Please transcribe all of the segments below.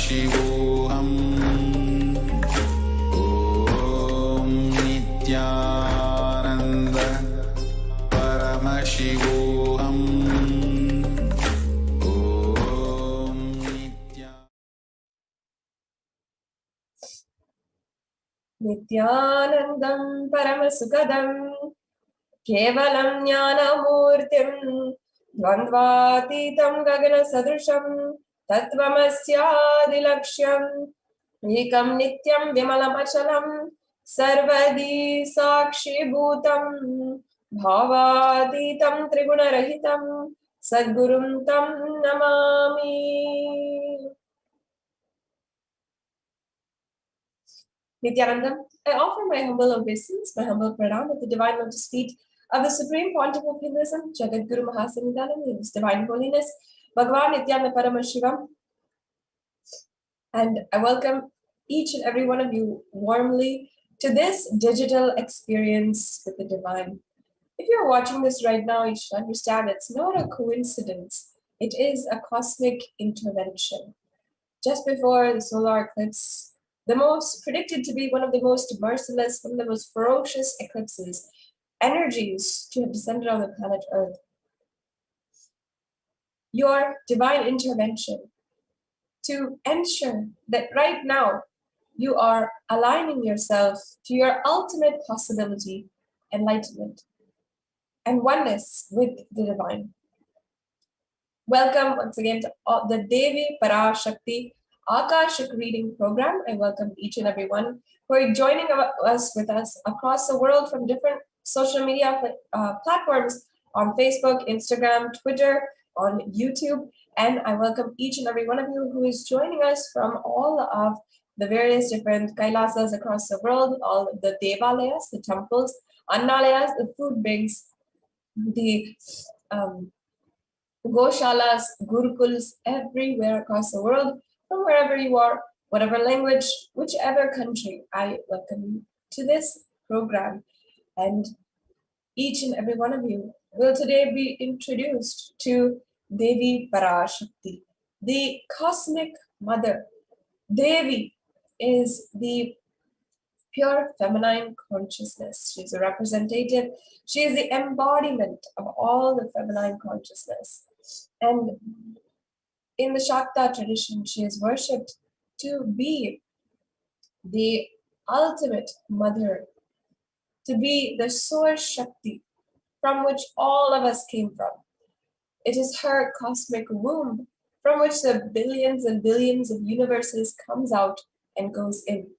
Paramashivam. Om Nityananda Paramashivam. Om Nityanandam Paramasukadam Kevalam Jnanamurtim Dvandvatitam Gagana Sadrisham Tattvamasyadilaksham Ekam Nityam Vimalam Achalam Sarvadi Sakshi Bhutam Bhavaditam Tribunarahitam Sadgurum Tam Namami. Nityanandam, I offer my humble obeisance, my humble pranam at the divine lotus feet of the Supreme Pontiff of Hinduism, Jagadguru Mahasanitanam, in His Divine Holiness, Bhagavan Paramashivam. And I welcome each and every one of you warmly to this digital experience with the divine. If you're watching this right now, you should understand it's not a coincidence. It is a cosmic intervention. Just before the solar eclipse, the most predicted to be one of the most merciless, one of the most ferocious eclipses, energies to have descended on the planet Earth. Your divine intervention to ensure that right now you are aligning yourself to your ultimate possibility, enlightenment, and oneness with the divine. Welcome once again to the Devi Shakti Akashic reading program. I welcome each and every one who are joining us with us across the world from different social media platforms on Facebook, Instagram, Twitter, on YouTube. And I welcome each and every one of you who is joining us from all of the various different Kailasas across the world, all of the Devalayas, the temples, Annalayas, the food banks, the Goshalas, Gurukuls, everywhere across the world, from wherever you are, whatever language, whichever country, I welcome you to this program. And each and every one of you will today be introduced to Devi Parashakti, the cosmic mother. Devi is the pure feminine consciousness. She's a representative. She is the embodiment of all the feminine consciousness. And in the Shakta tradition, she is worshipped to be the ultimate mother, to be the source Shakti from which all of us came from. It is her cosmic womb from which the billions and billions of universes comes out and goes in.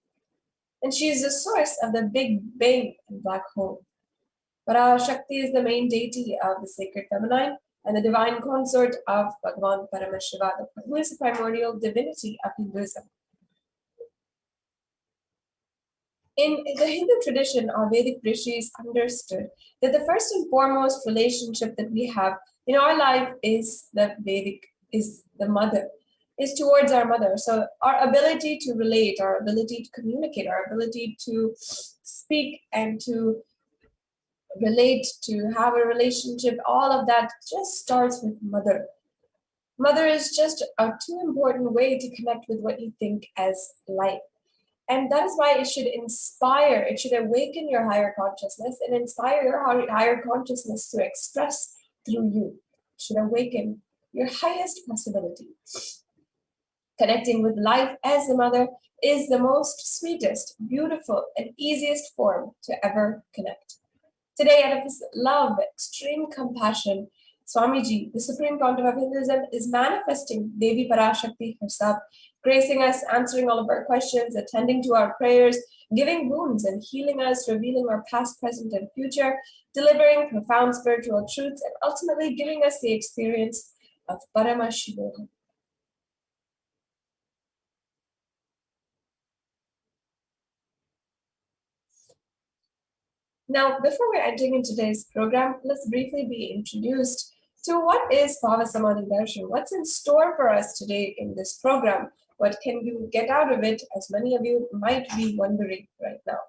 And she is the source of the Big Bang and black hole. Parashakti is the main deity of the sacred feminine and the divine consort of Bhagavan Paramashivam, who is the primordial divinity of Hinduism. In the Hindu tradition, our Vedic rishis understood that the first and foremost relationship that we have in our life is the mother, is towards our mother. So our ability to relate, our ability to communicate, our ability to speak and to relate, to have a relationship, all of that just starts with mother. Mother is just a too important way to connect with what you think as life. And that is why it should inspire, it should awaken your higher consciousness and inspire your higher consciousness to express through you. It should awaken your highest possibility. Connecting with life as the mother is the most sweetest, beautiful, and easiest form to ever connect. Today, out of his love, extreme compassion, Swamiji, the Supreme Pontiff of Hinduism, is manifesting Devi Parashakti herself, gracing us, answering all of our questions, attending to our prayers, giving wounds and healing us, revealing our past, present, and future, delivering profound spiritual truths, and ultimately giving us the experience of Paramashivam. Now, before we're entering into today's program, let's briefly be introduced to what is Bhava Samadhi Darshan. What's in store for us today in this program? What can you get out of it, as many of you might be wondering right now?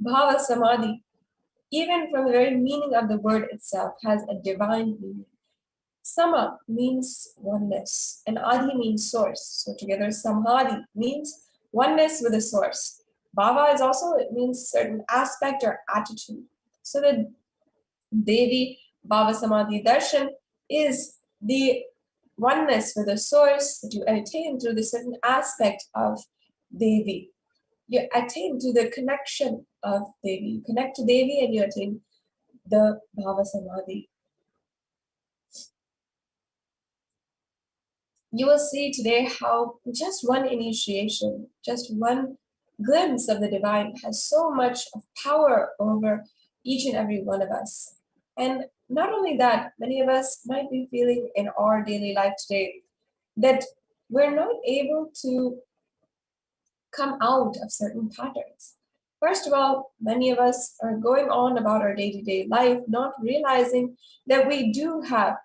Bhava Samadhi, even from the very meaning of the word itself, has a divine meaning. Sama means oneness, and Adi means source. So together, Samadhi means oneness with the source. Bhava is also, it means certain aspect or attitude. So the Devi Bhava Samadhi Darshan is the oneness with the source that you attain through the certain aspect of Devi. You attain to the connection of Devi. You connect to Devi and you attain the Bhava Samadhi. You will see today how just one initiation, just one glimpse of the divine has so much of power over each and every one of us. And not only that, many of us might be feeling in our daily life today that we're not able to come out of certain patterns. First of all, many of us are going on about our day-to-day life, not realizing that we do have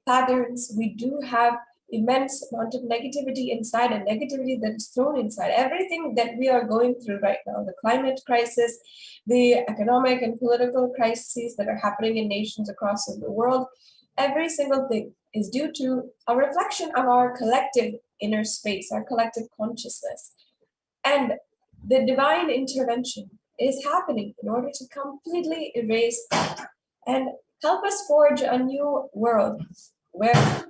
patterns, we do have immense amount of negativity inside, and negativity that is thrown inside. Everything that we are going through right now, the climate crisis, the economic and political crises that are happening in nations across the world, every single thing is due to a reflection of our collective inner space, our collective consciousness. And the divine intervention is happening in order to completely erase that and help us forge a new world where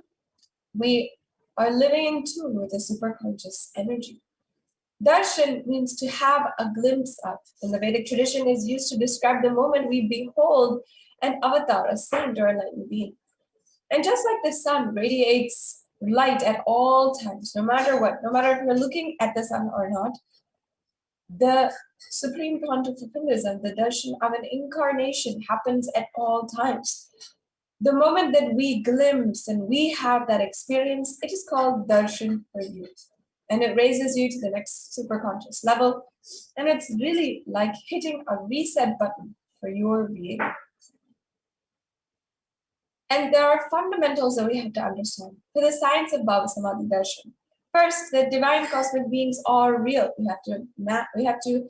we are living in tune with the superconscious energy. Darshan means to have a glimpse of. In the Vedic tradition is used to describe the moment we behold an avatar, a saint or enlightened being. And just like the sun radiates light at all times, no matter what, no matter if you're looking at the sun or not, the Supreme Pontiff of Hinduism, the darshan of an incarnation, happens at all times. The moment that we glimpse and we have that experience, it is called darshan for you. And it raises you to the next superconscious level. And it's really like hitting a reset button for your being. And there are fundamentals that we have to understand for the science of Bhava Samadhi Darshan. First, the divine cosmic beings are real. We have to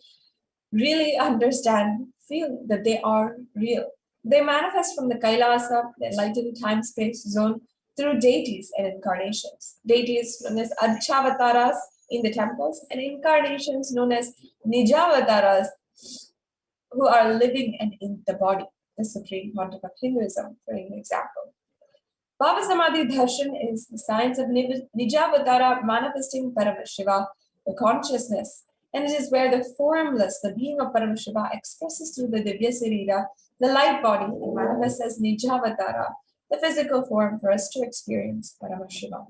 really understand, feel that they are real. They manifest from the Kailasa, the enlightened time-space zone, through deities and incarnations. Deities known as Archavataras in the temples, and incarnations known as Nijavataras, who are living and in the body, the Supreme Pontiff of Hinduism, for an example. Bhava Samadhi Darshan is the science of Nijavatara manifesting Paramashiva, the consciousness, and it is where the formless, the being of Paramashiva, expresses through the Divya Sarira, the light body, and manifests as Nijavatara, the physical form for us to experience Paramashiva.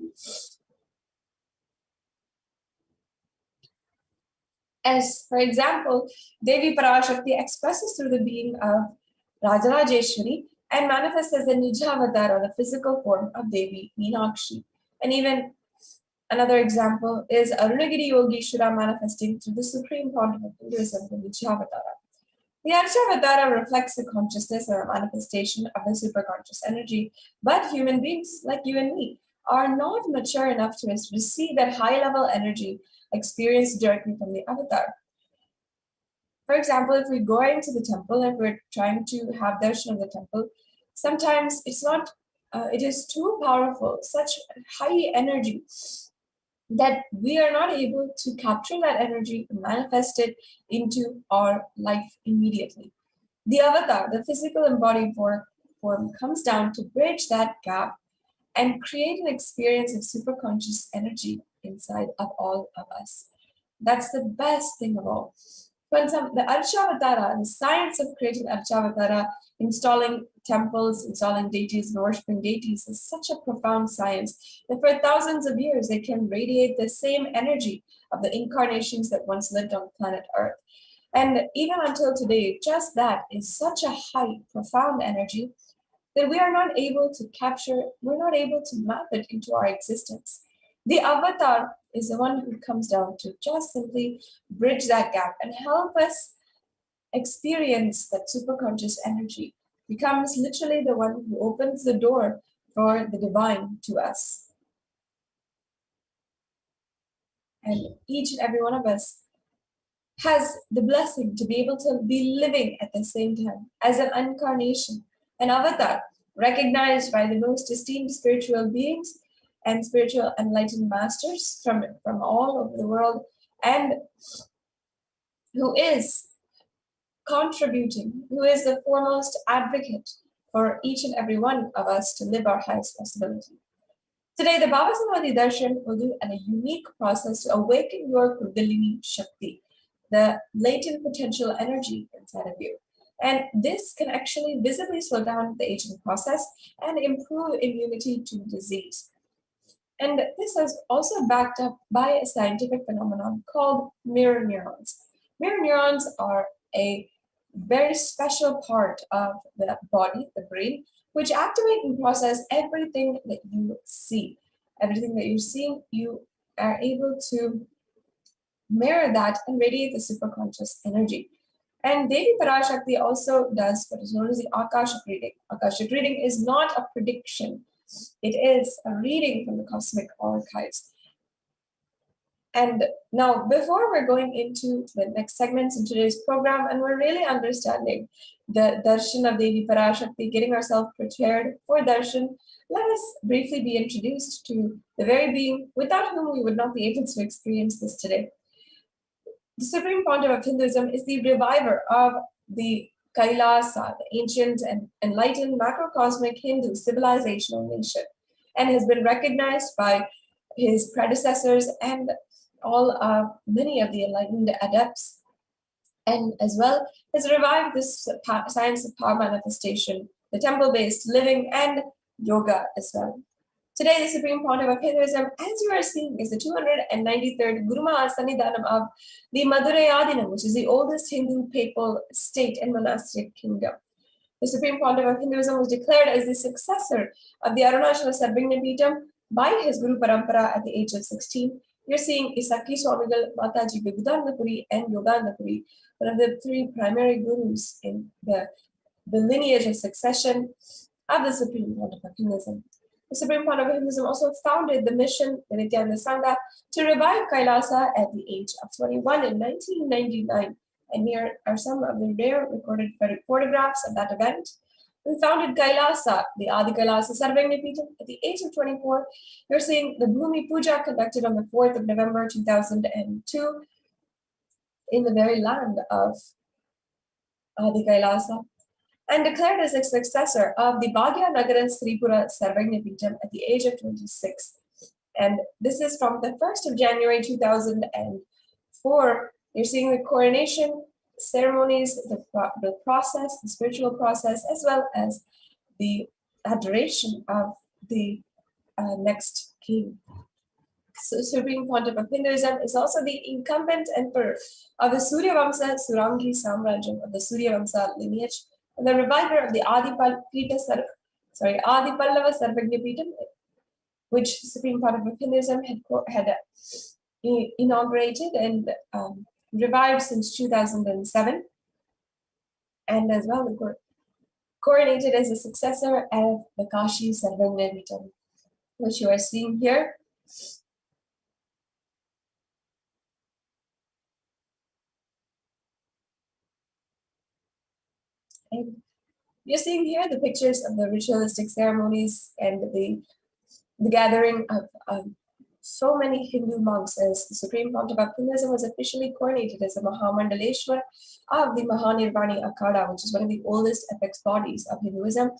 As, for example, Devi Parashakti expresses through the being of Rajarajeshwari and manifests as the Nijavatara, the physical form of Devi Meenakshi. And even another example is Arunagiri Yogeshwara manifesting through the Supreme Pontiff of Hinduism, the Nijavatara. The Archavatara reflects the consciousness or a manifestation of the superconscious energy, but human beings like you and me are not mature enough to receive that high-level energy experienced directly from the avatar. For example, if we go into the temple and we're trying to have darshan of the temple, sometimes it is too powerful, such high energy, that we are not able to capture that energy and manifest it into our life immediately. The avatar, the physical embodied form, comes down to bridge that gap and create an experience of superconscious energy inside of all of us. That's the best thing of all. The Archavatara, the science of creating Archavatara, installing temples, installing deities, and worshipping deities is such a profound science that for thousands of years they can radiate the same energy of the incarnations that once lived on planet Earth. And even until today, just that is such a high, profound energy that we are not able to capture, we're not able to map it into our existence. The avatar is the one who comes down to just simply bridge that gap and help us experience that superconscious energy, becomes literally the one who opens the door for the divine to us. And each and every one of us has the blessing to be able to be living at the same time as an incarnation, an avatar, recognized by the most esteemed spiritual beings and spiritual enlightened masters from all over the world, and who is contributing, who is the foremost advocate for each and every one of us to live our highest possibility. Today, the Bhava Samadhi Darshan will do a unique process to awaken your Kundalini Shakti, the latent potential energy inside of you. And this can actually visibly slow down the aging process and improve immunity to disease. And this is also backed up by a scientific phenomenon called mirror neurons. Mirror neurons are a very special part of the body, the brain, which activate and process everything that you see. Everything that you're seeing, you are able to mirror that and radiate the superconscious energy. And Devi Parashakti also does what is known as the Akashic reading. Akashic reading is not a prediction. It is a reading from the cosmic archives. And now, before we're going into the next segments in today's program, and we're really understanding the darshan of Devi Parashakti, getting ourselves prepared for darshan, let us briefly be introduced to the very being without whom we would not be able to experience this today. The Supreme Pontiff of Hinduism is the reviver of the Kailasa, the ancient and enlightened macrocosmic Hindu civilizational nation, and has been recognized by his predecessors and many of the enlightened adepts, and as well has revived this science of power manifestation, the temple-based living, and yoga as well. Today, the Supreme Pontiff of Hinduism, as you are seeing, is the 293rd Guru Maha Sannidhanam of the Madurai Adinam, which is the oldest Hindu papal state and monastic kingdom. The Supreme Pontiff of Hinduism was declared as the successor of the Arunachala Sarvagna by his Guru Parampara at the age of 16. You're seeing Isaki Swamigal, Mataji Vibuddhanapuri, and Yoganapuri, one of the three primary gurus in the lineage of succession of the Supreme Pontiff of Hinduism. The Supreme Pontiff of Hinduism also founded the mission, the Nityananda Sangha, to revive Kailasa at the age of 21 in 1999. And here are some of the rare recorded photographs of that event. We founded Kailasa, the Adi Kailasa Sarvagna at the age of 24. You're seeing the Bhumi Puja conducted on the 4th of November 2002 in the very land of Adi Kailasa, and declared as a successor of the Bhagya Nagaran Sripura Sarvagna at the age of 26. And this is from the 1st of January 2004. You're seeing the coronation ceremonies, the process, the spiritual process, as well as the adoration of the next king. So Supreme Pontiff of Hinduism is also the incumbent emperor of the Surya Vamsa Surangi Samrajam of the Surya Vamsa lineage, and the reviver of the Adi Pallava Sarvagna Peetham, which Supreme Pontiff of Hinduism had inaugurated and revived since 2007, and as well coronated as a successor of the Kashi Sarvagna Peetham, which you are seeing here. And you're seeing here the pictures of the ritualistic ceremonies and the gathering of so many Hindu monks, as the Supreme Pontiff of Hinduism was officially coronated as the Mahamandaleshwar of the Mahanirvani Akhada, which is one of the oldest apex bodies of Hinduism.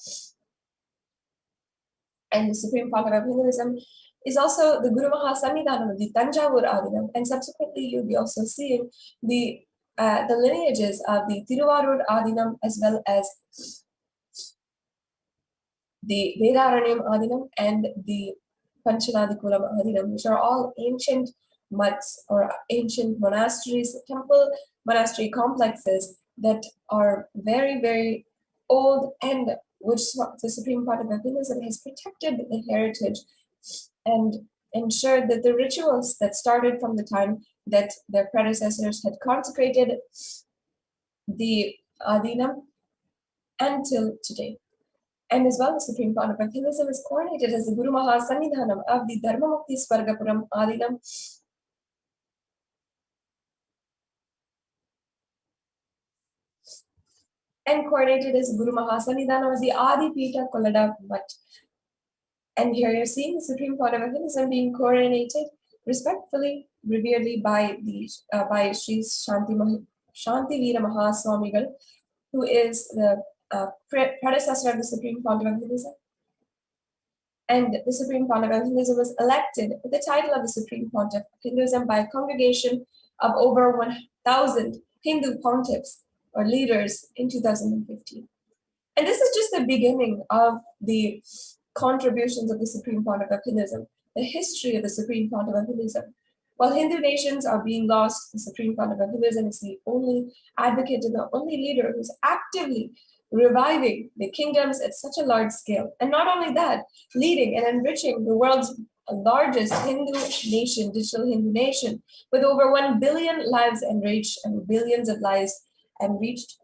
And the Supreme Pontiff of Hinduism is also the Guru Maha Sannidhanam of the Tanjavur Adinam, and subsequently you'll be also seeing the lineages of the Tiruvarur Adinam as well as the Vedaranyam Adinam and the Panchanadikulam Adinam, which are all ancient mutts or ancient monasteries, temple monastery complexes that are very, very old, and which the Supreme Pontiff of Hinduism has protected the heritage and ensured that the rituals that started from the time that their predecessors had consecrated the Adinam until today. And as well, the Supreme Pontiff of Hinduism is coronated as the Guru Maha Sannidhanam of the Dharmamukti Swargapuram Adinam, and coronated as Guru Mahasanidhana of the Adi Pita Kolada Mutt. And here you're seeing the Supreme Pontiff of Hinduism being coronated respectfully, reveredly by Sri Shanti Veera Mahaswamigal, who is the predecessor of the Supreme Pontiff of Hinduism. And the Supreme Pontiff of Hinduism was elected with the title of the Supreme Pontiff of Hinduism by a congregation of over 1,000 Hindu pontiffs or leaders in 2015. And this is just the beginning of the contributions of the Supreme Pontiff of Hinduism, the history of the Supreme Pontiff of Hinduism. While Hindu nations are being lost, the Supreme Pontiff of Hinduism is the only advocate and the only leader who's actively reviving the kingdoms at such a large scale. And not only that, leading and enriching the world's largest Hindu nation, digital Hindu nation, with over 1 billion lives enriched and billions of lives enriched.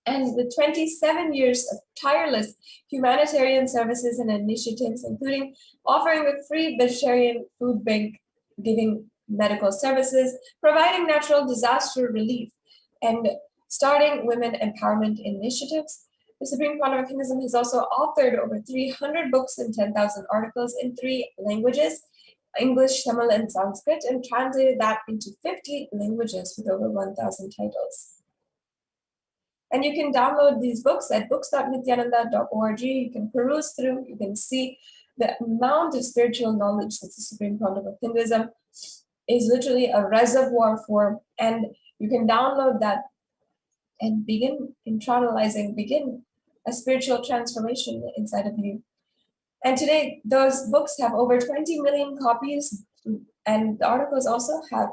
And with 27 years of tireless humanitarian services and initiatives, including offering a free vegetarian food bank, giving medical services, providing natural disaster relief, and starting women empowerment initiatives. The Supreme Pontiff of Hinduism has also authored over 300 books and 10,000 articles in 3 languages, English, Tamil, and Sanskrit, and translated that into 50 languages with over 1,000 titles. And you can download these books at books.nithyananda.org. You can peruse through, you can see the amount of spiritual knowledge that the Supreme Pontiff of Hinduism is literally a reservoir for, and you can download that and begin internalizing, begin a spiritual transformation inside of you. And today, those books have over 20 million copies, and the articles also have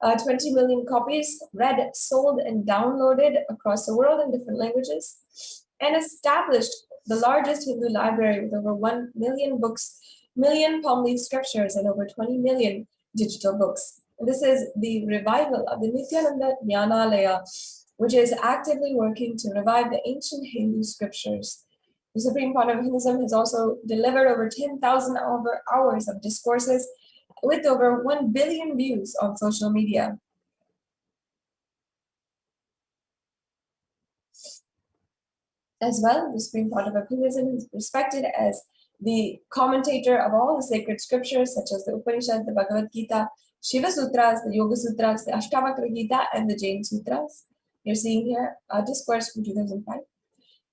20 million copies read, sold, and downloaded across the world in different languages, and established the largest Hindu library with over 1 million books, million palm leaf scriptures, and over 20 million digital books. And this is the revival of the Nithyananda Jnanalaya, which is actively working to revive the ancient Hindu scriptures. The Supreme Pontiff of Hinduism has also delivered over 10,000 hours of discourses with over 1 billion views on social media. As well, the Supreme Pontiff of Hinduism is respected as the commentator of all the sacred scriptures, such as the Upanishad, the Bhagavad Gita, Shiva Sutras, the Yoga Sutras, the Ashtavakra Gita, and the Jain Sutras. You're seeing here a discourse from 2005.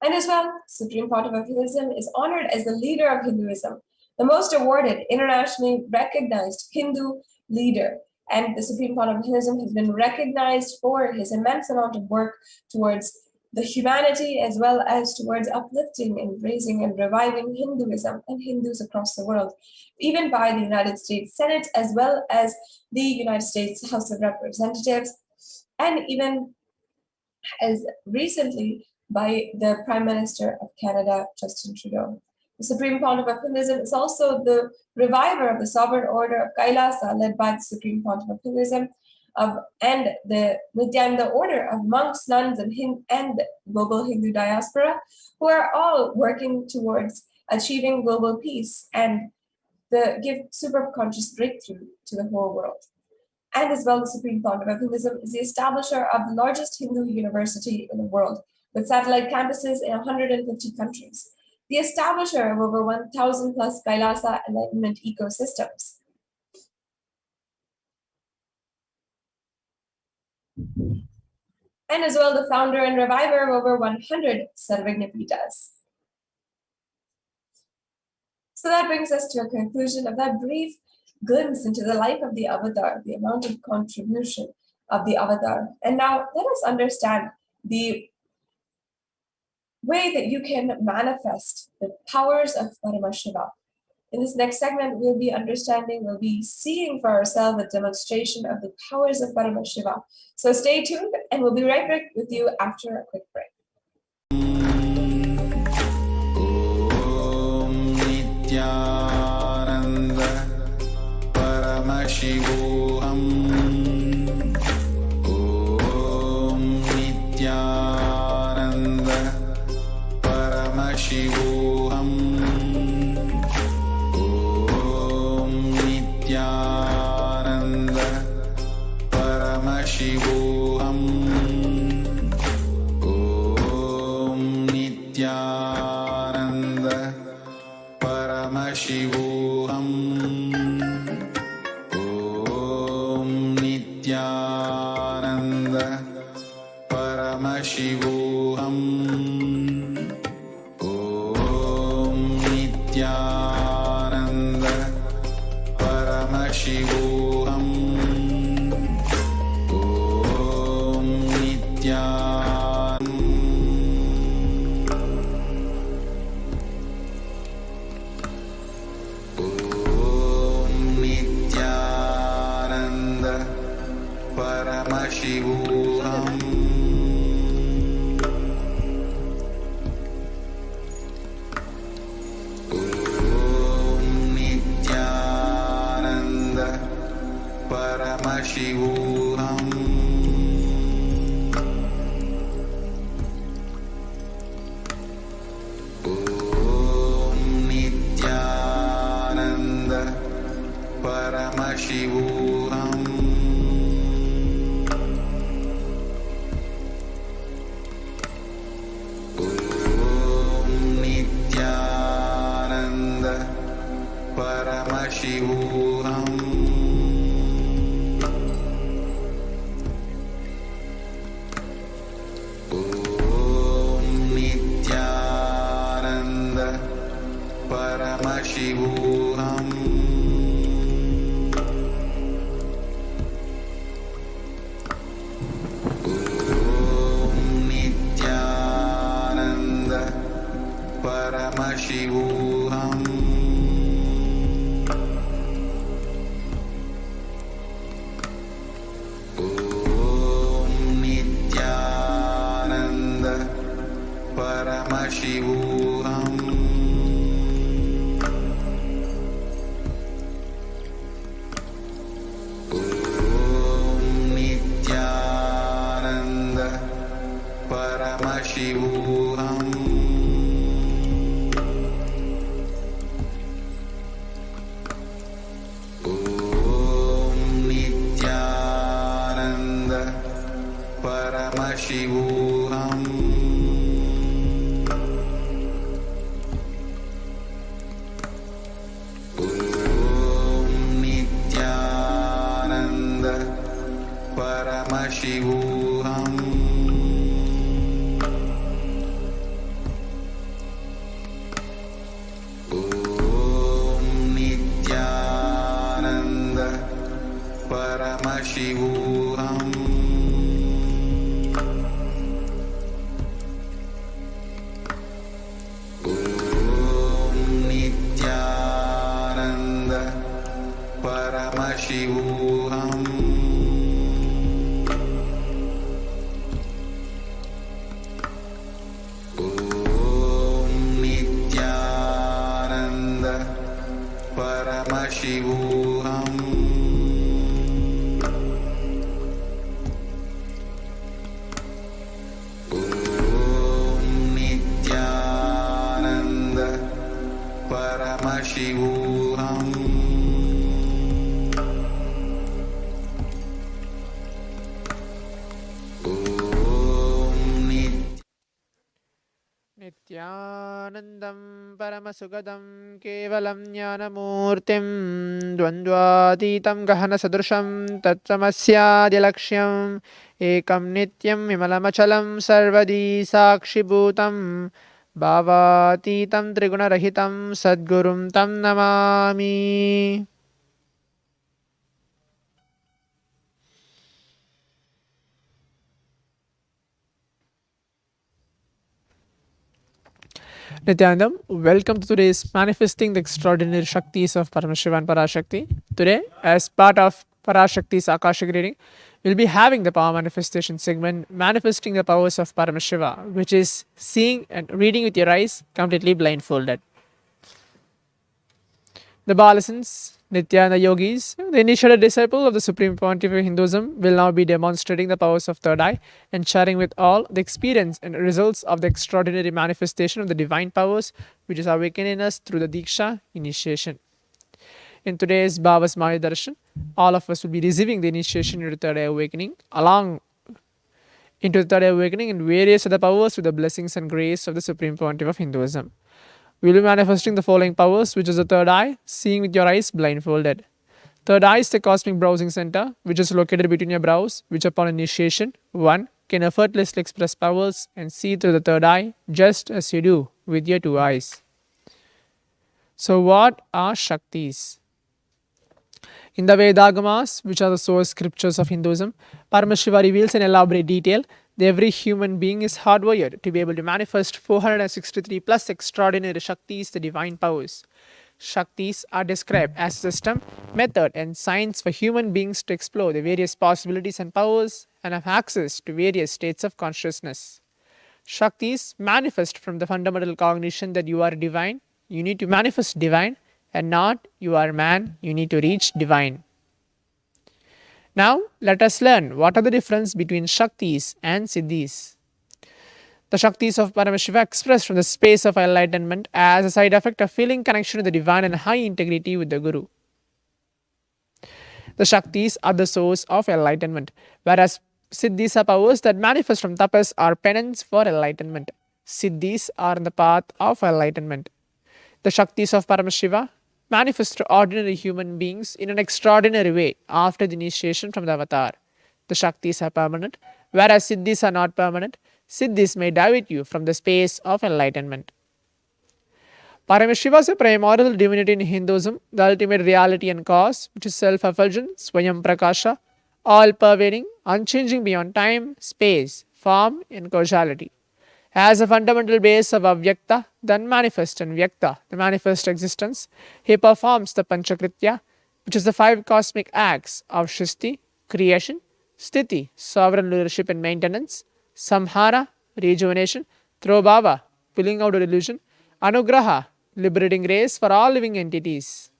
And as well, Supreme Pontiff of Hinduism is honored as the leader of Hinduism, the most awarded, internationally recognized Hindu leader. And the Supreme Pontiff of Hinduism has been recognized for his immense amount of work towards the humanity, as well as towards uplifting and raising and reviving Hinduism and Hindus across the world, even by the United States Senate, as well as the United States House of Representatives, and even as recently by the Prime Minister of Canada, Justin Trudeau. The Supreme Pontiff of Hinduism is also the reviver of the Sovereign Order of Kailasa, led by the Supreme Pontiff of Hinduism, and the Nityananda Order of monks, nuns, and global Hindu diaspora, who are all working towards achieving global peace and give superconscious breakthrough to the whole world. And as well, the Supreme Pontiff of Hinduism is the establisher of the largest Hindu university in the world, with satellite campuses in 150 countries, the establisher of over 1,000 plus Kailasa enlightenment ecosystems. And as well, the founder and reviver of over 100 Sarvagna Pitas. So that brings us to a conclusion of that brief glimpse into the life of the avatar, the amount of contribution of the avatar. And now let us understand the way that you can manifest the powers of Paramashiva. In this next segment, we'll be seeing for ourselves a demonstration of the powers of Paramashiva. So stay tuned, and we'll be right back with you after a quick break. Paramashivoham. Om Nithyananda Paramashivoham. Om Nithyananda Paramashivoham. Om Nityananda Paramashivam. Om Nityananda Paramashivam. Om Nityananda. Om Nityananda Paramashivam. Om Nityananda Paramashivam. Om Nityananda Paramashivam. Om Nityananda Paramashivam. Om Nityananda Paramashivam. Om Nityananda Paramashivam. Om Nityananda Paramashivam. Om Nityananda Paramashivam. Om Nityananda Paramashivam. Om Nityananda Paramashivam. Om Nityananda Paramashivam. Om Nityananda Paramashivam. Om Nityananda Paramashivam. Om Nityananda Paramashivam. Om Nityanandam Paramasugadam Kevalam Jnanamurtim Dvandvatitam Gahana Sadrusham Tattvamasyadyalaksham Ekam Nityam Vimalamachalam Sarvadi Sakshibhutam Bhavatitam Trigunarahitam Sadgurum Tam Namami. Nityanandam, welcome to today's Manifesting the Extraordinary Shaktis of Paramashiva and Parashakti. Today, as part of Parashakti's Akashic reading, we'll be having the power manifestation segment, Manifesting the Powers of Paramashiva, which is seeing and reading with your eyes completely blindfolded. The Balasans, Nityananda yogis, the initiated disciple of the Supreme Pontiff of Hinduism, will now be demonstrating the powers of third eye and sharing with all the experience and results of the extraordinary manifestation of the divine powers which is awakened in us through the Deeksha initiation. In today's Bhava's Maya Darshan, all of us will be receiving the initiation into the third eye awakening, along into the third eye awakening and various other powers with the blessings and grace of the Supreme Pontiff of Hinduism. We will be manifesting the following powers, which is the third eye, seeing with your eyes blindfolded. Third eye is the cosmic browsing center, which is located between your brows, which upon initiation, one can effortlessly express powers and see through the third eye, just as you do with your two eyes. So what are Shaktis? In the Vedagamas, which are the source scriptures of Hinduism, Paramashiva reveals in elaborate detail that every human being is hardwired to be able to manifest 463 plus extraordinary Shaktis, the divine powers. Shaktis are described as a system, method and science for human beings to explore the various possibilities and powers and have access to various states of consciousness. Shaktis manifest from the fundamental cognition that you are divine, you need to manifest divine, and not you are man, you need to reach divine. Now let us learn what are the difference between Shaktis and Siddhis. The Shaktis of Paramashiva expressed from the space of enlightenment as a side effect of feeling connection to the divine and high integrity with the Guru. The Shaktis are the source of enlightenment, whereas Siddhis are powers that manifest from tapas or penance for enlightenment. Siddhis are in the path of enlightenment. The Shaktis of Paramashiva manifest to ordinary human beings in an extraordinary way after the initiation from the avatar. The Shaktis are permanent, whereas Siddhis are not permanent. Siddhis may divert you from the space of enlightenment. Paramashiva is a primordial divinity in Hinduism, the ultimate reality and cause, which is self-effulgent, Swayam Prakasha, all-pervading, unchanging beyond time, space, form and causality. As a fundamental base of Avyakta, the unmanifest, and Vyakta, the manifest existence, he performs the Panchakritya, which is the 5 cosmic acts of Shristi, creation, Sthiti, sovereign leadership and maintenance, Samhara, rejuvenation, through Bhava, pulling out a illusion, Anugraha, liberating grace for all living entities.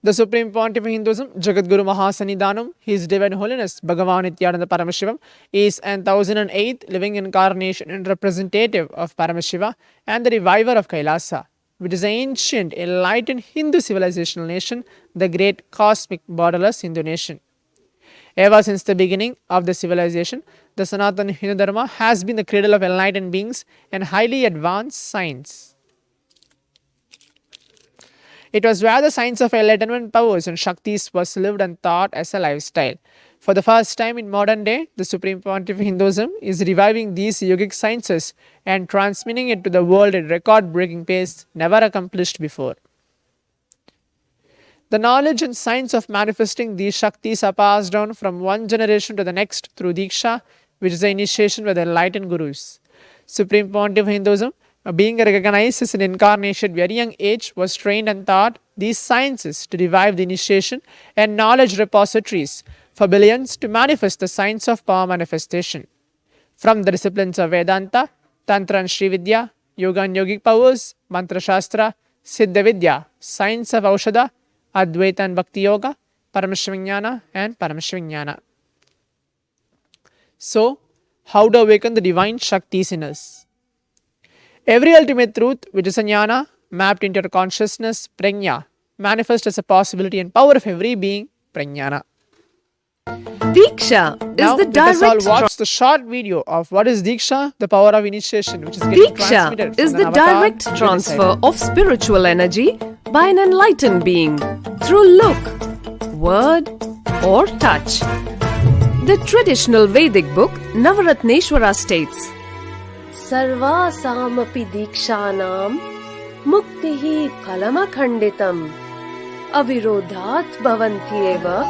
The Supreme Pontiff of Hinduism, Jagadguru Mahasannidhanam, His Divine Holiness Bhagavan Paramashivam, is an 1008th living incarnation and representative of Paramashiva and the reviver of Kailasa, which is an ancient, enlightened Hindu civilizational nation, the great cosmic borderless Hindu nation. Ever since the beginning of the civilization, the Sanatana Hindu Dharma has been the cradle of enlightened beings and highly advanced science. It was where the science of enlightenment powers and Shaktis was lived and taught as a lifestyle. For the first time in modern day, the Supreme Pontiff of Hinduism is reviving these yogic sciences and transmitting it to the world at record-breaking pace never accomplished before. The knowledge and science of manifesting these Shaktis are passed down from one generation to the next through Deeksha, which is the initiation by the enlightened Gurus. Supreme Pontiff of Hinduism, being recognized as an incarnation at a very young age, was trained and taught these sciences to revive the initiation and knowledge repositories for billions to manifest the science of power manifestation. From the disciplines of Vedanta, Tantra and Srividya, Yoga and Yogic powers, Mantra Shastra, Siddha Vidya, science of Aushadha, Advaita and Bhakti Yoga, Paramashiva and Paramashiva. So, how to awaken the divine Shaktis in us? Every ultimate truth, which is a jnana, mapped into your consciousness, prajna, manifests as a possibility and power of every being, prajnana. Deeksha is the direct. Let us all watch the short video of what is Deeksha, the power of initiation, which is getting transmitted. Deeksha is the direct transfer of spiritual energy by an enlightened being through look, word, or touch. The traditional Vedic book Navaratneshwara states, Sarva samapi dikshanam muktihi phalamakhanditam avirodhat bhavantyeva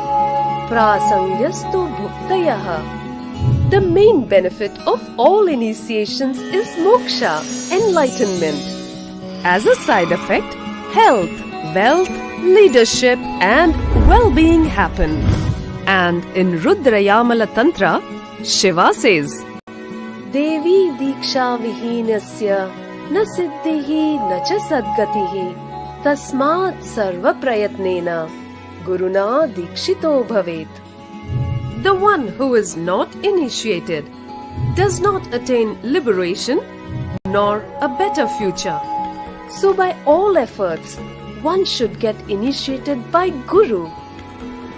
prasangyastu bhuktayah. The main benefit of all initiations is moksha, enlightenment. As a side effect, health, wealth, leadership and well-being happen. And in Rudrayamala Tantra, Shiva says, Devi Deeksha Vihinasya na siddhihi na cha sadgatihi tasmat sarva prayatnena Guruna Deekshito Bhavet. The one who is not initiated does not attain liberation nor a better future. So by all efforts, one should get initiated by Guru.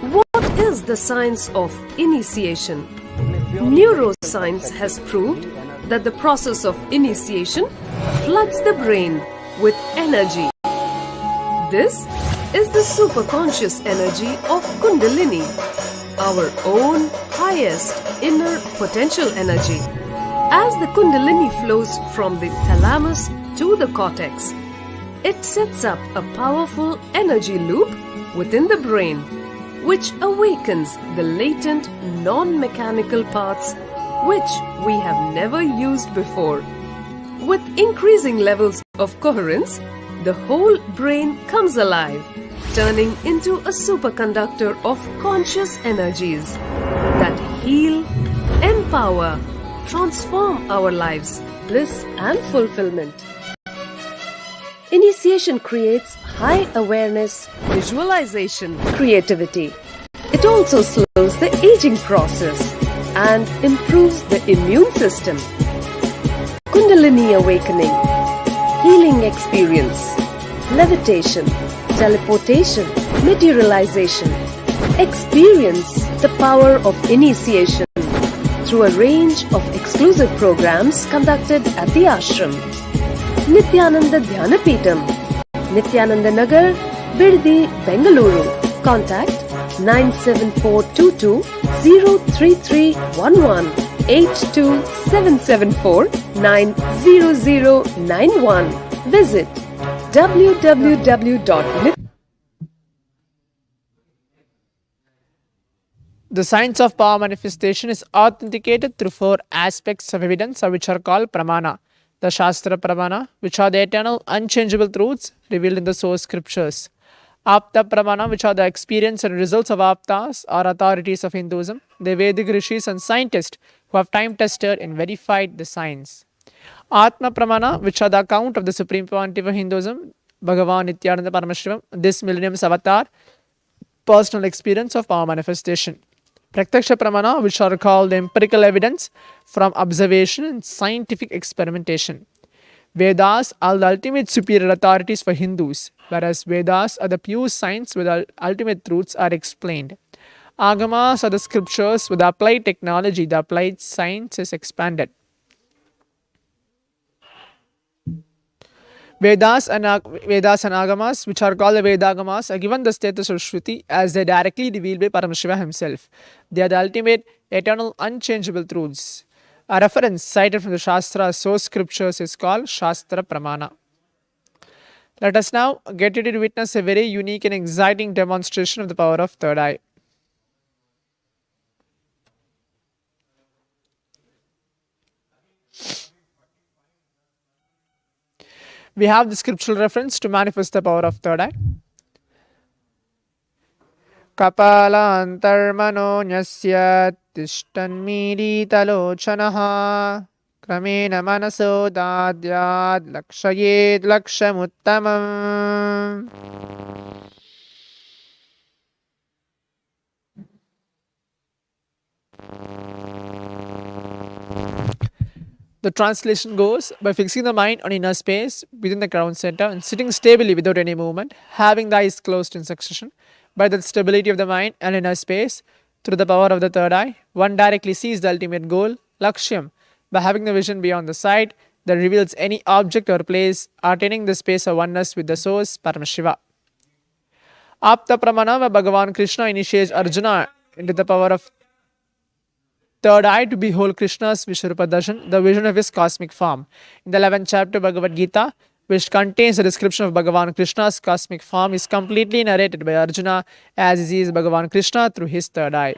What is the science of initiation? Neuroscience has proved that the process of initiation floods the brain with energy. This is the superconscious energy of Kundalini, our own highest inner potential energy. As the Kundalini flows from the thalamus to the cortex, it sets up a powerful energy loop within the brain, which awakens the latent non-mechanical parts which we have never used before. With increasing levels of coherence, the whole brain comes alive, turning into a superconductor of conscious energies that heal, empower, transform our lives, bliss and fulfillment. Initiation creates high awareness, visualization, creativity. It also slows the aging process and improves the immune system. Kundalini awakening, healing experience, levitation, teleportation, materialization. Experience the power of initiation through a range of exclusive programs conducted at the ashram. Nithyananda Dhyana Peetham, Nithyananda Nagar, Biddi, Bengaluru. Contact 97422 03311 82774 90091. Visit www.nithyananda. The science of power manifestation is authenticated through 4 aspects of evidence, which are called pramana. The Shastra Pramana, which are the eternal, unchangeable truths revealed in the source scriptures. Apta Pramana, which are the experience and results of Aptas or authorities of Hinduism, the Vedic rishis and scientists who have time tested and verified the science. Atma Pramana, which are the account of the Supreme Pontiff of Hinduism, Bhagavan Paramashivam, this millennium's avatar, personal experience of power manifestation. Praktaksha Pramana, which are called the empirical evidence from observation and scientific experimentation. Vedas are the ultimate superior authorities for Hindus, whereas Vedas are the pure science where the ultimate truths are explained. Agamas are the scriptures with applied technology, the applied science is expanded. Vedas and Agamas, which are called the Vedagamas, are given the status of Shruti as they are directly revealed by Paramashiva himself. They are the ultimate, eternal, unchangeable truths. A reference cited from the Shastra source scriptures is called Shastra Pramana. Let us now get ready to witness a very unique and exciting demonstration of the power of third eye. We have the scriptural reference to manifest the power of third eye. Kapala antarmano nyasya tishtanmiri talochanaha kramena manaso dadyad lakshayed lakshamuttamam. The translation goes, by fixing the mind on inner space within the crown center and sitting stably without any movement, having the eyes closed in succession, by the stability of the mind and inner space, through the power of the third eye, one directly sees the ultimate goal, Lakshyam, by having the vision beyond the sight that reveals any object or place, attaining the space of oneness with the source, Paramashiva. Apta Pramana, where Bhagavan Krishna initiates Arjuna into the power of third eye to behold Krishna's Vishwarupa Darshan, the vision of his cosmic form. In the 11th chapter of Bhagavad Gita, which contains a description of Bhagavan Krishna's cosmic form, is completely narrated by Arjuna as he sees Bhagavan Krishna through his third eye.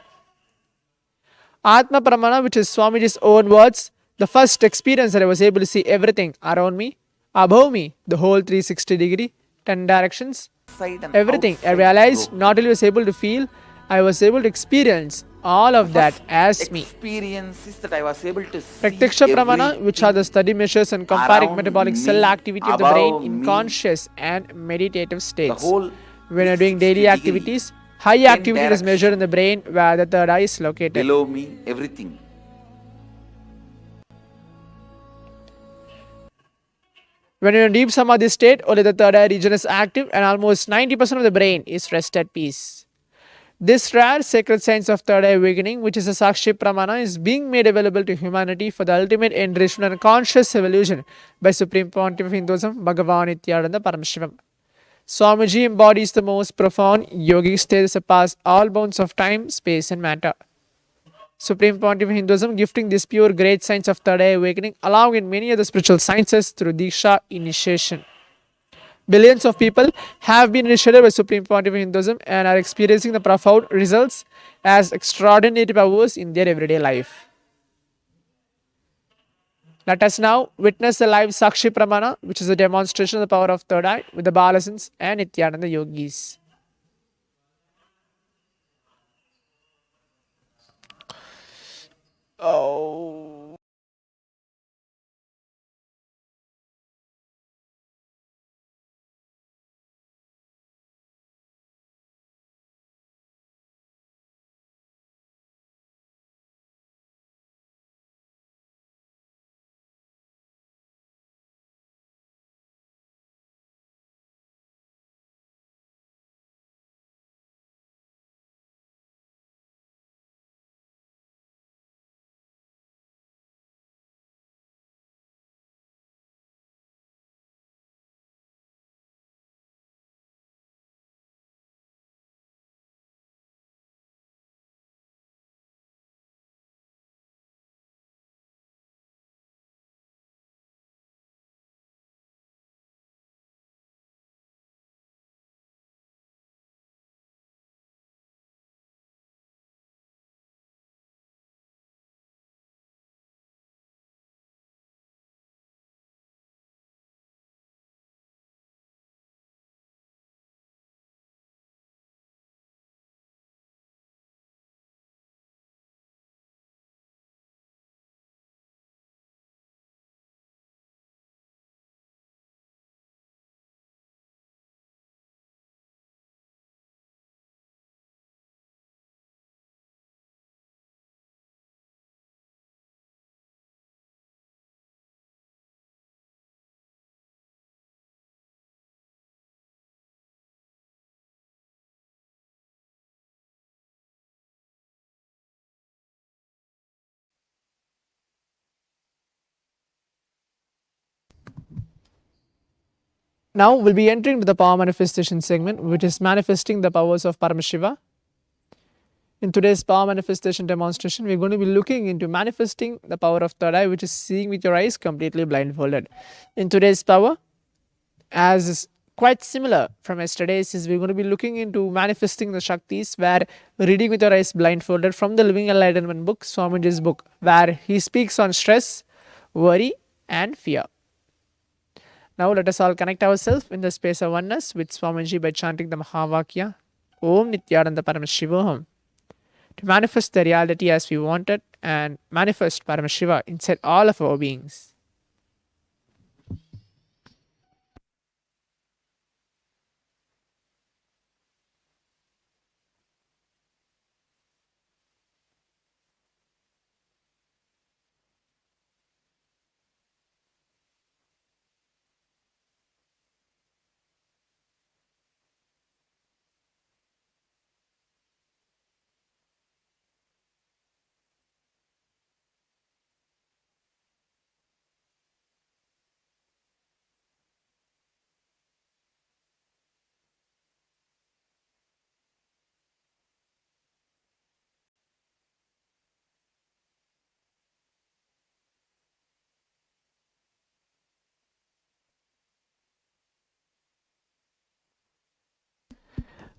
Atma Pramana, which is Swamiji's own words, the first experience that I was able to see everything around me, above me, the whole 360 degree, 10 directions, everything. I realized not only was able to feel, I was able to experience all of that as me. Experiences that I was able to see Praktaksha Pramana, which are the study measures and comparing around metabolic me, cell activity of the brain above in me, conscious and meditative states. whole When you're doing daily 360 degree, activities, high 10 activity is directions. measured in the brain where the third eye is located. below me, everything. When you're in deep Samadhi state, only the third eye region is active and almost 90% of the brain is rest at peace. This rare sacred science of third eye awakening, which is a Sakshi Pramana, is being made available to humanity for the ultimate enrichment and conscious evolution by Supreme Pontiff of Hinduism, Bhagavan Paramashivam. Swamiji embodies the most profound yogic state that surpass all bounds of time, space, and matter. Supreme Pontiff of Hinduism gifting this pure great science of third eye awakening, along with many other spiritual sciences through Deeksha initiation. Billions of people have been initiated by Supreme Pontiff of Hinduism and are experiencing the profound results as extraordinary powers in their everyday life. Let us now witness the live Sakshi Pramana, which is a demonstration of the power of third eye with the Balasans and Nityananda yogis. Oh. Now we'll be entering to the power manifestation segment, which is manifesting the powers of Paramashiva. In today's power manifestation demonstration, we're going to be looking into manifesting the power of third eye, which is seeing with your eyes completely blindfolded. In today's power, as is quite similar from yesterday's, is we're going to be looking into manifesting the Shaktis, where reading with your eyes blindfolded from the Living Enlightenment book, Swamiji's book, where he speaks on stress, worry, and fear. Now let us all connect ourselves in the space of oneness with Swamiji by chanting the Mahavakya, Om Nityananda Paramashivam, to manifest the reality as we want it and manifest Paramashiva inside all of our beings.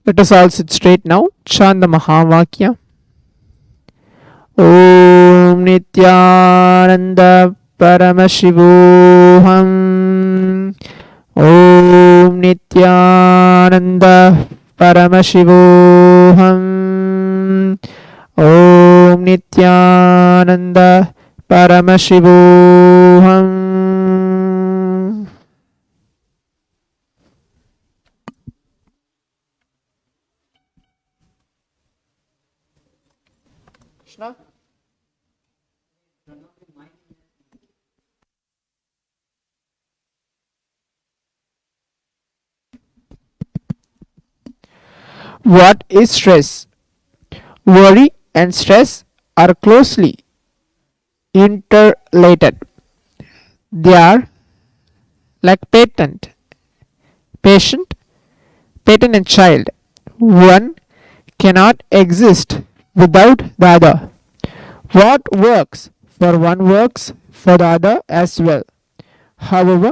Let us all sit straight now. Chant the Mahavakya. Om Nityananda Paramashivoham. Om Nityananda Paramashivoham. Om Nityananda Paramashivoham. Krishna? What is stress? Worry and stress are closely interrelated. They are like patent, patient, parent and child. One cannot exist without the other. What works for one works for the other as well. However,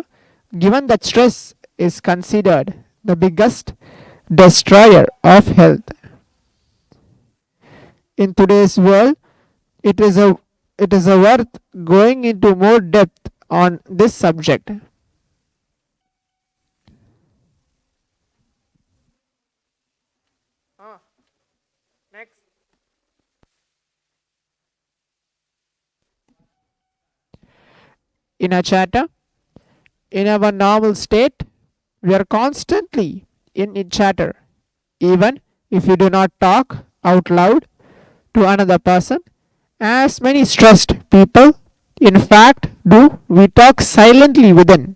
given that stress is considered the biggest destroyer of health in today's world, it is a worth going into more depth on this subject. Next. In a chatter, in our normal state, we are constantly in chatter. Even if we do not talk out loud to another person, as many stressed people, in fact, do, we talk silently within.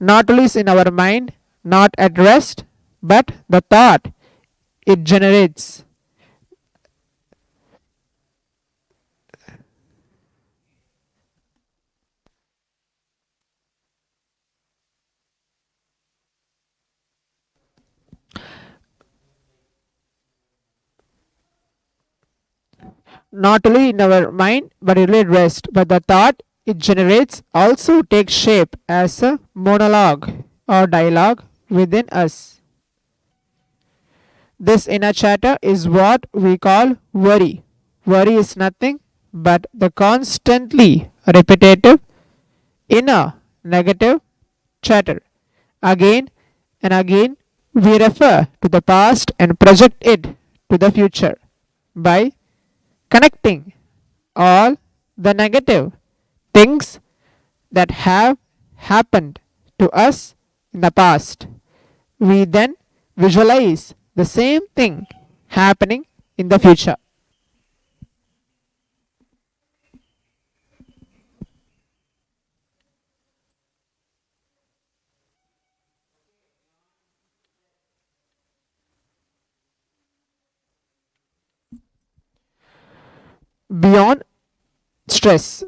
Not only is in our mind not at rest, but the thought it generates. Not only in our mind but really at rest, but the thought it generates also takes shape as a monologue or dialogue within us. This inner chatter is what we call worry. Worry is nothing but the constantly repetitive inner negative chatter. Again and again, we refer to the past and project it to the future by connecting all the negative things that have happened to us in the past. We then visualize the same thing happening in the future. Beyond stress,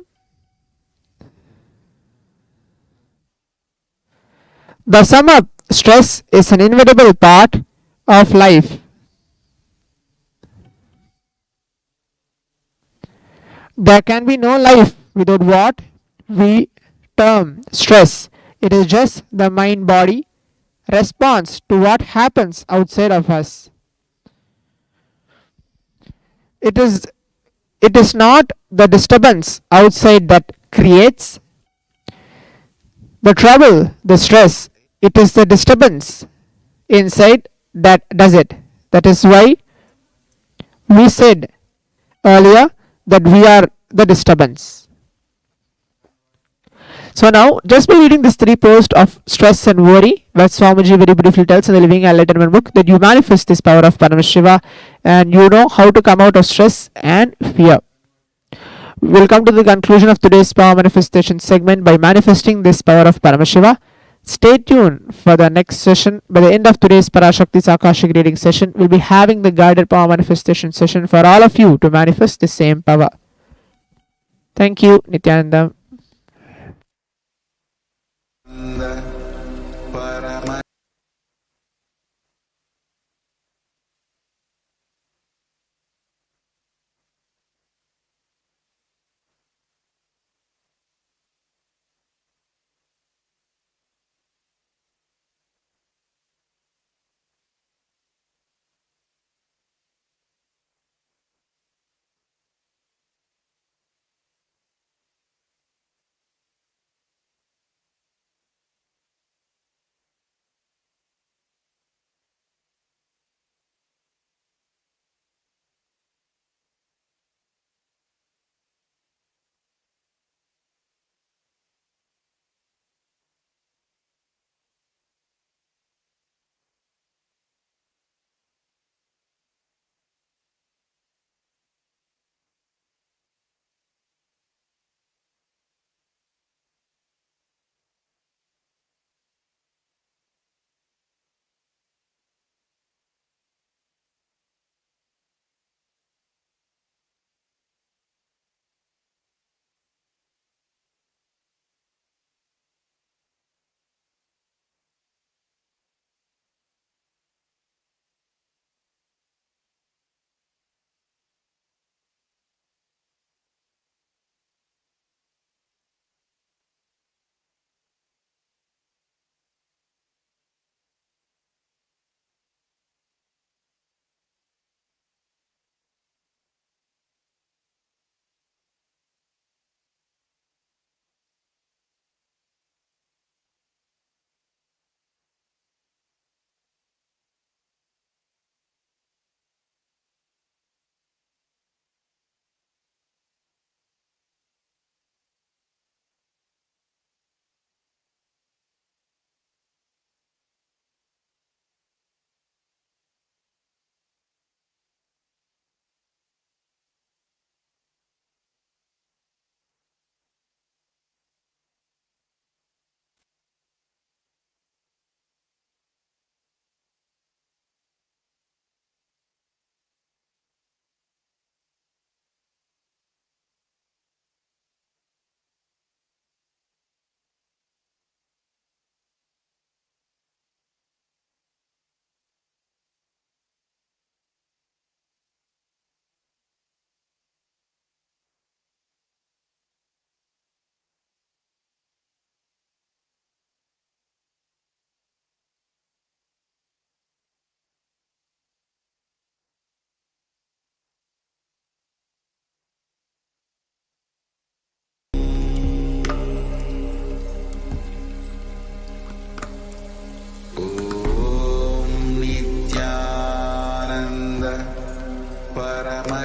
the sum up stress is an inevitable part of life. There can be no life without what we term stress. It is just the mind body response to what happens outside of us. It is it is not the disturbance outside that creates the trouble, the stress. It is the disturbance inside that does it. That is why we said earlier that we are the disturbance. So now, just by reading this three posts of stress and worry, where Swamiji very beautifully tells in the Living Enlightenment book that you manifest this power of Paramashiva and you know how to come out of stress and fear. We'll come to the conclusion of today's power manifestation segment by manifesting this power of Paramashiva. Stay tuned for the next session. By the end of today's Parashakti's Akashic reading session, we'll be having the guided power manifestation session for all of you to manifest the same power. Thank you, Nityananda.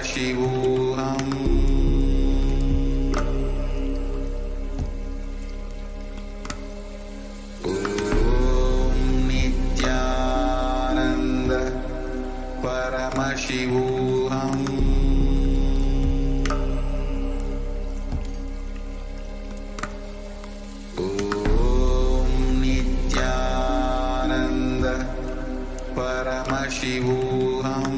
Paramashivam. Om Nityananda Paramashivam. Om Nityananda Paramashivam.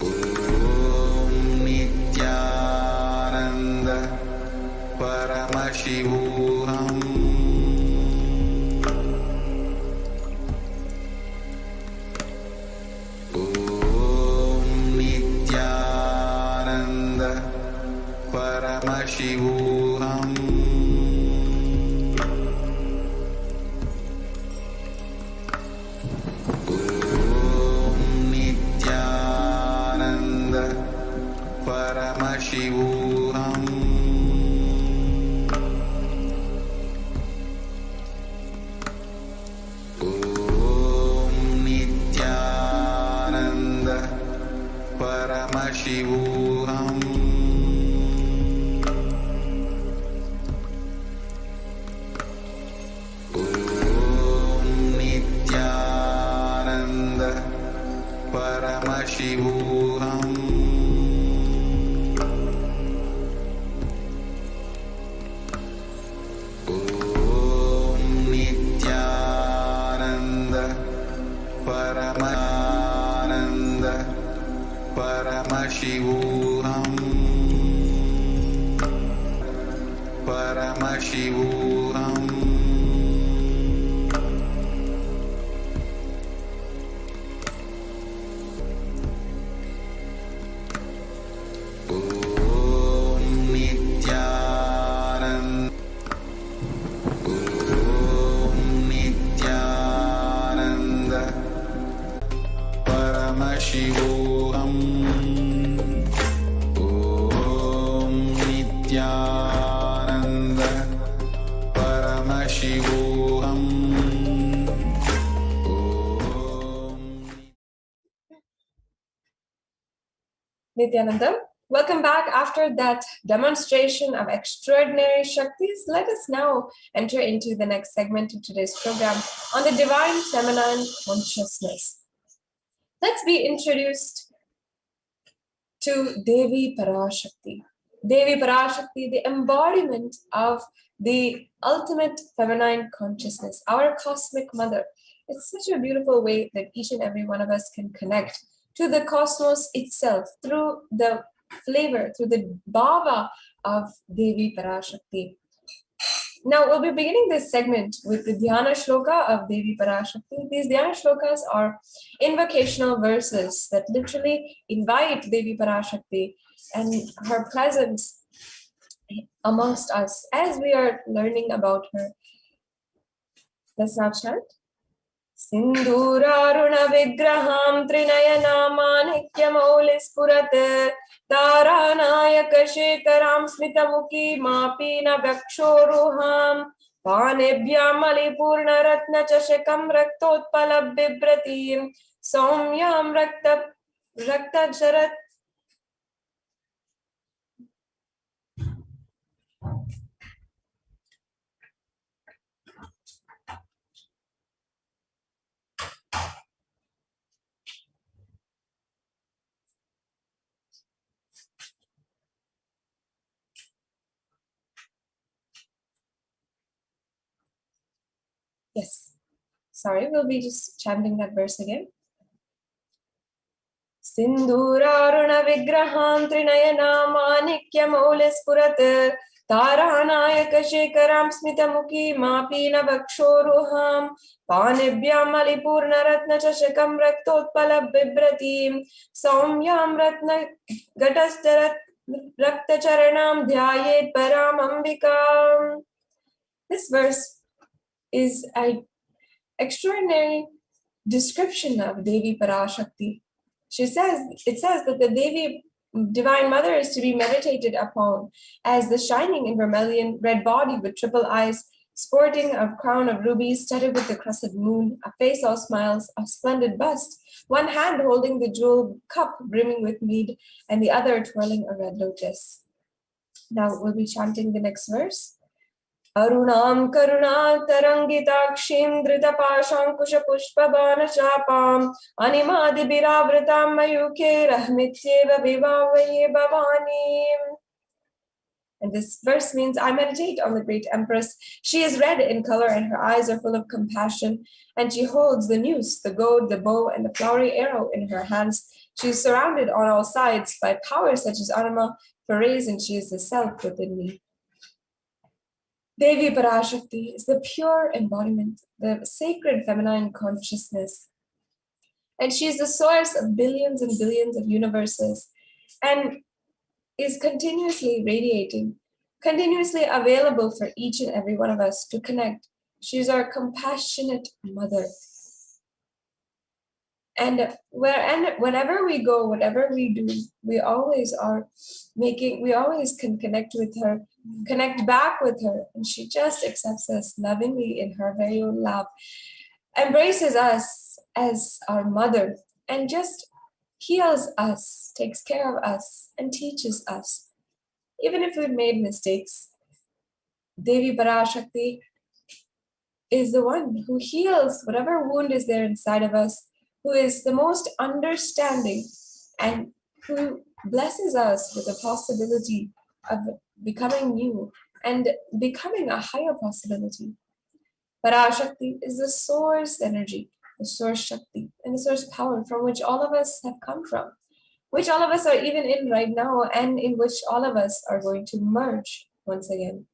Om Nityananda Paramashivam. Om Nityananda Paramashivam. Om Nityananda Paramashivam. Om Nityananda Paramashivam. Om Nityananda Paramashivam. Om Nityananda Paramananda Paramashivam. Paramashivam. Om Nityananda. Om Nityananda Paramashivam. Om Nityananda Paramashivam. Nityananda, welcome back after that demonstration of extraordinary Shaktis. Let us now enter into the next segment of today's program on the divine feminine consciousness. Let's be introduced to Devi Parashakti. Devi Parashakti, the embodiment of the ultimate feminine consciousness, our cosmic mother. It's such a beautiful way that each and every one of us can connect to the cosmos itself through the flavor, through the Bhava of Devi Parashakti. Now, we'll be beginning this segment with the Dhyana Shloka of Devi Parashakti. These Dhyana Shlokas are invocational verses that literally invite Devi Parashakti and her presence amongst us as we are learning about her. Let's now chant. Sindhuraruna vigraham trinayanamanhikyamaulispurat taranayaka shekaram smitamuki mapina vakshoruham panebhyam alipurna ratna chashakam raktotpala bibratim somyam rakta jarat. Yes, sorry, we'll be just chanting that verse again. Sindhuraruna vigraham trinayana manikyamaulispurat taranayaka shekaram smitamuki mapina vakshoruham panebhyam alipurna ratna chashakam raktotpala bibratim somyam ratna gatastarat rakta charanam dhyayet param ambikam. This verse is an extraordinary description of Devi Parashakti. It says that the Devi Divine Mother is to be meditated upon as the shining in vermilion red body with triple eyes, sporting a crown of rubies studded with the crescent moon, a face all smiles, a splendid bust, one hand holding the jewel cup brimming with mead, and the other twirling a red lotus. Now we'll be chanting the next verse. Arunam karuna tarangitakshim dritapashankusha pushpabana chapam animadi biravritam mayuke rahmityeva vivavaye bhavani. And this verse means, I meditate on the great empress. She is red in color and her eyes are full of compassion. And she holds the noose, the goad, the bow, and the flowery arrow in her hands. She is surrounded on all sides by powers such as Anima, Pares, and she is the self within me. Devi Parashakti is the pure embodiment, the sacred feminine consciousness. And she is the source of billions and billions of universes. And is continuously radiating, continuously available for each and every one of us to connect. She's our compassionate mother. And whenever we go, whatever we do, we always can connect with her, connect back with her. And she just accepts us lovingly in her very own love, embraces us as our mother, and just heals us, takes care of us, and teaches us. Even if we've made mistakes, Devi Parashakti is the one who heals whatever wound is there inside of us, who is the most understanding, and who blesses us with the possibility of becoming new and becoming a higher possibility. Parashakti is the source energy, the source Shakti, and the source power from which all of us have come from, which all of us are even in right now, and in which all of us are going to merge once again.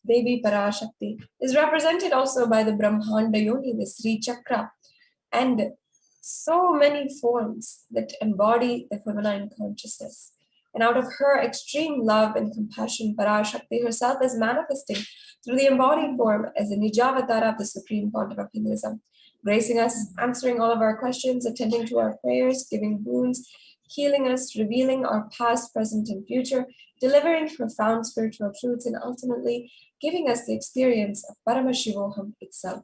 Devi Parashakti is represented also by the Brahmanda Yoni, the Sri Chakra, and so many forms that embody the feminine consciousness. And out of her extreme love and compassion, Parashakti herself is manifesting through the embodied form as the Nijavatara of the Supreme Pontiff of Hinduism, gracing us, answering all of our questions, attending to our prayers, giving boons, healing us, revealing our past, present, and future, delivering profound spiritual truths, and ultimately giving us the experience of Paramashivam itself.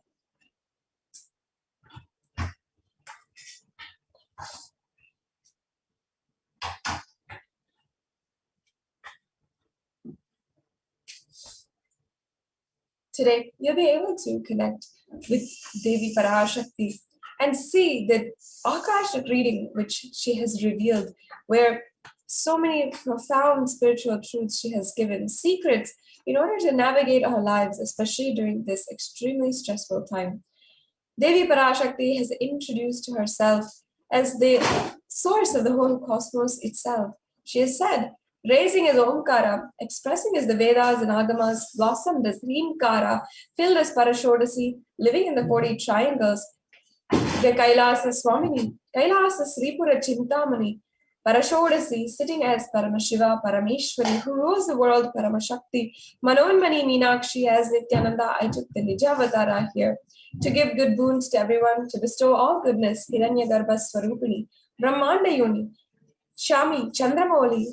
Today, you'll be able to connect with Devi Parashakti and see the Akashic reading which she has revealed, where so many profound spiritual truths she has given, secrets in order to navigate our lives, especially during this extremely stressful time. Devi Parashakti has introduced herself as the source of the whole cosmos itself. She has said, raising as Omkara, expressing as the Vedas and Agamas, blossomed as Hrimkara, filled as Parashodasi, living in the 40 triangles, the Kailasa Swamini, Kailasa Sripura Chintamani, Parashodasi, sitting as Paramashiva, Parameshwari, who rules the world, Paramashakti, Manonmani Meenakshi as Nityananda. I took the Nijavatara here to give good boons to everyone, to bestow all goodness, Hiranyagarbha Swarupini, Brahmanda Yoni, Shami, Chandramoli,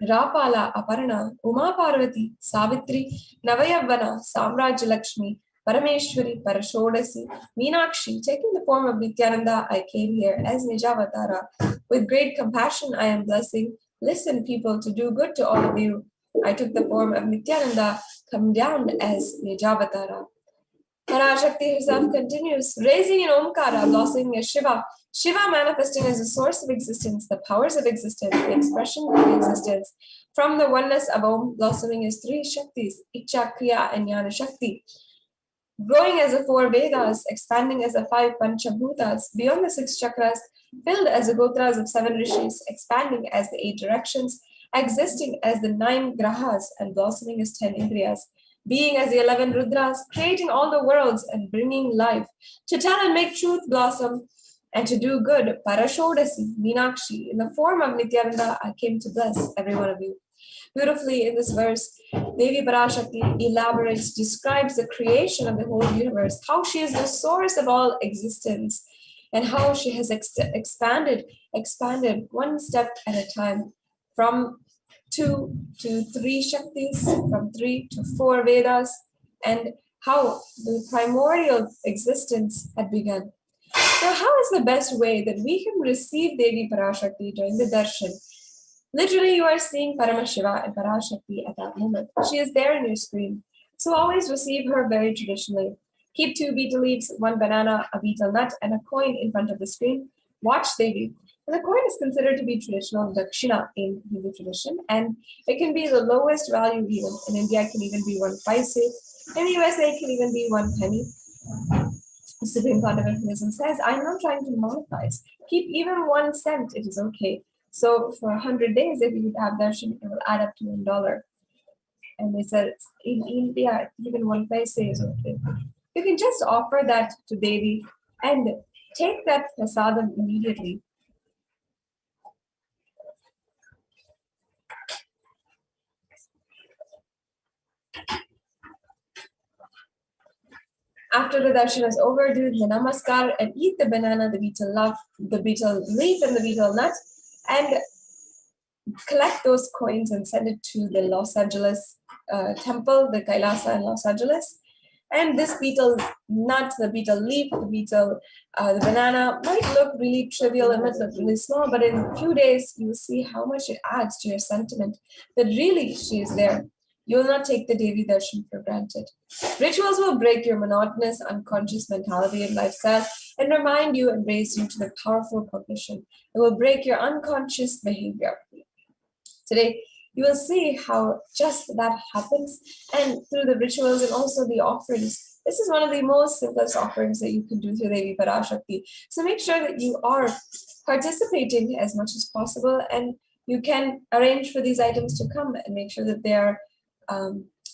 Rapala, Aparana, Uma Parvati, Savitri, Navayavana, Samraj Lakshmi, Parameshwari, Parashodasi, Meenakshi, taking the form of Nityananda, I came here as Nijavatara. With great compassion, I am blessing. Listen, people, to do good to all of you. I took the form of Nityananda, come down as Nijavatara. Parashakti herself continues, raising in Omkara, blossoming as Shiva. Shiva manifesting as the source of existence, the powers of existence, the expression of existence. From the oneness of Om, blossoming as 3 Shaktis, Icha, Kriya, and Jnana Shakti. Growing as the 4 Vedas, expanding as the 5 Panchabhutas, beyond the 6 chakras, filled as the Gotras of 7 Rishis, expanding as the 8 directions, existing as the 9 Grahas, and blossoming as 10 Indriyas. Being as the 11 Rudras, creating all the worlds and bringing life, to tell and make truth blossom, and to do good, Parashodasi, Meenakshi, in the form of Nityananda, I came to bless every one of you. Beautifully in this verse, Devi Parashakti elaborates, describes the creation of the whole universe, how she is the source of all existence, and how she has expanded one step at a time, from 2 to 3 Shaktis, from 3 to 4 Vedas, and how the primordial existence had begun. So how is the best way that we can receive Devi Parashakti during the darshan? Literally, you are seeing Paramashiva and Parashakti at that moment. She is there in your screen. So always receive her very traditionally. Keep 2 betel leaves, 1 banana, a betel nut, and a coin in front of the screen. Watch Devi. And the coin is considered to be traditional dakshina in Hindu tradition, and it can be the lowest value even. In India, it can even be 1 paise. In the USA, it can even be 1 penny. The Supreme Pontiff of Hinduism says, I'm not trying to monetize. Keep even 1 cent, it is okay. So for 100 days, if you have darshan, it will add up to $1. And they said in India, even 1 paise is okay. You can just offer that to Devi and take that prasadam immediately. After the darshan is over, do the namaskar and eat the banana, the betel leaf, and the betel nut, and collect those coins and send it to the Los Angeles temple, the Kailasa in Los Angeles. And this betel nut, the betel leaf, the banana might look really trivial, it might look really small, but in a few days, you will see how much it adds to your sentiment that really she is there. You will not take the Devi darshan for granted. Rituals will break your monotonous, unconscious mentality and lifestyle and remind you and raise you to the powerful cognition. It will break your unconscious behavior. Today, you will see how just that happens, and through the rituals and also the offerings. This is one of the most simplest offerings that you can do to Devi Parashakti. So make sure that you are participating as much as possible, and you can arrange for these items to come and make sure that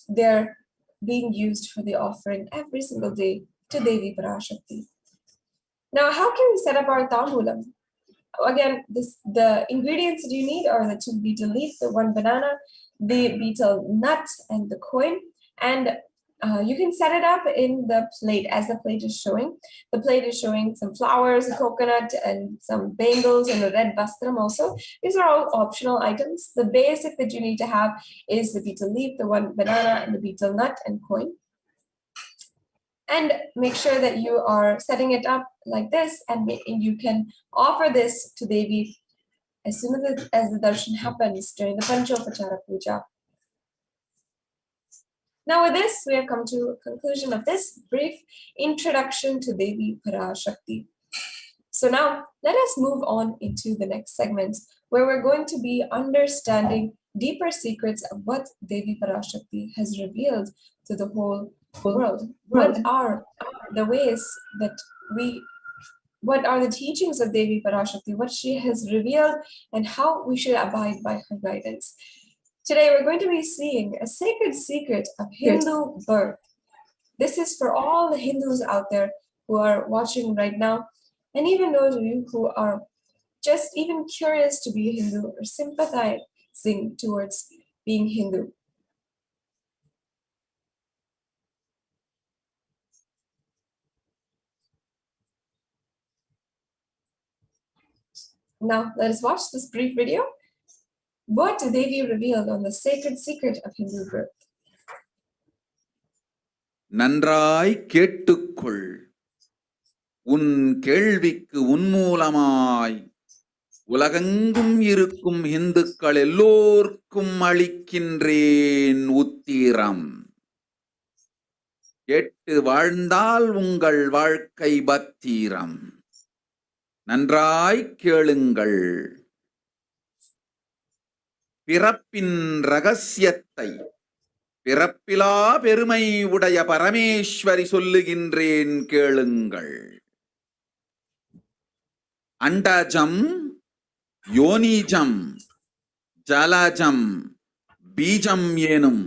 they're being used for the offering every single day to Devi Parashakti. Now, how can we set up our tambulam? Again, the ingredients that you need are the 2 betel leaf, the 1 banana, the betel nut, and the coin. And you can set it up in the plate as the plate is showing. The plate is showing some flowers, a coconut, and some bangles, and a red vastram also. These are all optional items. The basic that you need to have is the betel leaf, the 1 banana, and the betel nut and coin. And make sure that you are setting it up like this, and you can offer this to Devi as soon as the darshan happens during the Panchopachara Puja. Now with this, we have come to a conclusion of this brief introduction to Devi Parashakti. So now let us move on into the next segments, where we're going to be understanding deeper secrets of what Devi Parashakti has revealed to the whole world. What are the ways that what are the teachings of Devi Parashakti, what she has revealed, and how we should abide by her guidance. Today, we're going to be seeing a sacred secret of Hindu birth. This is for all the Hindus out there who are watching right now, and even those of you who are just even curious to be Hindu or sympathizing towards being Hindu. Now, let us watch this brief video. What Devi revealed on the sacred secret of Hindu birth. நன்றாய் கேட்டுக்கொள். உன் கேள்விக்கு உன்மூலமாய் உலகெங்கும் இருக்கும் இந்துக்கள் எல்லோர்க்கும் அளிக்கின்றேன் உத்திரம். கேட்டு வாழ்ந்தால் உங்கள் வாழ்க்கை பத்திரம். நன்றாய் கேளுங்கள். பிறப்பின் ரகசியத்தை பிறப்பிலா பெருமை உடைய பரமேஸ்வரி சொல்லுகின்றேன் கேளுங்கள். அண்டஜம், யோனிஜம், ஜலஜம், பீஜம் எனும்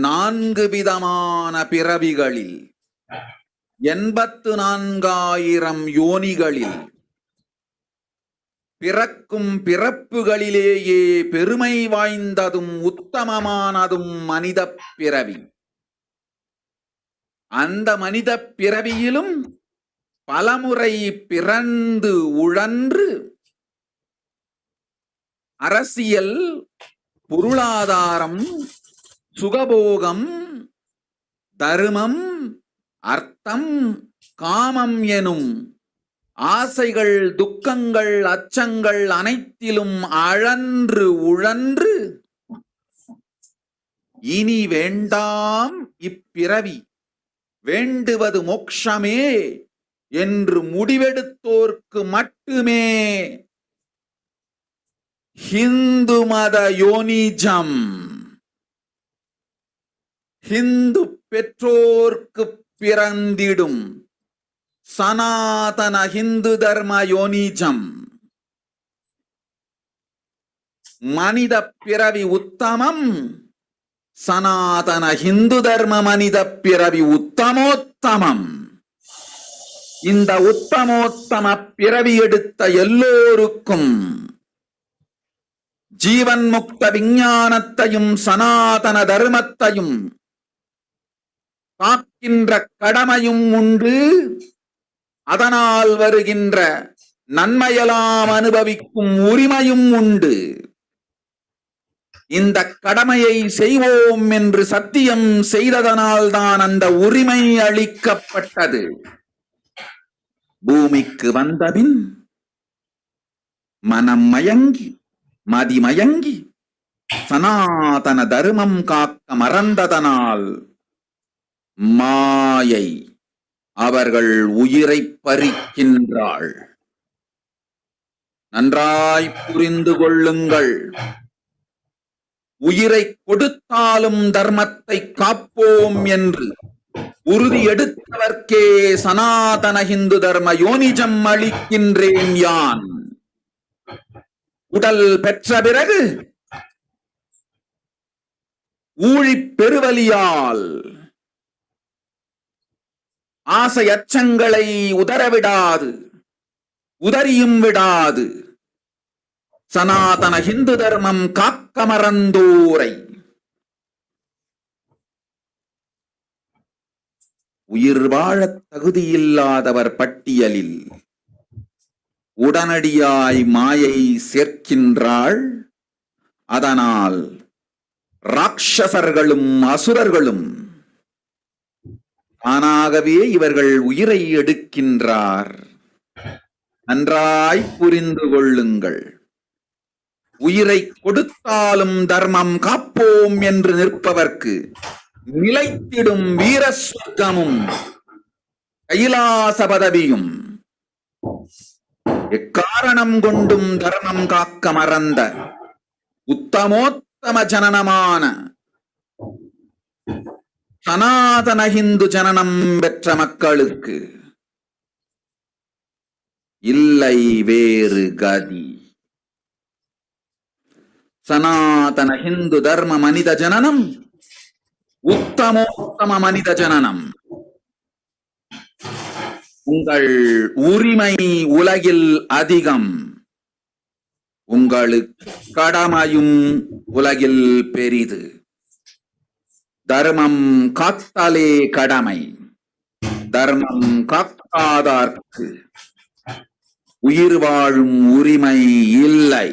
4 விதமான பிறவிகளில் 84,000 யோனிகளில் பிறக்கும் பிறப்புகளிலேயே பெருமை வாய்ந்ததும் உத்தமமானதும் மனித பிறவி. அந்த மனித பிறவியிலும் பலமுறை பிறந்து உழன்று அரசியல், பொருளாதாரம், சுகபோகம், தர்மம், அர்த்தம், காமம் எனும் ஆசைகள், துக்கங்கள், அச்சங்கள் அனைத்திலும் அழன்று உழன்று இனி வேண்டாம் இப்பிறவி, வேண்டுவது மோட்சமே என்று முடிவெடுத்தோர்க்கு மட்டுமே ஹிந்து மத யோனிஜம், ஹிந்து பெற்றோர்க்கு பிறந்திடும் சனாதன ஹிந்து தர்ம யோனிஜம், மனித பிறவி உத்தமம், சனாதன ஹிந்து தர்ம மனித பிறவி உத்தமோத்தமம். இந்த உத்தமோத்தம பிறவி எடுத்த எல்லோருக்கும் ஜீவன் முக்த விஞ்ஞானத்தையும் சனாதன தர்மத்தையும் காக்கின்ற கடமையும் உண்டு. அதனால் வருகின்ற நன்மையெல்லாம் அனுபவிக்கும் உரிமையும் உண்டு. இந்த கடமையை செய்வோம் என்று சத்தியம் செய்ததனால்தான் அந்த உரிமை அளிக்கப்பட்டது. பூமிக்கு வந்தபின் மனம் மயங்கி மதிமயங்கி சனாதன தர்மம் காக்க மறந்ததனால் மாயை அவர்கள் உயிரை பறிக்கின்றாள். நன்றாய் புரிந்து கொள்ளுங்கள். உயிரை கொடுத்தாலும் தர்மத்தை காப்போம் என்று உறுதி எடுத்தவர்க்கே சனாதன ஹிந்து தர்ம யோனிஜம் அளிக்கின்றேன் யான். உடல் பெற்ற பிறகு ஊழிப் பெருவலியால் ஆசை அச்சங்களை உதறவிடாது, உதறியும் விடாது சனாதன ஹிந்து தர்மம் காக்க மறந்தோரை உயிர் வாழத் தகுதியில்லாதவர் பட்டியலில் உடனடியாய் மாயை சேர்க்கின்றாள். அதனால் ராட்சசர்களும் அசுரர்களும் தானாகவே இவர்கள் உயிரை எடுக்கின்றார். நன்றாய் புரிந்து கொள்ளுங்கள். உயிரை கொடுத்தாலும் தர்மம் காப்போம் என்று நிற்பவர்க்கு நிலைத்திடும் வீர சொர்க்கமும் கைலாச பதவியும், எக்காரணம் கொண்டும் தர்மம் காக்க மறந்த உத்தமோத்தம ஜனனமான சனாதன ஹிந்து ஜனனம் பெற்ற மக்களுக்கு இல்லை வேறு கதி. சனாதன ஹிந்து தர்ம மனித ஜனனம் உத்தமோத்தம மனித ஜனனம். உங்கள் உரிமை உலகில் அதிகம், உங்களுக்கு கடமையும் உலகில் பெரிது. தர்மம் காத்தாலே கடமை, தர்மம் காக்காதார்க்கு உயிர் வாழும் உரிமை இல்லை.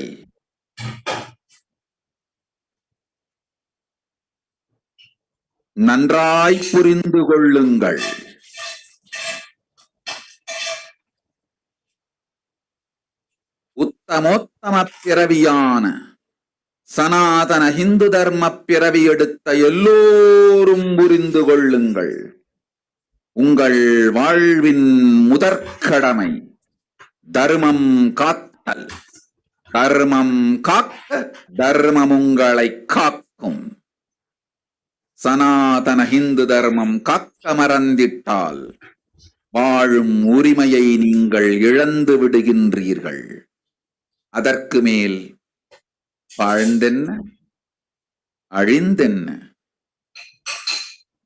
நன்றாய் புரிந்து கொள்ளுங்கள். உத்தமோத்தம பிறவியான சனாதன ஹிந்து தர்ம பிறவி எடுத்த எல்லோரும் புரிந்து கொள்ளுங்கள். உங்கள் வாழ்வின் முதற்கடமை தர்மம் காத்தல். தர்மம் காக்க தர்மம் உங்களை காக்கும். சனாதன ஹிந்து தர்மம் காக்க மறந்திட்டால் வாழும் உரிமையை நீங்கள் இழந்து விடுகின்றீர்கள். அதற்கு மேல் வாழ்ந்தென்ன அழிந்தென்ன,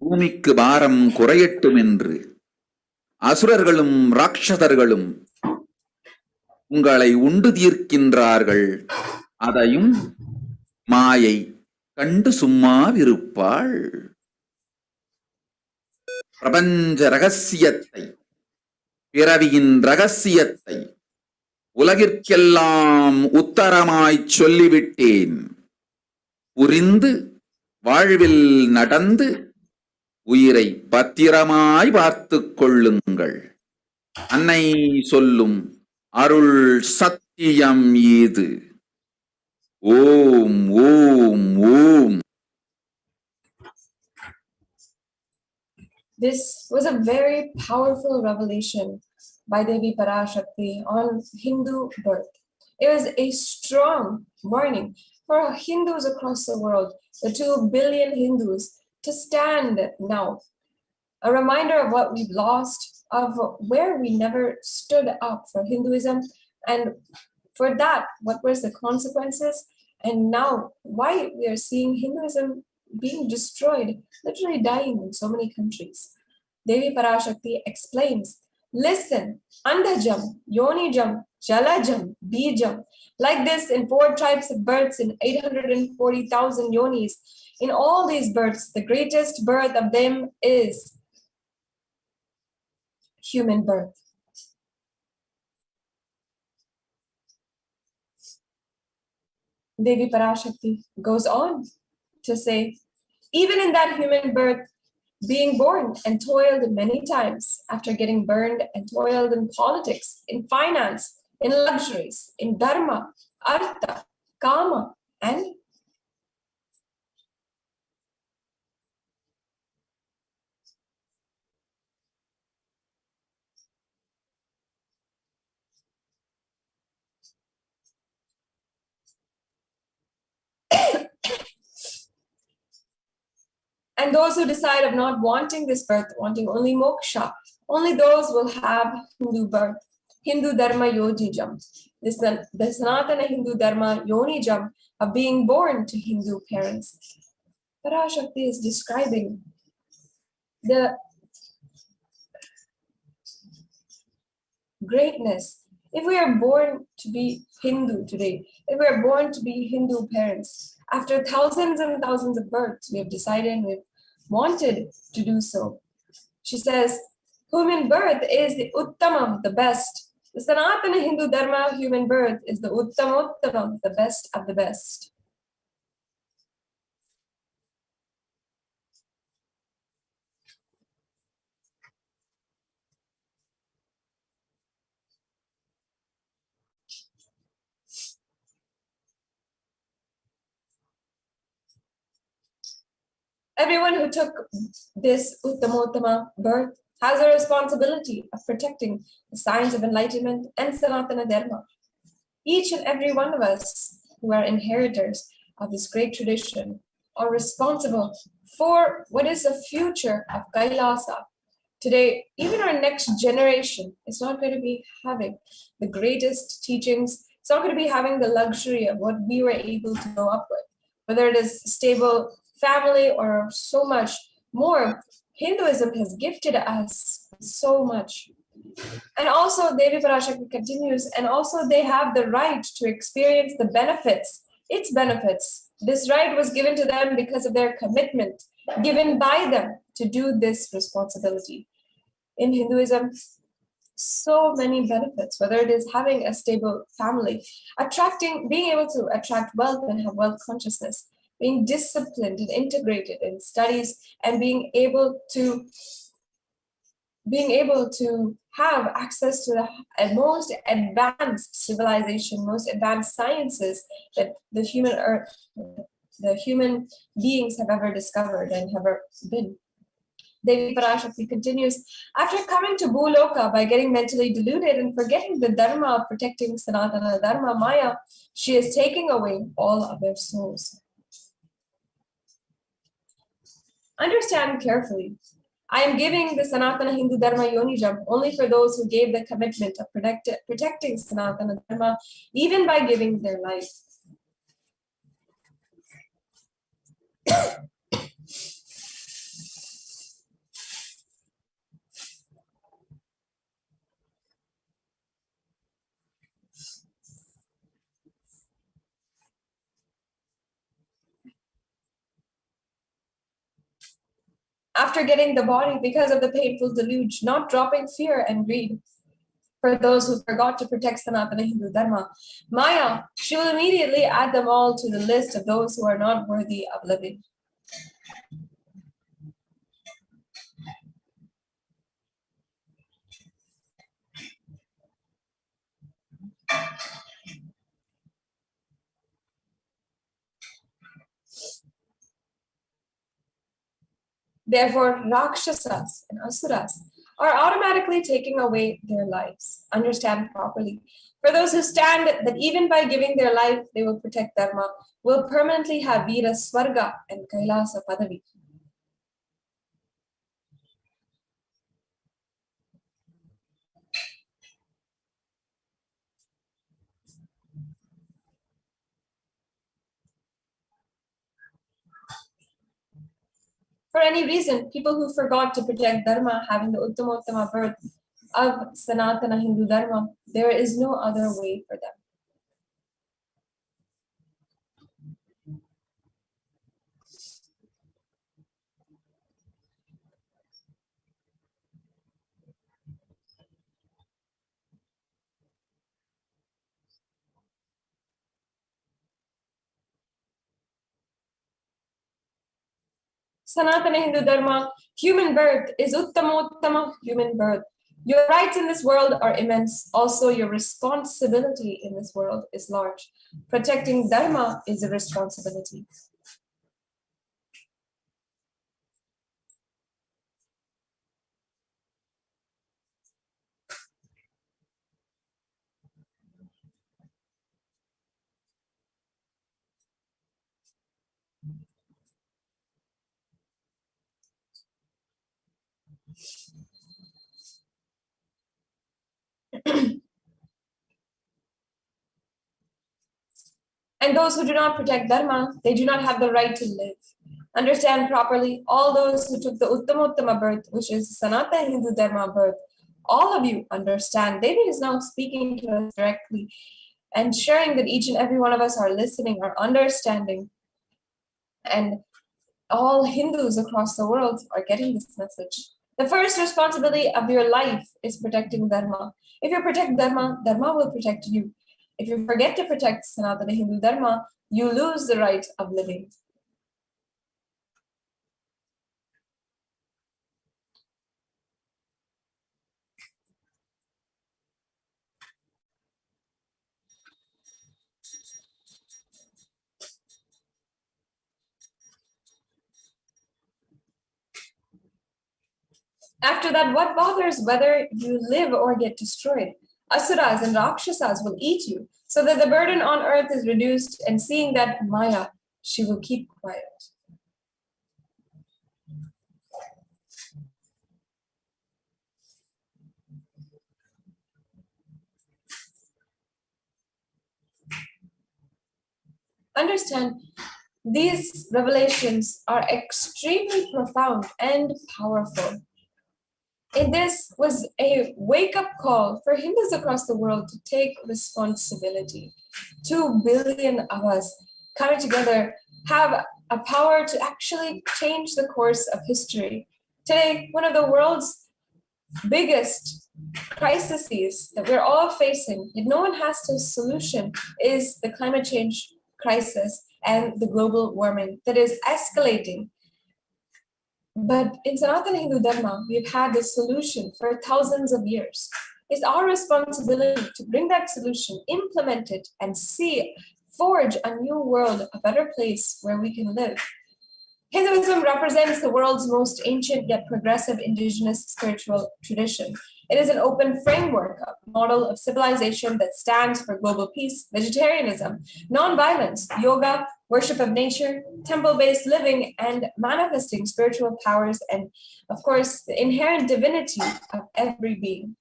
பூமிக்கு பாரம் குறையட்டும் என்று அசுரர்களும் ராட்சதர்களும் உங்களை உண்டு தீர்க்கின்றார்கள். அதையும் மாயை கண்டு சும்மாவிருப்பாள். பிரபஞ்ச ரகசியத்தை பிறவியின் ரகசியத்தை உலகிற்கெல்லாம் உத்தரமாய்ச் சொல்லிவிட்டேன். புரிந்து வாழ்வில் நடந்து உயிரை பத்திரமாய் பார்த்துக் கொள்ளுங்கள். அன்னை சொல்லும் அருள் சத்தியம் இது. ஓம் ஓம் ஓம். This was a very powerful revelation by Devi Parashakti on Hindu birth. It was a strong warning for Hindus across the world, the 2 billion Hindus, to stand now. A reminder of what we've lost, of where we never stood up for Hinduism, and for that, what was the consequences, and now why we are seeing Hinduism being destroyed, literally dying in so many countries. Devi Parashakti explains, listen, Andhajam, Yonijam, Jalajam, Bijam, like this in 4 types of births in 840,000 yonis. In all these births, the greatest birth of them is human birth. Devi Parashakti goes on to say, even in that human birth, being born and toiled many times after getting burned and toiled in politics, in finance, in luxuries, in dharma, artha, kama, and and those who decide of not wanting this birth, wanting only moksha, only those will have Hindu birth, Hindu dharma yonijam. This the Sanatana Hindu dharma yonijam of being born to Hindu parents. Parashakti is describing the greatness. If we are born to be Hindu today, if we are born to be Hindu parents, after thousands and thousands of births, we have decided and we've wanted to do so. She says, human birth is the Uttamam, the best. The Sanatana Hindu Dharma human birth is the Uttamam, the best of the best. Everyone who took this Uttamottama birth has a responsibility of protecting the signs of enlightenment and Sanatana Dharma. Each and every one of us who are inheritors of this great tradition are responsible for what is the future of Kailasa. Today, even our next generation is not going to be having the greatest teachings. It's not going to be having the luxury of what we were able to grow up with, whether it is stable family or so much more. Hinduism has gifted us so much. And also Devi Parashakti continues, and also they have the right to experience the benefits, its benefits. This right was given to them because of their commitment given by them to do this responsibility. In Hinduism, so many benefits, whether it is having a stable family, being able to attract wealth and have wealth consciousness, being disciplined and integrated in studies, and being able to have access to the most advanced civilization, most advanced sciences that the human beings have ever discovered and have ever been. Devi Parashakti continues, after coming to Bhuloka by getting mentally deluded and forgetting the dharma of protecting Sanatana Dharma Maya, she is taking away all of their souls. Understand carefully. I am giving the Sanatana Hindu Dharma Yonijam only for those who gave the commitment of protecting Sanatana Dharma, even by giving their life. After getting the body because of the painful deluge, not dropping fear and greed, For those who forgot to protect Sanatana Hindu Dharma, Maya, she will immediately add them all to the list of those who are not worthy of living. Therefore, Rakshasas and Asuras are automatically taking away their lives. Understand properly. For those who stand that even by giving their life, they will protect Dharma, will permanently have Veera Swarga and Kailasa Padavi. For any reason, people who forgot to protect Dharma, having the Uttamottama birth of Sanatana Hindu Dharma, there is no other way for them. Sanatana Hindu Dharma, human birth is Uttamottama human birth. Your rights in this world are immense. Also, your responsibility in this world is large. Protecting Dharma is a responsibility. And those who do not protect Dharma, they do not have the right to live. Understand properly, all those who took the Uttamottama birth, which is Sanatana Hindu Dharma birth, all of you understand. Devi is now speaking to us directly and sharing that each and every one of us are listening, are understanding. And all Hindus across the world are getting this message. The first responsibility of your life is protecting Dharma. If you protect Dharma, Dharma will protect you. If you forget to protect Sanatana Hindu Dharma, you lose the right of living. After that, what bothers whether you live or get destroyed? Asuras and Rakshasas will eat you, so that the burden on earth is reduced, and seeing that Maya, she will keep quiet. Understand, these revelations are extremely profound and powerful. And this was a wake-up call for Hindus across the world to take responsibility. 2 billion of us coming together have a power to actually change the course of history. Today, one of the world's biggest crises that we're all facing, yet no one has a solution, is the climate change crisis and the global warming that is escalating. But in Sanatana Hindu Dharma, we've had this solution for thousands of years. It's our responsibility to bring that solution, implement it, and forge a new world, a better place where we can live. Hinduism represents the world's most ancient yet progressive indigenous spiritual tradition. It is an open framework, a model of civilization that stands for global peace, vegetarianism, non-violence, yoga, worship of nature, temple-based living, and manifesting spiritual powers, and of course, the inherent divinity of every being.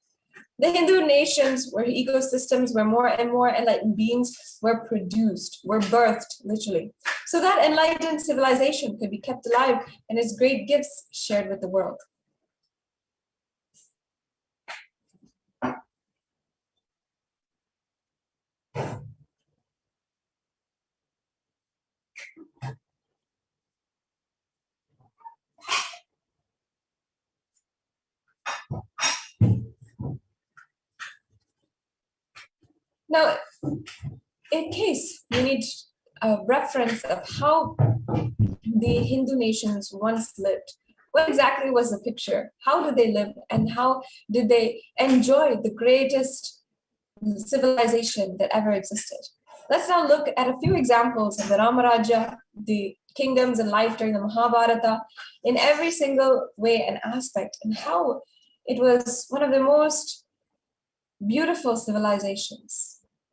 The Hindu nations were ecosystems where more and more enlightened beings were produced, were birthed, literally, so that enlightened civilization could be kept alive and its great gifts shared with the world. Now, in case we need a reference of how the Hindu nations once lived, what exactly was the picture? How did they live, and how did they enjoy the greatest civilization that ever existed? Let's now look at a few examples of the Ramaraja, the kingdoms in life during the Mahabharata, in every single way and aspect, and how it was one of the most beautiful civilizations.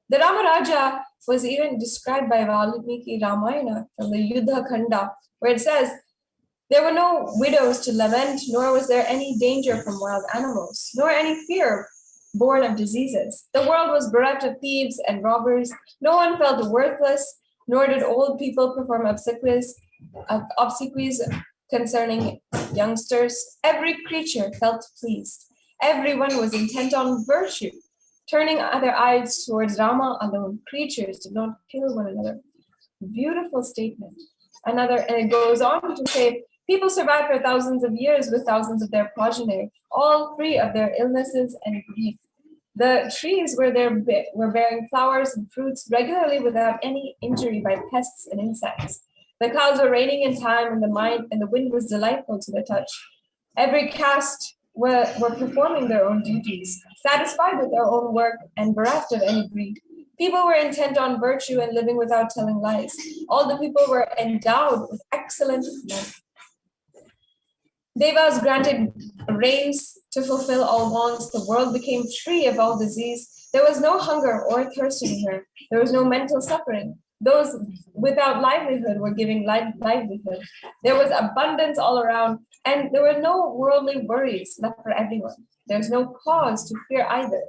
The Ramaraja was even described by Valmiki Ramayana from the Yuddha Khanda, where it says, there were no widows to lament, nor was there any danger from wild animals, nor any fear born of diseases. The world was bereft of thieves and robbers. No one felt worthless, nor did old people perform obsequies concerning youngsters. Every creature felt pleased. Everyone was intent on virtue, turning their eyes towards Rama alone. Creatures did not kill one another. Beautiful statement. And it goes on to say, people survived for thousands of years with thousands of their progeny, all free of their illnesses and grief. The trees were bearing flowers and fruits regularly without any injury by pests and insects. The clouds were raining in time, and the wind was delightful to the touch. Every caste were performing their own duties, satisfied with their own work and bereft of any greed. People were intent on virtue and living without telling lies. All the people were endowed with excellent men. Devas granted rains to fulfill all wants. The world became free of all disease. There was no hunger or thirst anywhere. There was no mental suffering. Those without livelihood were giving livelihood. There was abundance all around, and there were no worldly worries left for everyone. There's no cause to fear either.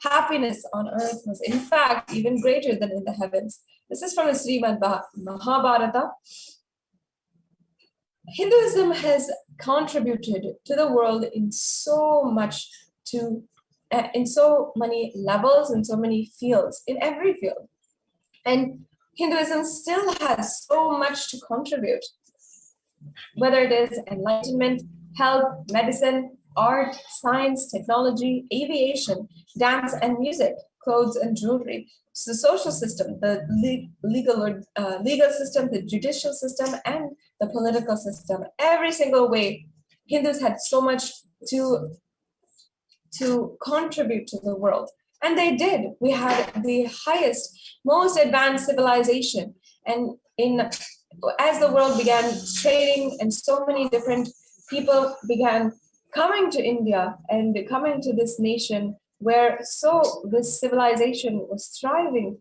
Happiness on earth was, in fact, even greater than in the heavens. This is from the Srimad Mahabharata. Hinduism has contributed to the world in so many levels, in so many fields, in every field. And Hinduism still has so much to contribute, whether it is enlightenment, health, medicine, art, science, technology, aviation, dance and music, clothes and jewelry, the social system, the legal system, the judicial system, and the political system. Every single way, Hindus had so much to contribute to the world. And they did. We had the highest, most advanced civilization. And as the world began trading and so many different people began coming to India and coming to this nation where this civilization was thriving,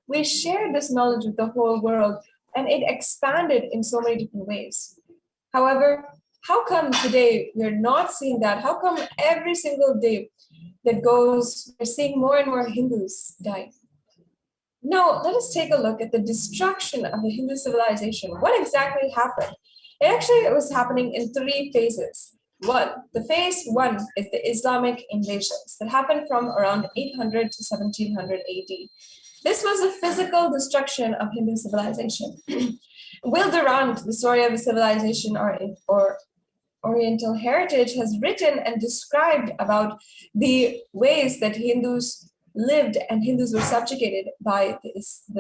we shared this knowledge with the whole world, and it expanded in so many different ways. However, how come today we're not seeing that? How come every single day that goes, we're seeing more and more Hindus die? Now, let us take a look at the destruction of the Hindu civilization. What exactly happened? It was happening in 3 phases. The phase 1 is the Islamic invasions that happened from around 800 to 1700 AD. This was the physical destruction of Hindu civilization. Will Durant, the story of a civilization or Oriental heritage, has written and described about the ways that Hindus lived and Hindus were subjugated by the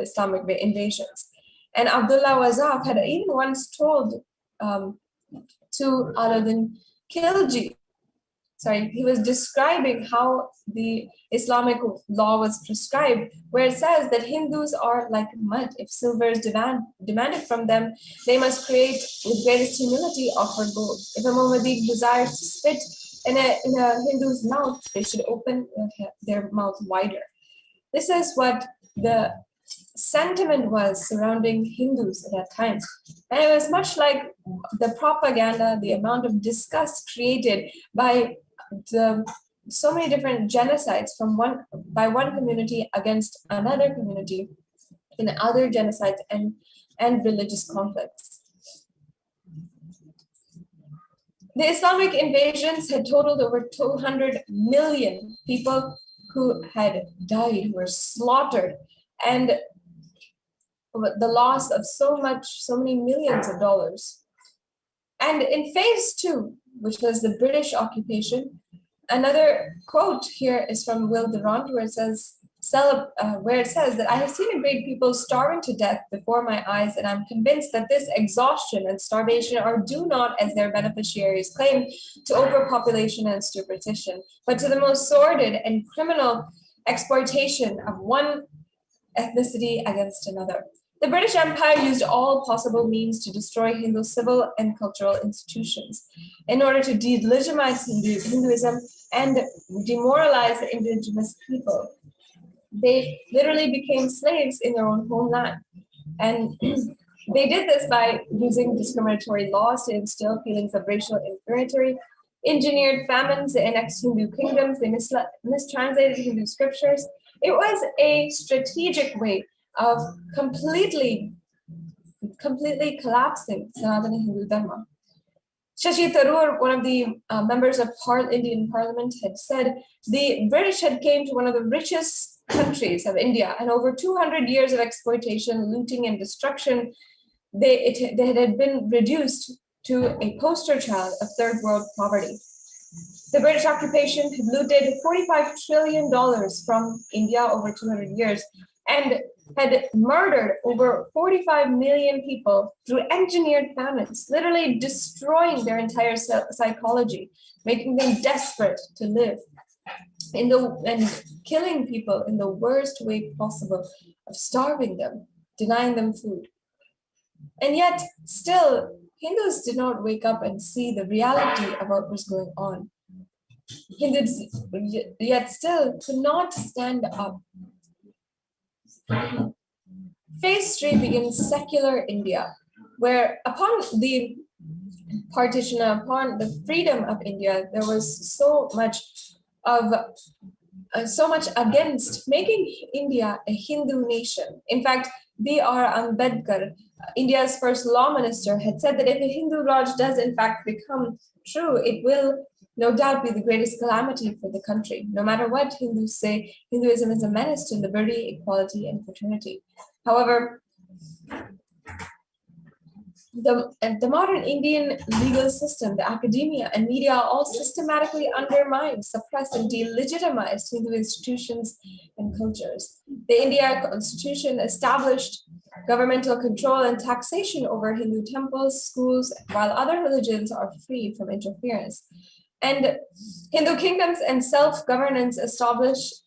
Islamic invasions. And Abdullah Wazaf had even once told to Aladdin Khilji, he was describing how the Islamic law was prescribed, where it says that Hindus are like mud. If silver is demanded from them, they must create with greatest humility offer gold. If a Mohammedan desires to spit in a Hindu's mouth, they should open their mouth wider. This is what the sentiment was surrounding Hindus at that time. And it was much like the propaganda, the amount of disgust created by so many different genocides by one community against another community in other genocides and religious conflicts. The Islamic invasions had totaled over 200 million people who had died, who were slaughtered, and the loss of so many millions of dollars. And in phase 2, which was the British occupation, another quote here is from Will Durant, where it says, where it says that I have seen a great people starving to death before my eyes, and I'm convinced that this exhaustion and starvation are due not, as their beneficiaries claim, to overpopulation and superstition, but to the most sordid and criminal exploitation of one ethnicity against another. The British Empire used all possible means to destroy Hindu civil and cultural institutions in order to delegitimize Hinduism and demoralize the indigenous people. They literally became slaves in their own homeland. And they did this by using discriminatory laws to instill feelings of racial inferiority, engineered famines, they annexed Hindu kingdoms, they mistranslated Hindu scriptures. It was a strategic way of completely collapsing Sanatana Hindu Dharma. Shashi Tharoor, one of the members of Indian Parliament, had said the British had came to one of the richest countries of India, and over 200 years of exploitation, looting, and destruction, they had been reduced to a poster child of third world poverty. The British occupation had looted $45 trillion from India over 200 years and had murdered over 45 million people through engineered famines, literally destroying their entire psychology, making them desperate to live, and killing people in the worst way possible, of starving them, denying them food. And yet, still, Hindus did not wake up and see the reality of what was going on. Hindus yet still could not stand up. Phase 3 begins secular India, where upon the partition, upon the freedom of India, there was so much against making India a Hindu nation. In fact, B.R. Ambedkar, India's first law minister, had said that if a Hindu Raj does in fact become true, it will no doubt be the greatest calamity for the country. No matter what Hindus say, Hinduism is a menace to liberty, equality, and fraternity. However, the modern Indian legal system, the academia, and media all systematically undermine, suppress, and delegitimize Hindu institutions and cultures. The India Constitution established governmental control and taxation over Hindu temples, schools, while other religions are free from interference. And Hindu kingdoms and self-governance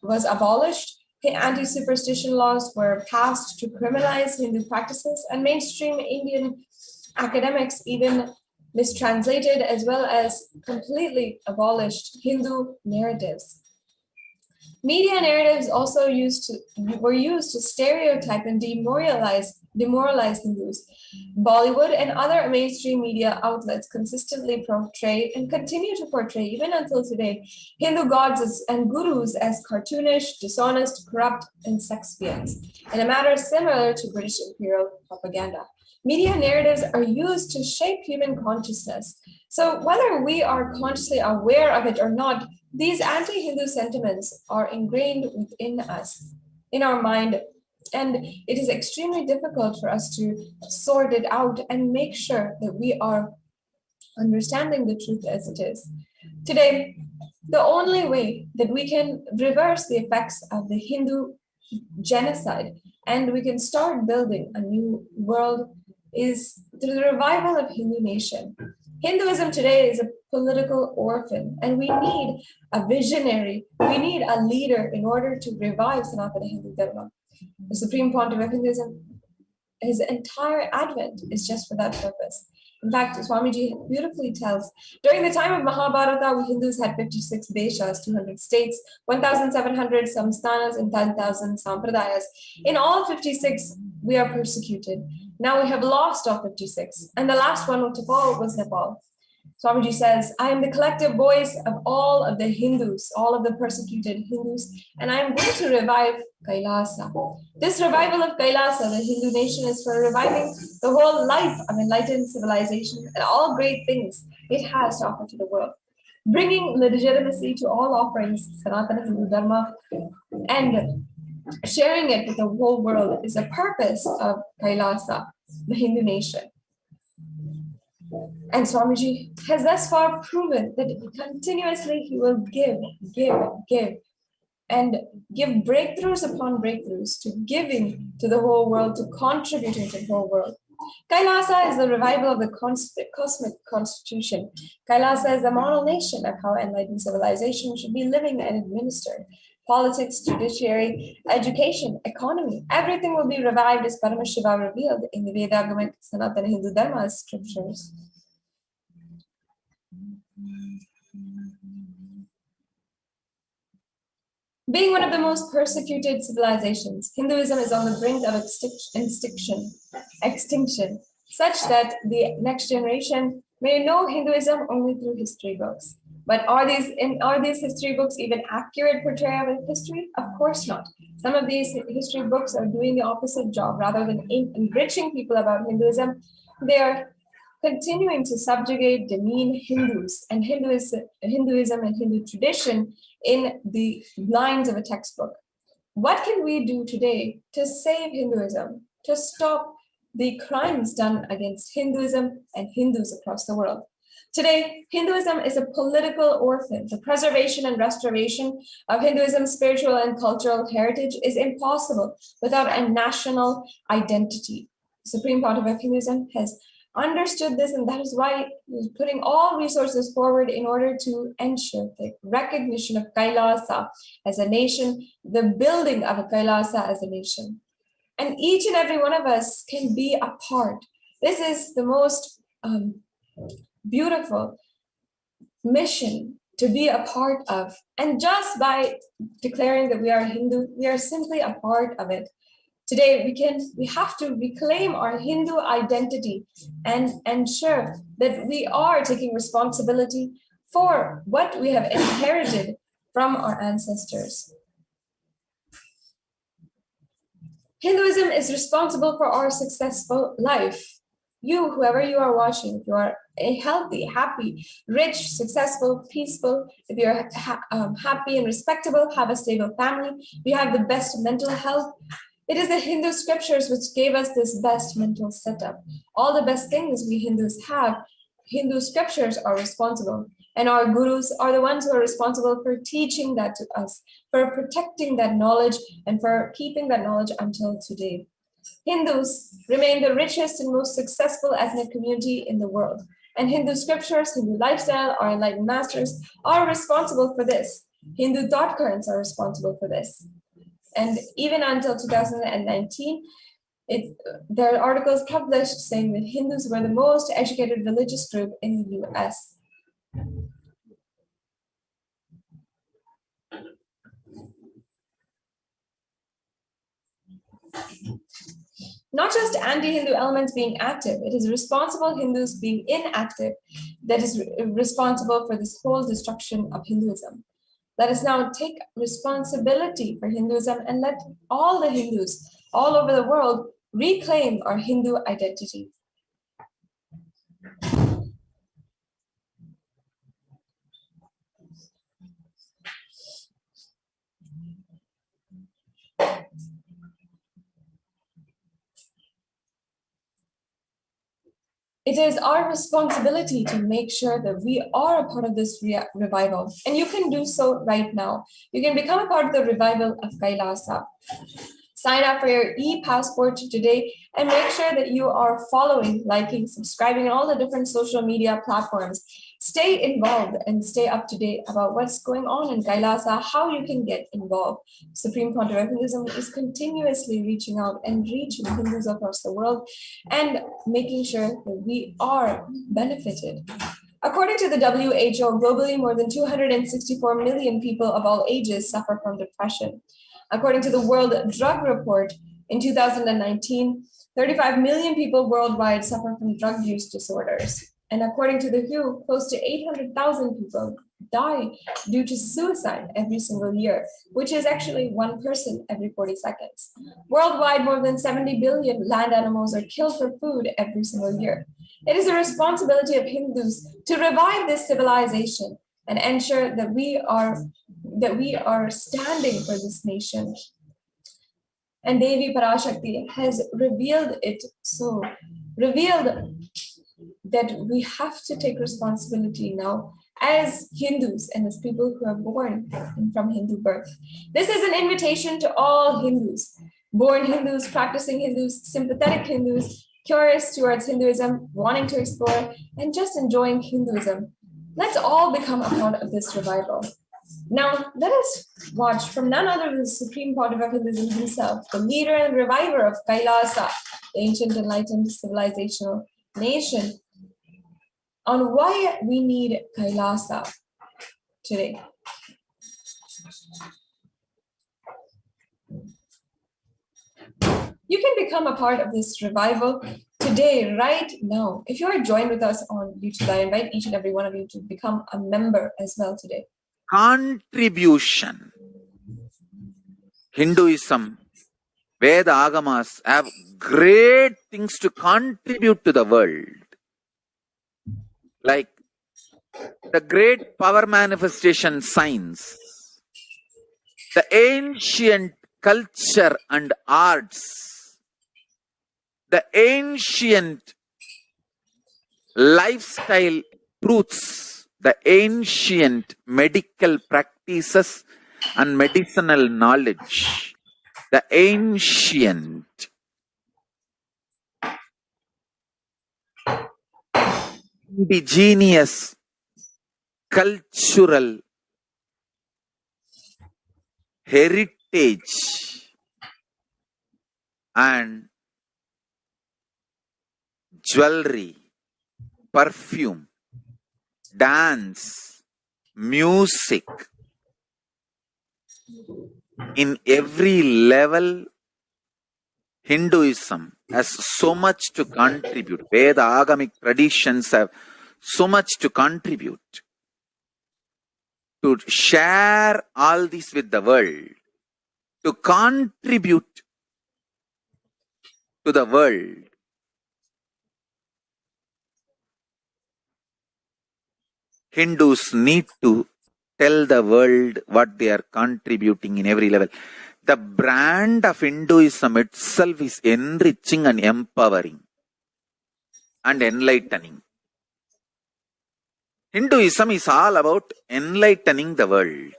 was abolished. Anti-superstition laws were passed to criminalize Hindu practices, and mainstream Indian academics even mistranslated as well as completely abolished Hindu narratives. Media narratives also were used to stereotype and demoralize Hindus. Bollywood and other mainstream media outlets consistently portray and continue to portray, even until today, Hindu gods and gurus as cartoonish, dishonest, corrupt, and sex fiends, in a manner similar to British imperial propaganda. Media narratives are used to shape human consciousness. So whether we are consciously aware of it or not, these anti-Hindu sentiments are ingrained within us, in our mind, and it is extremely difficult for us to sort it out and make sure that we are understanding the truth as it is. Today, the only way that we can reverse the effects of the Hindu genocide and we can start building a new world is through the revival of Hindu nation. Hinduism today is a political orphan, and we need a visionary, we need a leader in order to revive Sanatana Hindu Dharma. The Supreme Pontiff of Hinduism, his entire advent is just for that purpose. In fact, Swamiji beautifully tells, during the time of Mahabharata, we Hindus had 56 deshas, 200 states, 1,700 samsthanas, and 10,000 sampradayas. In all 56, we are persecuted. Now we have lost all 56, and the last one of all was Nepal. Swamiji says, I am the collective voice of all of the Hindus, all of the persecuted Hindus, and I am going to revive Kailasa. This revival of Kailasa, the Hindu nation, is for reviving the whole life of enlightened civilization and all great things it has to offer to the world, bringing legitimacy to all offerings, Sanatana Hindu Dharma, and sharing it with the whole world is the purpose of Kailasa, the Hindu nation. And Swamiji has thus far proven that continuously he will give. and give breakthroughs upon breakthroughs to giving to the whole world, to contributing to the whole world. Kailasa is the revival of the cosmic constitution. Kailasa is the model nation of how enlightened civilization should be living and administered. Politics, judiciary, education, economy, everything will be revived as Paramashivam revealed in the Vedagamic Sanatana Hindu Dharma scriptures. Being one of the most persecuted civilizations, Hinduism is on the brink of extinction, such that the next generation may know Hinduism only through history books. But are these history books even accurate portrayal of history? Of course not. Some of these history books are doing the opposite job. Rather than enriching people about Hinduism, they are continuing to subjugate, demean Hindus and Hinduism and Hindu tradition in the lines of a textbook. What can we do today to save Hinduism, to stop the crimes done against Hinduism and Hindus across the world? Today, Hinduism is a political orphan. The preservation and restoration of Hinduism's spiritual and cultural heritage is impossible without a national identity. The Supreme Pontiff of Hinduism has understood this, and that is why he's putting all resources forward in order to ensure the recognition of Kailasa as a nation, the building of a Kailasa as a nation. And each and every one of us can be a part. This is the most beautiful mission to be a part of. And just by declaring that we are Hindu, we are simply a part of it. Today, we have to reclaim our Hindu identity and ensure that we are taking responsibility for what we have inherited from our ancestors. Hinduism is responsible for our successful life. You, whoever you are watching, if you are healthy, happy, rich, successful, peaceful, if you're happy and respectable, have a stable family, you have the best mental health, it is the Hindu scriptures which gave us this best mental setup. All the best things we Hindus have, Hindu scriptures are responsible. And our gurus are the ones who are responsible for teaching that to us, for protecting that knowledge, and for keeping that knowledge until today. Hindus remain the richest and most successful ethnic community in the world. And Hindu scriptures, Hindu lifestyle, our enlightened masters are responsible for this. Hindu thought currents are responsible for this. And even until 2019, there are articles published saying that Hindus were the most educated religious group in the US. Not just anti-Hindu elements being active, it is responsible Hindus being inactive that is responsible for this whole destruction of Hinduism. Let us now take responsibility for Hinduism and let all the Hindus all over the world reclaim our Hindu identity. It is our responsibility to make sure that we are a part of this revival. And you can do so right now. You can become a part of the revival of Kailasa. Sign up for your e-passport today and make sure that you are following, liking, subscribing on all the different social media platforms. Stay involved and stay up to date about what's going on in Kailasa, how you can get involved. Supreme Pontiff of Hinduism is continuously reaching out and reaching Hindus across the world and making sure that we are benefited. According to the WHO, globally, more than 264 million people of all ages suffer from depression. According to the World Drug Report, in 2019, 35 million people worldwide suffer from drug use disorders. And according to the WHO, close to 800,000 people die due to suicide every single year, which is actually one person every 40 seconds. Worldwide, more than 70 billion land animals are killed for food every single year. It is the responsibility of Hindus to revive this civilization and ensure that we are standing for this nation. And Devi Parashakti has revealed that we have to take responsibility now as Hindus and as people who are born from Hindu birth. This is an invitation to all Hindus, born Hindus, practicing Hindus, sympathetic Hindus, curious towards Hinduism, wanting to explore, and just enjoying Hinduism. Let's all become a part of this revival. Now, let us watch from none other than the Supreme Pontiff of Hinduism himself, the leader and reviver of Kailasa, the ancient enlightened civilizational nation, on why we need Kailasa today. You can become a part of this revival today, right now. If you are joined with us on YouTube, I invite each and every one of you to become a member as well today. Contribution. Hinduism, Veda Agamas have great things to contribute to the world. Like the great power manifestation science, the ancient culture and arts, the ancient lifestyle truths, the ancient medical practices and medicinal knowledge, the ancient indigenous cultural heritage and jewelry, perfume, dance, music. In every level, Hinduism has so much to contribute. Veda Agamic traditions have so much to contribute. To share all this with the world, to contribute to the world. Hindus need to tell the world what they are contributing in every level. The brand of Hinduism itself is enriching and empowering and enlightening. Hinduism is all about enlightening the world.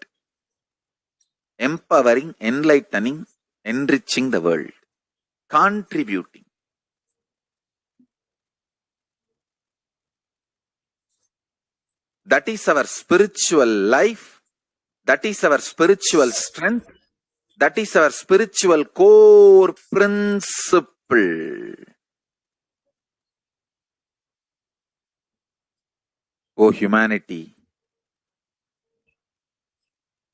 Empowering, enlightening, enriching the world. Contributing. That is our spiritual life. That is our spiritual strength. That is our spiritual core principle. O humanity,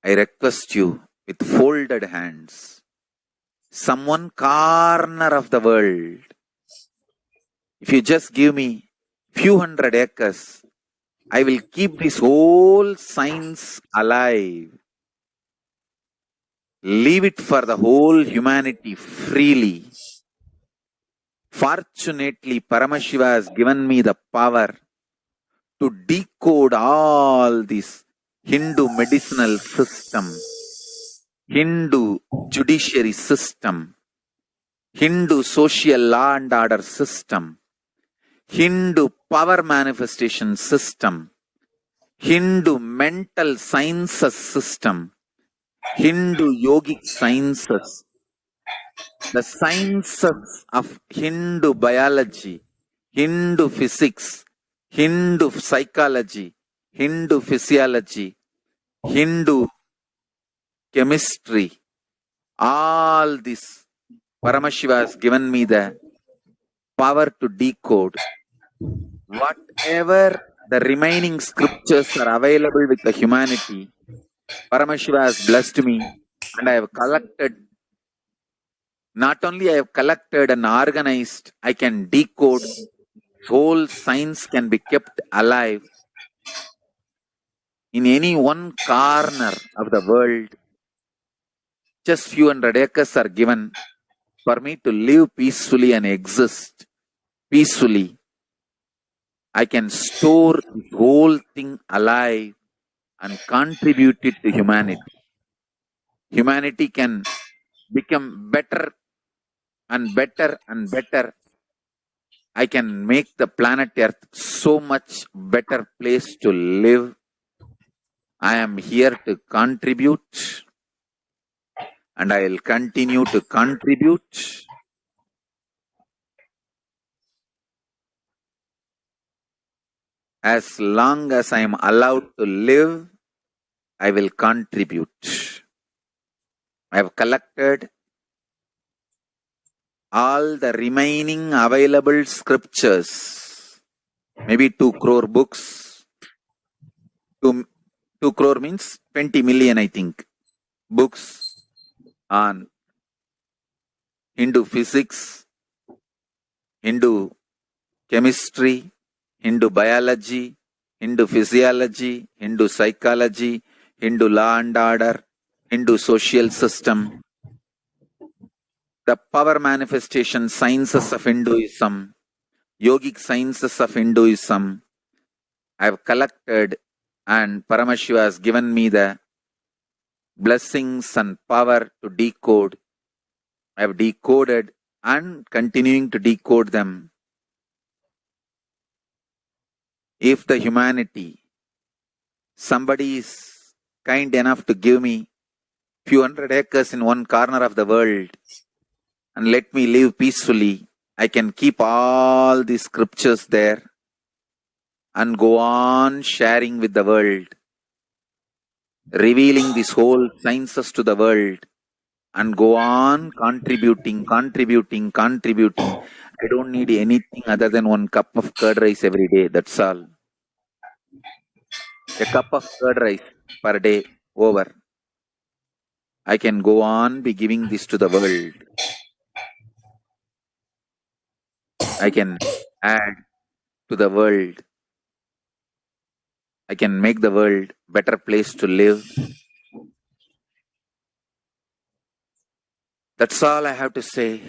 I request you with folded hands, some one corner of the world, if you just give me few hundred acres, I will keep this whole science alive. Leave it for the whole humanity freely. Fortunately, Paramashiva has given me the power to decode all this Hindu medicinal system, Hindu judiciary system, Hindu social law and order system, Hindu power manifestation system, Hindu mental sciences system, Hindu yogic sciences, the sciences of Hindu biology, Hindu physics, Hindu psychology, Hindu physiology, Hindu chemistry, all this Paramashiva has given me the power to decode. Whatever the remaining scriptures are available with the humanity, Paramashiva has blessed me, and I have collected. Not only I have collected and organized, I can decode. Whole science can be kept alive in any one corner of the world. Just few hundred acres are given for me to live peacefully and exist peacefully. I can store the whole thing alive and contribute it to humanity. Humanity can become better and better and better. I can make the planet Earth so much better place to live I am here to contribute, and I will continue to contribute. As long as I am allowed to live, I will contribute. I have collected all the remaining available scriptures, maybe 2 crore books. 2 crore means 20 million, I think, books on Hindu physics, Hindu chemistry, Hindu biology, Hindu physiology, Hindu psychology, Hindu law and order, Hindu social system, the power manifestation sciences of Hinduism, yogic sciences of Hinduism. I have collected, and Paramashiva has given me the blessings and power to decode. I have decoded and continuing to decode them. If the humanity, somebody is kind enough to give me few hundred acres in one corner of the world and let me live peacefully, I can keep all these scriptures there and go on sharing with the world, revealing this whole sciences to the world, and go on contributing. I don't need anything other than 1 cup of curd rice every day. That's all. A cup of curd rice per day, over. I can go on be giving this to the world. I can add to the world. I can make the world better place to live. That's all I have to say.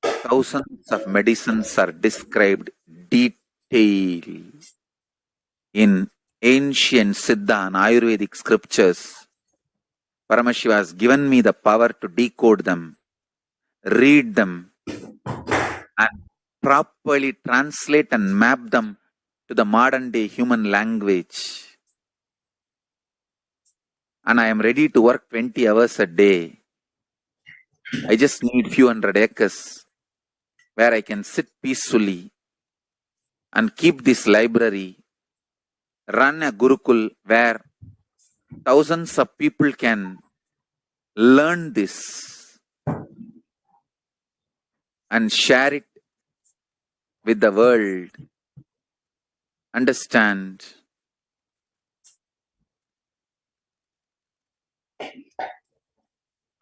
Thousands of medicines are described detail in ancient Siddha and Ayurvedic scriptures. Paramashiva has given me the power to decode them, read them, and properly translate and map them to the modern day human language. And I am ready to work 20 hours a day. I just need few hundred acres where I can sit peacefully and keep this library, run a Gurukul where thousands of people can learn this and share it with the world. Understand?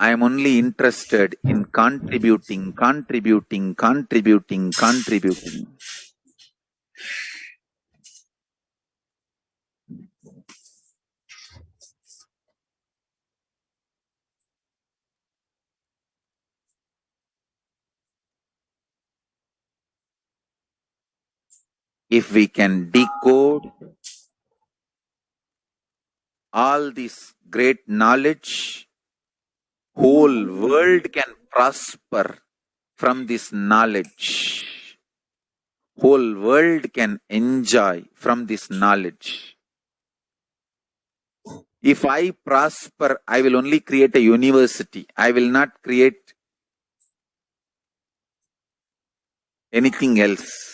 I am only interested in contributing. If we can decode all this great knowledge, whole world can prosper from this knowledge. Whole world can enjoy from this knowledge. If I prosper, I will only create a university. I will not create anything else.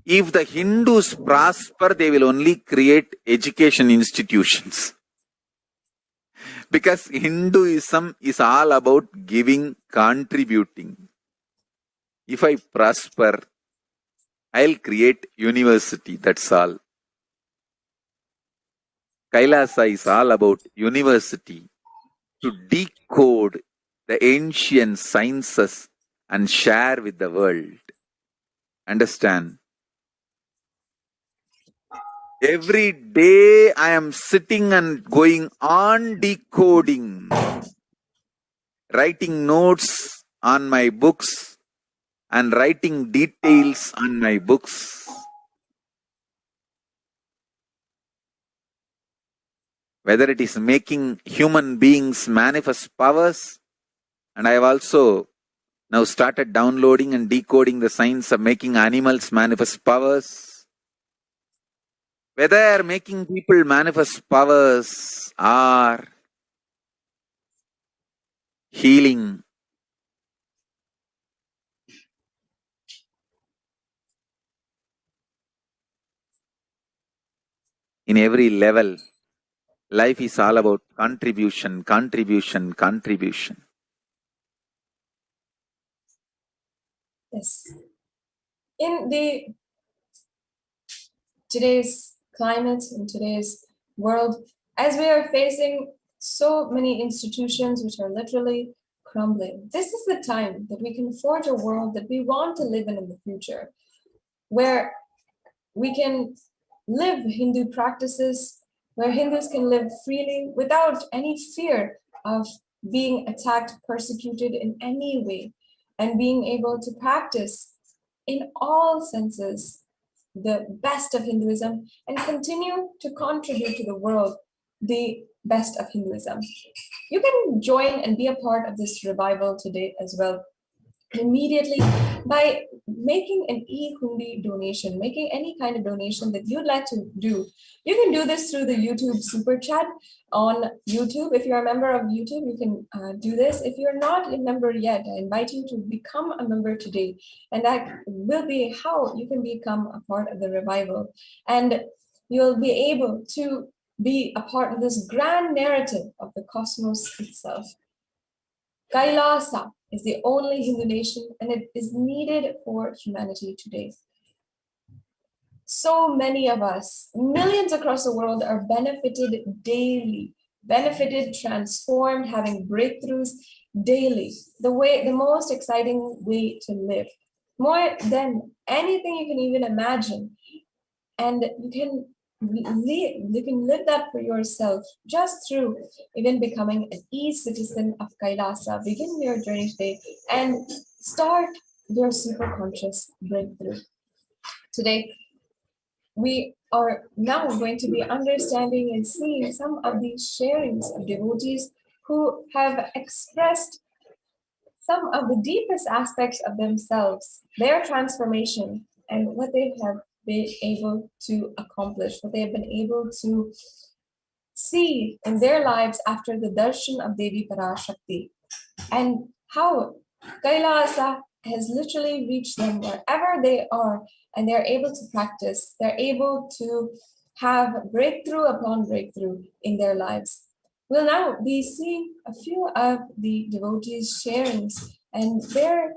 If the Hindus prosper, they will only create education institutions. Because Hinduism is all about giving, contributing. If I prosper, I'll create university, that's all. Kailasa is all about university, to decode the ancient sciences and share with the world. Understand? Every day I am sitting and going on decoding, writing notes on my books and writing details on my books. Whether it is making human beings manifest powers And I have also now started downloading and decoding the science of making animals manifest powers. Whether making people manifest powers or healing, in every level, life is all about contribution, contribution, contribution. Yes. In today's climate, in today's world, as we are facing so many institutions which are literally crumbling, this is the time that we can forge a world that we want to live in the future, where we can live Hindu practices, where Hindus can live freely without any fear of being attacked, persecuted in any way, and being able to practice in all senses the best of Hinduism and continue to contribute to the world the best of Hinduism. You can join and be a part of this revival today as well, immediately by making an e-hundi donation, making any kind of donation that you'd like to do. You can do this through the YouTube super chat on YouTube. If you're a member of YouTube, you can do this. If you're not a member yet, I invite you to become a member today, and that will be how you can become a part of the revival, and you'll be able to be a part of this grand narrative of the cosmos itself. Kailasa is the only Hindu nation, and it is needed for humanity today. So many of us, millions across the world, are benefited daily, benefited, transformed, having breakthroughs daily. The most exciting way to live, more than anything you can even imagine, and you can live that for yourself just through even becoming an e-citizen of Kailasa. Begin your journey today and start your superconscious breakthrough. Today, we are now going to be understanding and seeing some of the sharings of devotees who have expressed some of the deepest aspects of themselves, their transformation, and what they have been able to accomplish, what they have been able to see in their lives after the darshan of Devi Parashakti, and how Kailasa has literally reached them wherever they are, and they're able to practice, they're able to have breakthrough upon breakthrough in their lives. We'll now be seeing a few of the devotees' sharings and their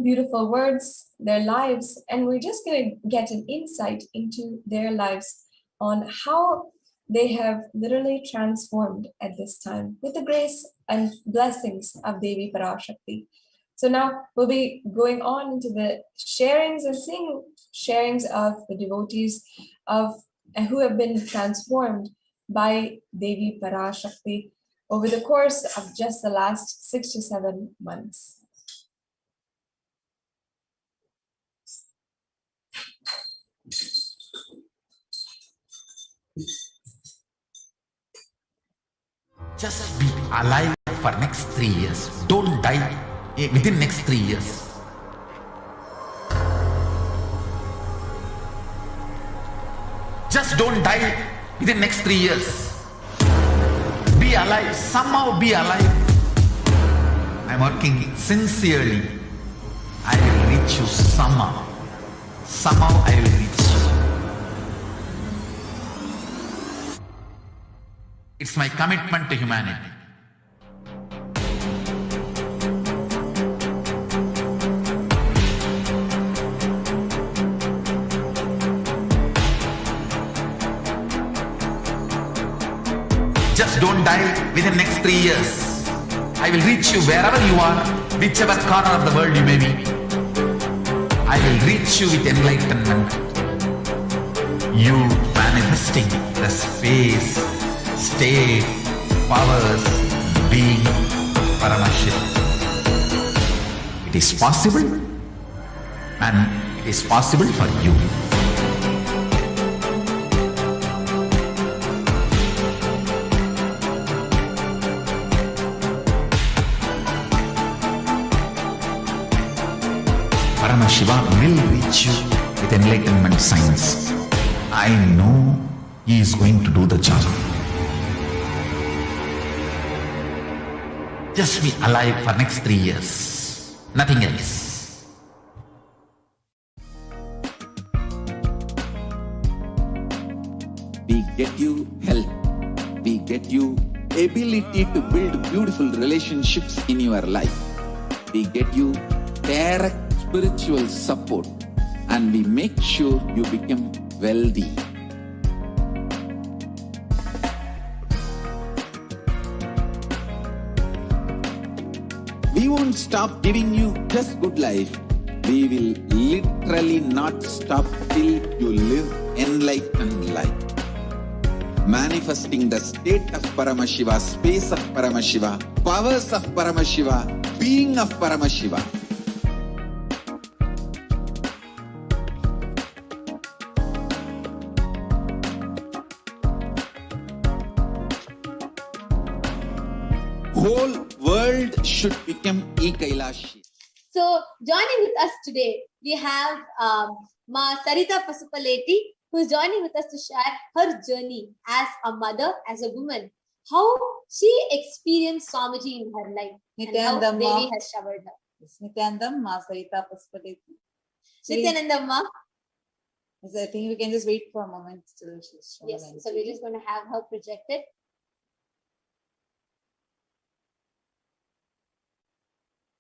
beautiful words, their lives, and we're just going to get an insight into their lives on how they have literally transformed at this time with the grace and blessings of Devi Parashakti. So now we'll be going on into the sharings and seeing sharings of the devotees who have been transformed by Devi Parashakti over the course of just the last 6 to 7 months. Just be alive for next 3 years. Don't die within next 3 years. Just don't die within next 3 years. Be alive. Somehow be alive. I'm working sincerely. I will reach you somehow. Somehow I will reach you. It's my commitment to humanity. Just don't die within next 3 years. I will reach you wherever you are, whichever corner of the world you may be. I will reach you with enlightenment. You manifesting the space, state, powers, being Paramashivam. It is possible, and it is possible for you. reach you with enlightenment signs. I know he is going to do the job. Just be alive for next 3 years. Nothing else. We get you health. We get you ability to build beautiful relationships in your life. We get you direct spiritual support, and we make sure you become wealthy. We won't stop giving you just good life. We will literally not stop till you live enlightened life. Manifesting the state of Paramashiva, space of Paramashiva, powers of Paramashiva, being of Paramashiva. Whole world should become Kailashi. So joining with us today, we have Ma Sarita Pasupaleti, who is joining with us to share her journey as a mother, as a woman, how she experienced Swamiji in her life, and how Devi has showered her. Nityanandam, Ma Sarita Pasupaleti. Nityanandam Ma. I think we can just wait for a moment till she's shown. Yes, so we're just going to have her projected.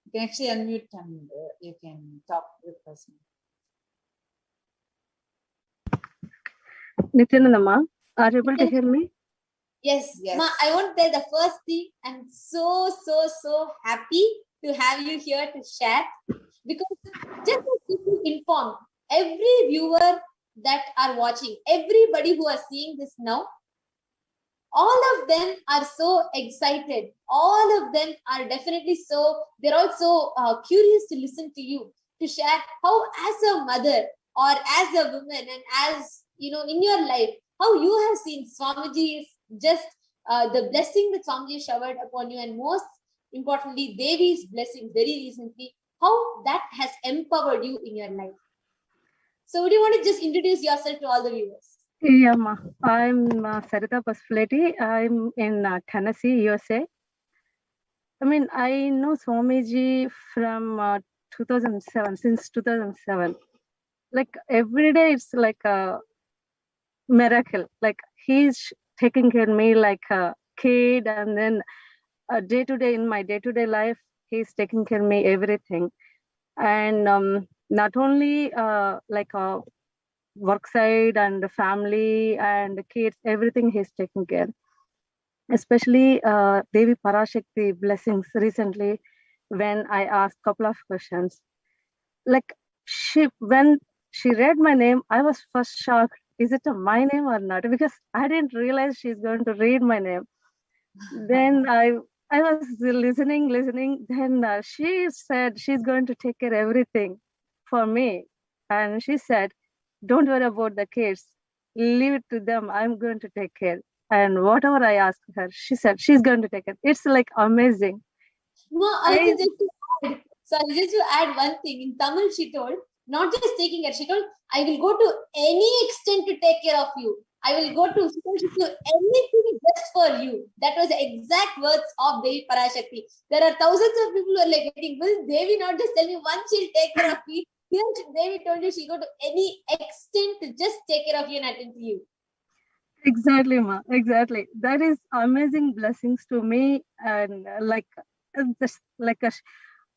You can actually unmute and you can talk with us. Nityanandam, are you able to hear me? Yes. Yes. Ma, I want to tell the first thing, I'm so happy to have you here to share, because just to keep you informed, every viewer that are watching, everybody who are seeing this now, all of them are so excited. All of them are definitely they're also curious to listen to you, to share how as a mother or as a woman and as, in your life, how you have seen Swamiji's just the blessing that Swamiji showered upon you, and most importantly, Devi's blessing very recently, how that has empowered you in your life. So would you want to just introduce yourself to all the viewers? Yeah, ma. I'm Sarita Pasupaleti. I'm in Tennessee, USA. I mean, I know Swamiji from 2007, since 2007. Like every day, it's like a miracle. Like he's taking care of me like a kid, and then day to day in my day-to-day life, he's taking care of me everything. And not only like a work side and the family and the kids, everything he's taking care. Especially Devi Parashakti blessings recently, when I asked a couple of questions. Like when she read my name, I was first shocked. Is it my name or not? Because I didn't realize she's going to read my name. Then I was listening. Then she said she's going to take care of everything for me. And she said, don't worry about the kids. Leave it to them. I'm going to take care. And whatever I asked her, she said she's going to take it. It's like amazing. No, just to add one thing. In Tamil, she told, not just taking care, she told, I will go to any extent to take care of you. I will go to anything just for you. That was the exact words of Devi Parashakti. There are thousands of people who are like, will Devi not just tell me once she'll take care of me? Here, Devi told you she'll go to any extent to just take care of you and attend to you. Exactly, ma. Exactly. That is amazing blessings to me, and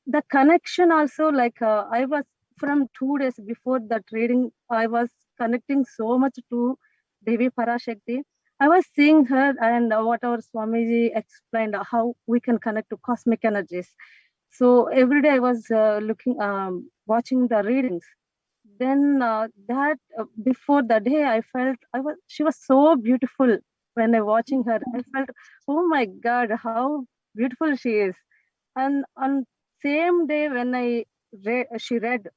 the connection also. I was from 2 days before that reading, I was connecting so much to Devi Parashakti. I was seeing her and whatever Swamiji explained, how we can connect to cosmic energies. So every day I was watching the readings. Then before the day, I felt she was so beautiful. When I watching her, I felt, oh my God, how beautiful she is. And on same day when she read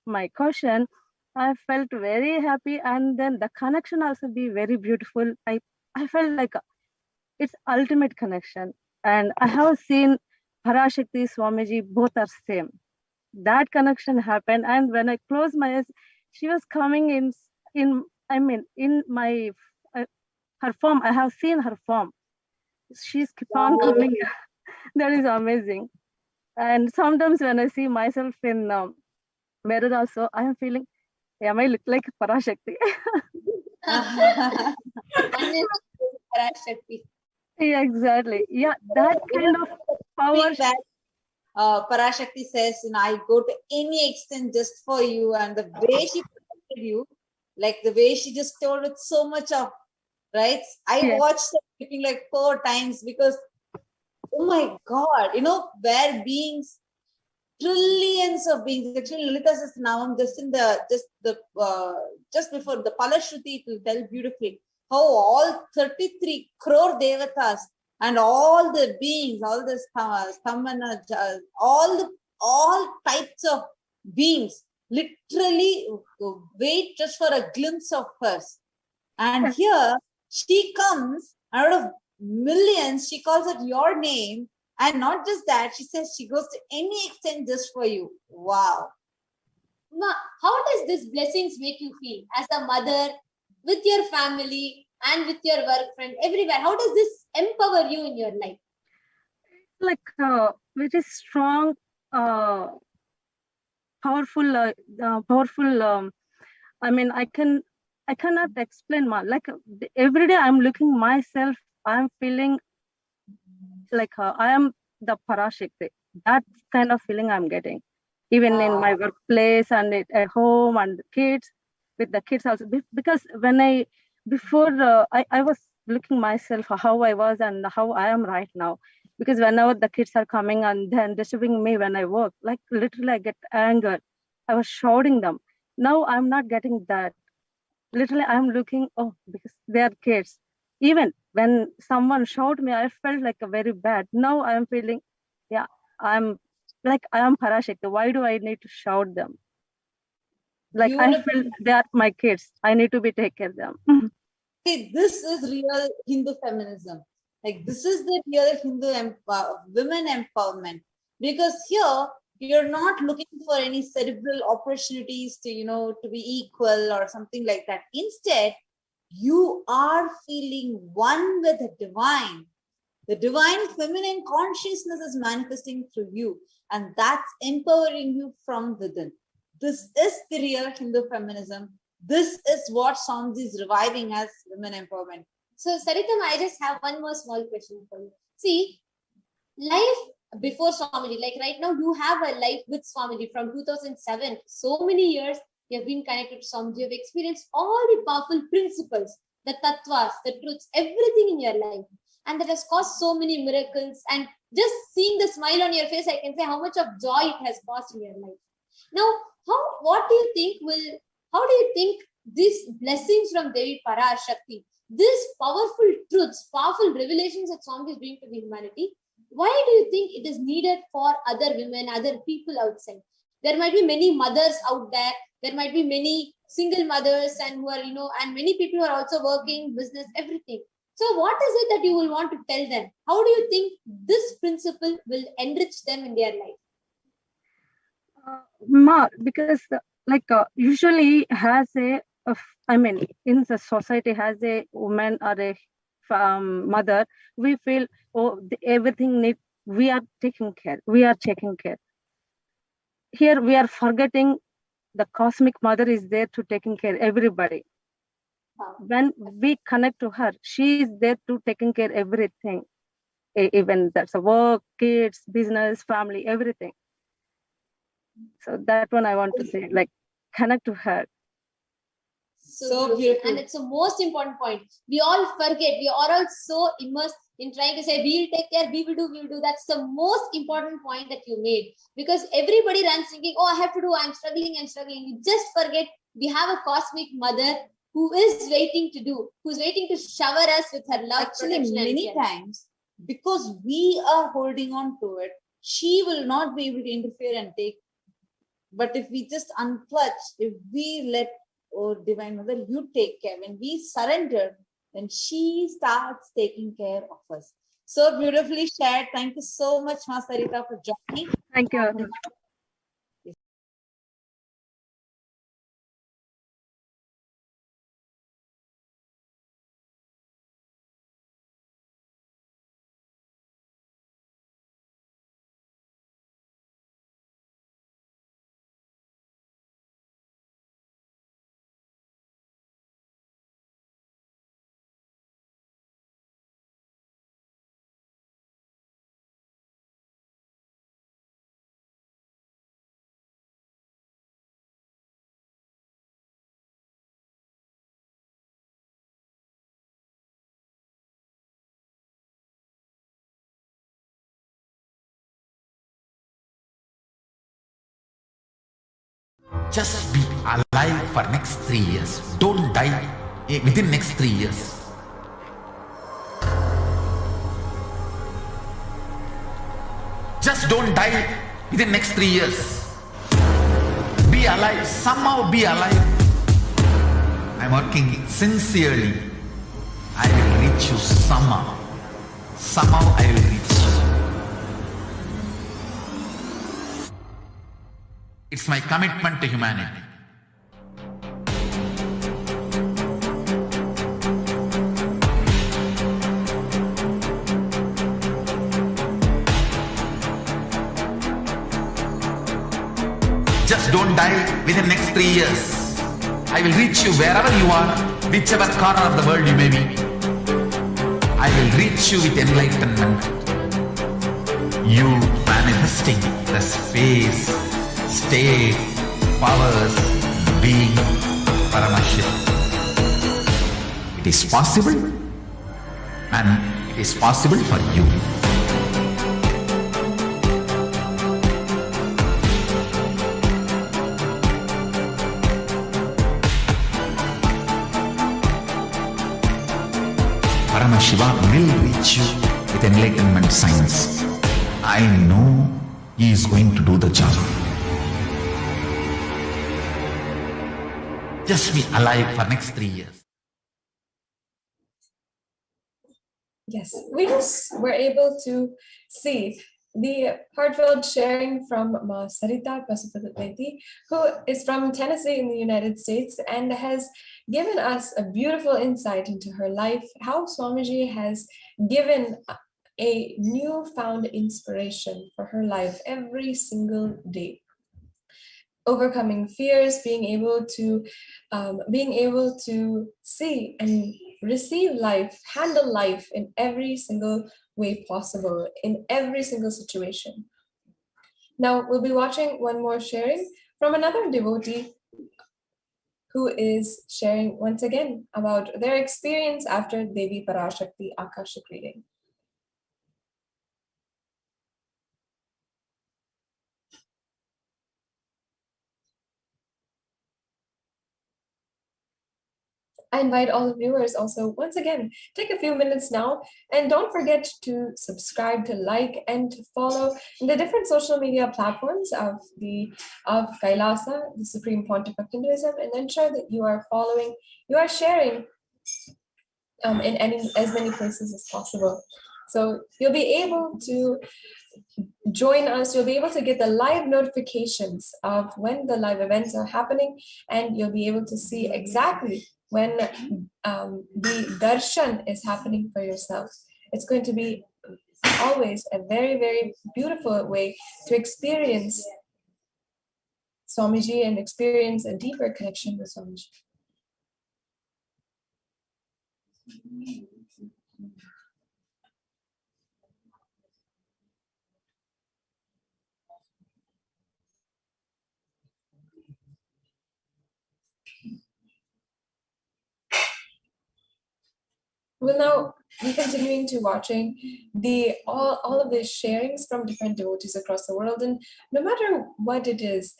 my question, I felt very happy, and then the connection also be very beautiful. I felt like it's ultimate connection, and I have seen Parashakti, Swamiji, both are same. That connection happened, and when I close my eyes, she was coming in my her form. I have seen her form. She's keep on coming. That is amazing. And sometimes when I see myself in mirror also, I am feeling, am I look like Parashakti? Parashakti. Yeah, exactly. Yeah, that kind of power. That Parashakti says, I go to any extent just for you, and the way she protected you, like the way she just told with so much of, right? I watched her speaking like 4 times because, oh my God, where beings, trillions of beings. Actually, Lilita says now I'm just before the Palashruti, it will tell beautifully how all 33 crore devatas and all the beings, all the stamana, all types of beings literally wait just for a glimpse of hers. And here she comes out of millions, she calls it your name. And not just that, she says she goes to any extent just for you. Wow. Ma, how does this blessings make you feel as a mother, with your family and with your work friend, everywhere? How does this empower you in your life? Like very strong, powerful. I cannot explain. Like every day, I'm looking myself. I'm feeling like I am the Parashakti. That kind of feeling I'm getting, even in my workplace and at home and kids, with the kids also. Because when I was looking myself how I was and how I am right now. Because whenever the kids are coming and then disturbing me when I work, like literally I get anger. I was shouting them. Now I'm not getting that. Literally I'm looking, because they are kids. Even when someone shouted me, I felt like a very bad. Now I am feeling, I am Parashakti. Why do I need to shout them? Like I feel they are my kids. I need to be take care of them. See, this is real Hindu feminism. Like this is the real Hindu women empowerment. Because here you're not looking for any cerebral opportunities to be equal or something like that. Instead, you are feeling one with the divine. The divine feminine consciousness is manifesting through you, and that's empowering you from within. This is the real Hindu feminism. This is what Swamiji is reviving as women empowerment. So, Saritam, I just have one more small question for you. See, life before Swamiji, like right now, you have a life with Swamiji from 2007. So many years you have been connected to Swamiji. You have experienced all the powerful principles, the tattvas, the truths, everything in your life. And that has caused so many miracles. And just seeing the smile on your face, I can say how much of joy it has caused in your life. Now, how do you think these blessings from Devi Parashakti, these powerful truths, powerful revelations that Swamiji is bringing to the humanity, why do you think it is needed for other women, other people outside? There might be many mothers out there. There might be many single mothers and who are, and many people who are also working, business, everything. So what is it that you will want to tell them? How do you think this principle will enrich them in their life? Because usually has in the society has a woman or a mother, we feel everything we are taking care. Here we are forgetting the cosmic mother is there to taking care of everybody. When we connect to her, she is there to taking care of everything. Even that's a work, kids, business, family, everything. So that one I want to say, like connect to her. So beautiful. And it's the most important point. We all forget. We are all so immersed in trying to say, we'll take care, we will do. That's the most important point that you made. Because everybody runs thinking, I have to do, I'm struggling. You just forget we have a cosmic mother who is waiting to do, who's waiting to shower us with her love. Actually, many times, because we are holding on to it, she will not be able to interfere and take. But if we just unclutch, if we let Divine Mother, you take care. When we surrender, then she starts taking care of us. So beautifully shared. Thank you so much, Ma Sarita, for joining. Thank you. Just be alive for next 3 years. Don't die within next 3 years. Just don't die within next 3 years. Be alive, somehow be alive. I'm working sincerely. I will reach you somehow. Somehow I will reach you. It's my commitment to humanity. Just don't die within next 3 years. I will reach you wherever you are, whichever corner of the world you may be. I will reach you with enlightenment. You manifesting the space, state, powers, being, Paramashivam. It is possible, and it is possible for you. Paramashiva will reach you with enlightenment science. I know he is going to do the job. Just be alive for next 3 years. Yes, we just were able to see the heartfelt sharing from Ma Sarita Pasupati, who is from Tennessee in the United States and has given us a beautiful insight into her life, how Swamiji has given a newfound inspiration for her life every single day. Overcoming fears, being able to see and receive life, handle life in every single way possible, in every single situation. Now we'll be watching one more sharing from another devotee who is sharing once again about their experience after Devi Parashakti Akashic reading. I invite all the viewers also, once again, take a few minutes now and don't forget to subscribe, to like, and to follow the different social media platforms of Kailasa, the Supreme Pontiff of Hinduism, and ensure that you are following, you are sharing in as many places as possible. So you'll be able to join us, you'll be able to get the live notifications of when the live events are happening, and you'll be able to see exactly when the darshan is happening for yourself. It's going to be always a very, very beautiful way to experience Swamiji and experience a deeper connection with Swamiji. We'll now be continuing to watching all of the sharings from different devotees across the world, and no matter what it is,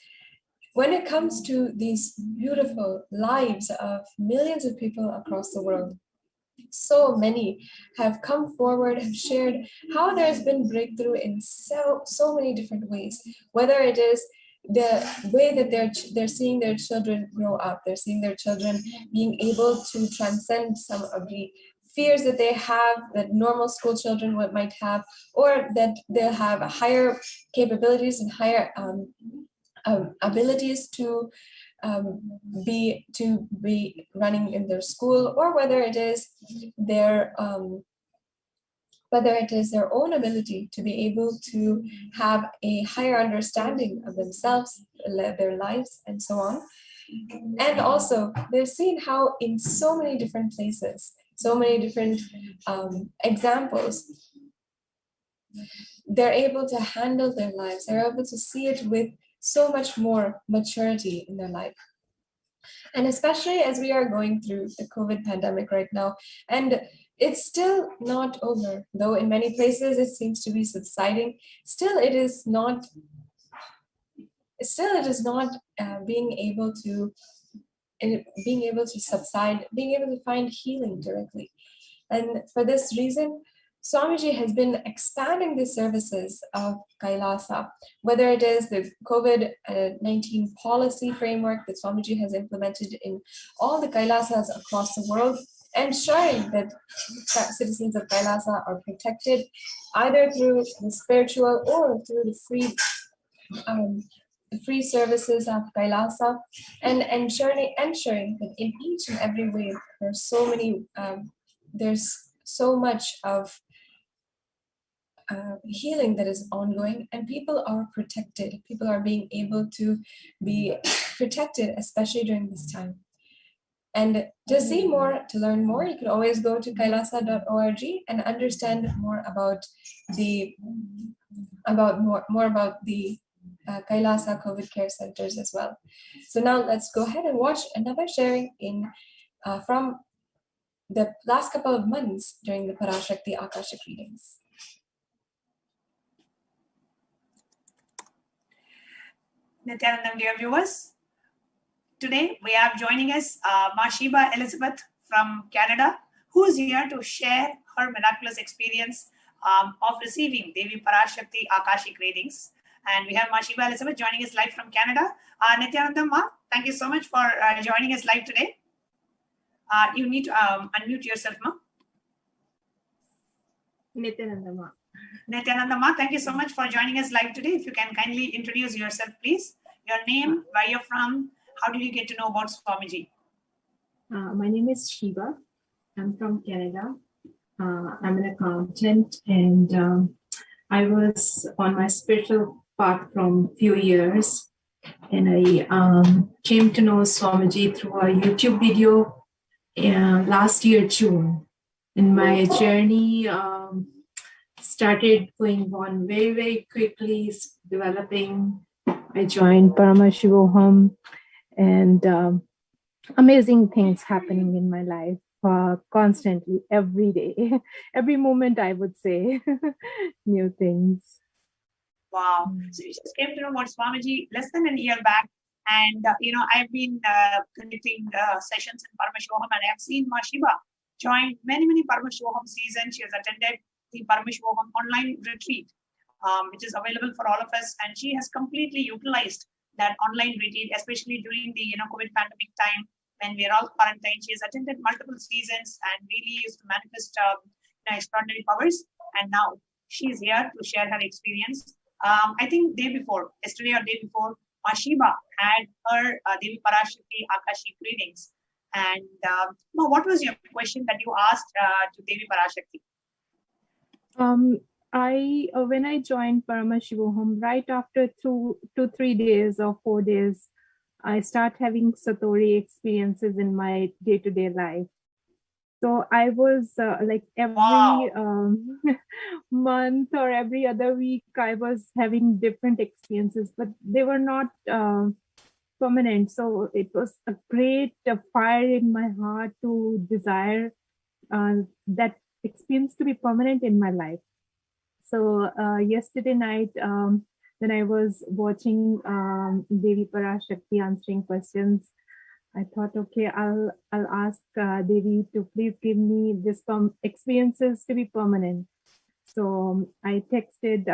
when it comes to these beautiful lives of millions of people across the world, so many have come forward, have shared how there's been breakthrough in so many different ways, whether it is the way that they're seeing their children grow up, they're seeing their children being able to transcend some of the fears that they have, that normal school children might have, or that they'll have higher capabilities and higher abilities to be running in their school, or whether it is their own ability to be able to have a higher understanding of themselves, their lives, and so on. And also, they've seen how in so many different places, so many different examples, they're able to handle their lives, they're able to see it with so much more maturity in their life. And especially as we are going through the COVID pandemic right now, and it's still not over, though in many places it seems to be subsiding, still it is not still it is not being able to subside, being able to find healing directly. And for this reason, Swamiji has been expanding the services of Kailasa, whether it is the COVID-19 policy framework that Swamiji has implemented in all the Kailasas across the world, ensuring that citizens of Kailasa are protected either through the spiritual or through the free services of Kailasa, and ensuring that in each and every way there's so much of healing that is ongoing, and people are protected. People are being able to be protected, especially during this time. And to see more, to learn more, you can always go to kailasa.org and understand more about the Kailasa COVID care centers as well. So now let's go ahead and watch another sharing from the last couple of months during the Parashakti Akashic readings. Nityanandam, dear viewers, today we have joining us Ma Shiva Elizabeth from Canada, who is here to share her miraculous experience of receiving Devi Parashakti Akashic readings. And we have Ma Shiva Elizabeth joining us live from Canada. Nityanandam Ma, thank you so much for joining us live today. You need to unmute yourself, Ma. Nityanandam Ma. Nityanandam Ma, thank you so much for joining us live today. If you can kindly introduce yourself, please. Your name, where you're from, how did you get to know about Swamiji? My name is Shiva. I'm from Canada. I'm an accountant, and I was on my spiritual path from few years, and I came to know Swamiji through a YouTube video last year, June. And my journey started going on very, very quickly, developing. I joined Paramashivam, and amazing things happening in my life constantly, every day, every moment, I would say, new things. Wow. So you just came to know about Swamiji less than a year back. And, I've been conducting sessions in Paramashivam, and I have seen Ma Shiva join many Paramashivam seasons. She has attended the Paramashivam online retreat, which is available for all of us. And she has completely utilized that online retreat, especially during the COVID pandemic time when we are all quarantined. She has attended multiple seasons and really used to manifest extraordinary powers. And now she is here to share her experience. I think yesterday or day before, Ma Shiva had her Devi Parashakti Akashic readings. And what was your question that you asked to Devi Parashakti? When I joined Paramashivam, right after 2-3 days or 4 days, I start having Satori experiences in my day-to-day life. So I was like every month or every other week, I was having different experiences, but they were not permanent. So it was a great fire in my heart to desire that experience to be permanent in my life. So yesterday night, when I was watching Devi Parashakti answering questions, I thought, okay, I'll ask Devi to please give me this experiences to be permanent. So I texted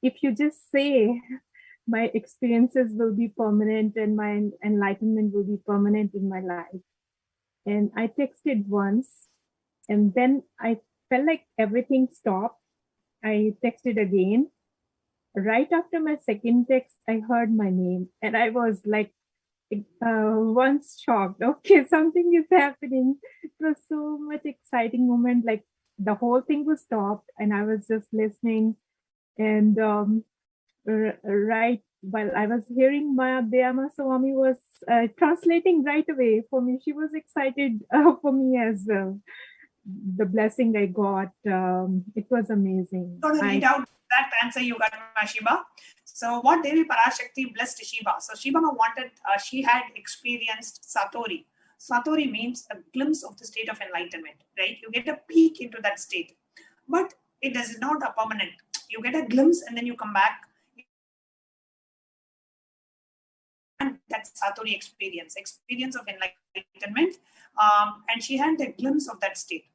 if you just say my experiences will be permanent and my enlightenment will be permanent in my life. And I texted once, and then I felt like everything stopped. I texted again. Right after my second text, I heard my name, and I was like once shocked. Okay, something is happening. It was so much exciting moment. Like the whole thing was stopped, and I was just listening. And right while I was hearing, my Dhyana Swami was translating right away for me. She was excited for me as well. The blessing I got, it was amazing. Don't read out that answer you got, Ma Shiva. So what Devi Parashakti blessed Shiva? So Shiva wanted, she had experienced Satori. Satori means a glimpse of the state of enlightenment, right? You get a peek into that state, but it is not a permanent. you get a glimpse and then you come back. And that Satori experience of enlightenment, and she had a glimpse of that state.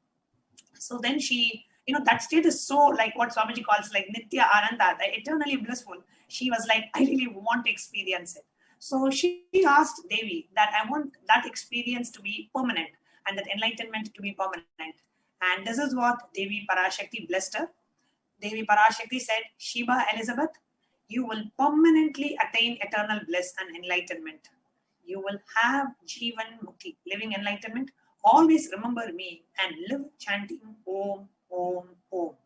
So then she, that state is so like what Swamiji calls like Nitya Ananda, the eternally blissful. She was like, I really want to experience it. So she asked Devi that I want that experience to be permanent and that enlightenment to be permanent. And this is what Devi Parashakti blessed her. Devi Parashakti said, Shiva Elizabeth, you will permanently attain eternal bliss and enlightenment. You will have Jivan Mukti, living enlightenment. Always remember me and live chanting Om, Om, Om.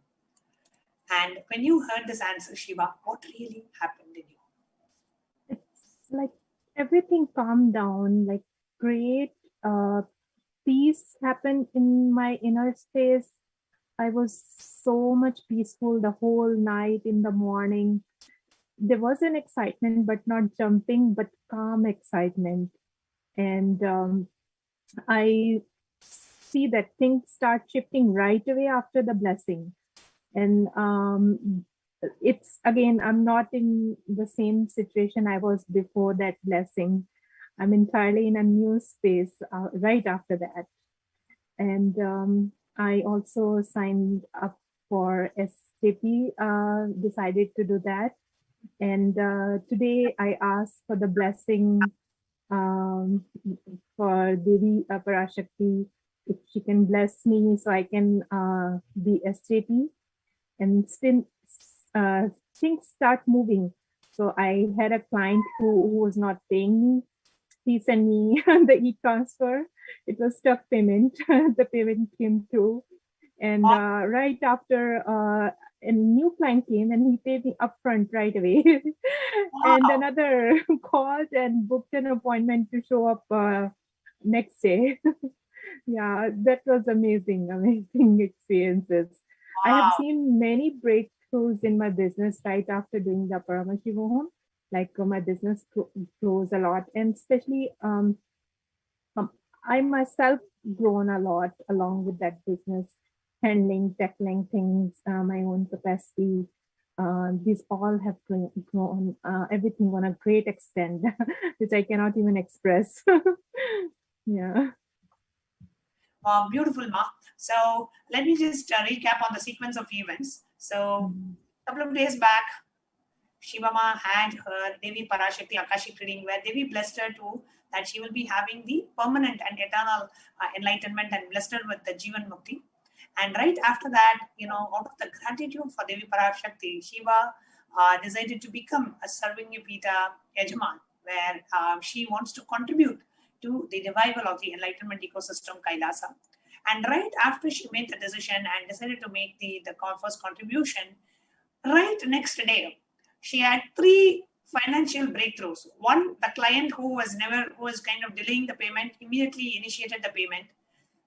And when you heard this answer, Shiva, what really happened in you? It's like everything calmed down, like great peace happened in my inner space. I was so much peaceful the whole night, in the morning. There was an excitement, but not jumping, but calm excitement. And I see that things start shifting right away after the blessing. And it's again, I'm not in the same situation I was before that blessing. I'm entirely in a new space right after that. And I also signed up for SCP, decided to do that. And today I asked for the blessing for Devi Parashakti, if she can bless me so I can be SJP. And still things start moving. So I had a client who was not paying me. He sent me the e-transfer. It was stuck payment. The payment came through. And right after a new client came and he paid me upfront right away. And another called and booked an appointment to show up next day. Yeah, that was amazing experiences. I have seen many breakthroughs in my business right after doing the Paramashivam. Like my business grows a lot, and especially I myself grown a lot along with that business, handling, tackling things, my own capacity. These all have grown everything on a great extent, which I cannot even express. Yeah. Beautiful, Ma. So let me just recap on the sequence of events. So a couple of days back, Shiva Ma had her Devi Parashakti Akashic reading, where Devi blessed her to that she will be having the permanent and eternal enlightenment, and blessed her with the Jivan Mukti. And right after that, out of the gratitude for Devi Parashakti, Shiva decided to become a Sarvingapita Yajaman, where she wants to contribute to the revival of the enlightenment ecosystem Kailasa. And right after she made the decision and decided to make the first contribution, right next day, she had 3 financial breakthroughs. One, the client who was kind of delaying the payment immediately initiated the payment.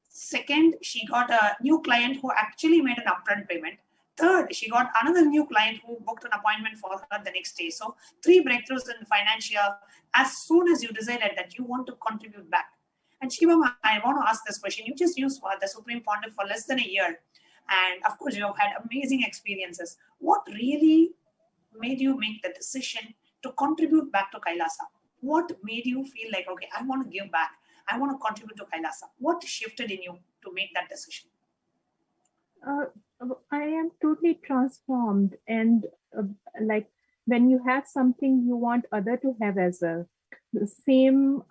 Second, she got a new client who actually made an upfront payment. Third, she got another new client who booked an appointment for her the next day. So 3 breakthroughs in financial as soon as you decided that you want to contribute back. And Shiva, I want to ask this question. You just used the Supreme Pontiff for less than a year. And of course, you have had amazing experiences. What really made you make the decision to contribute back to Kailasa? What made you feel like, okay, I want to give back. I want to contribute to Kailasa. What shifted in you to make that decision? I am totally transformed. And like when you have something, you want other to have as well. The same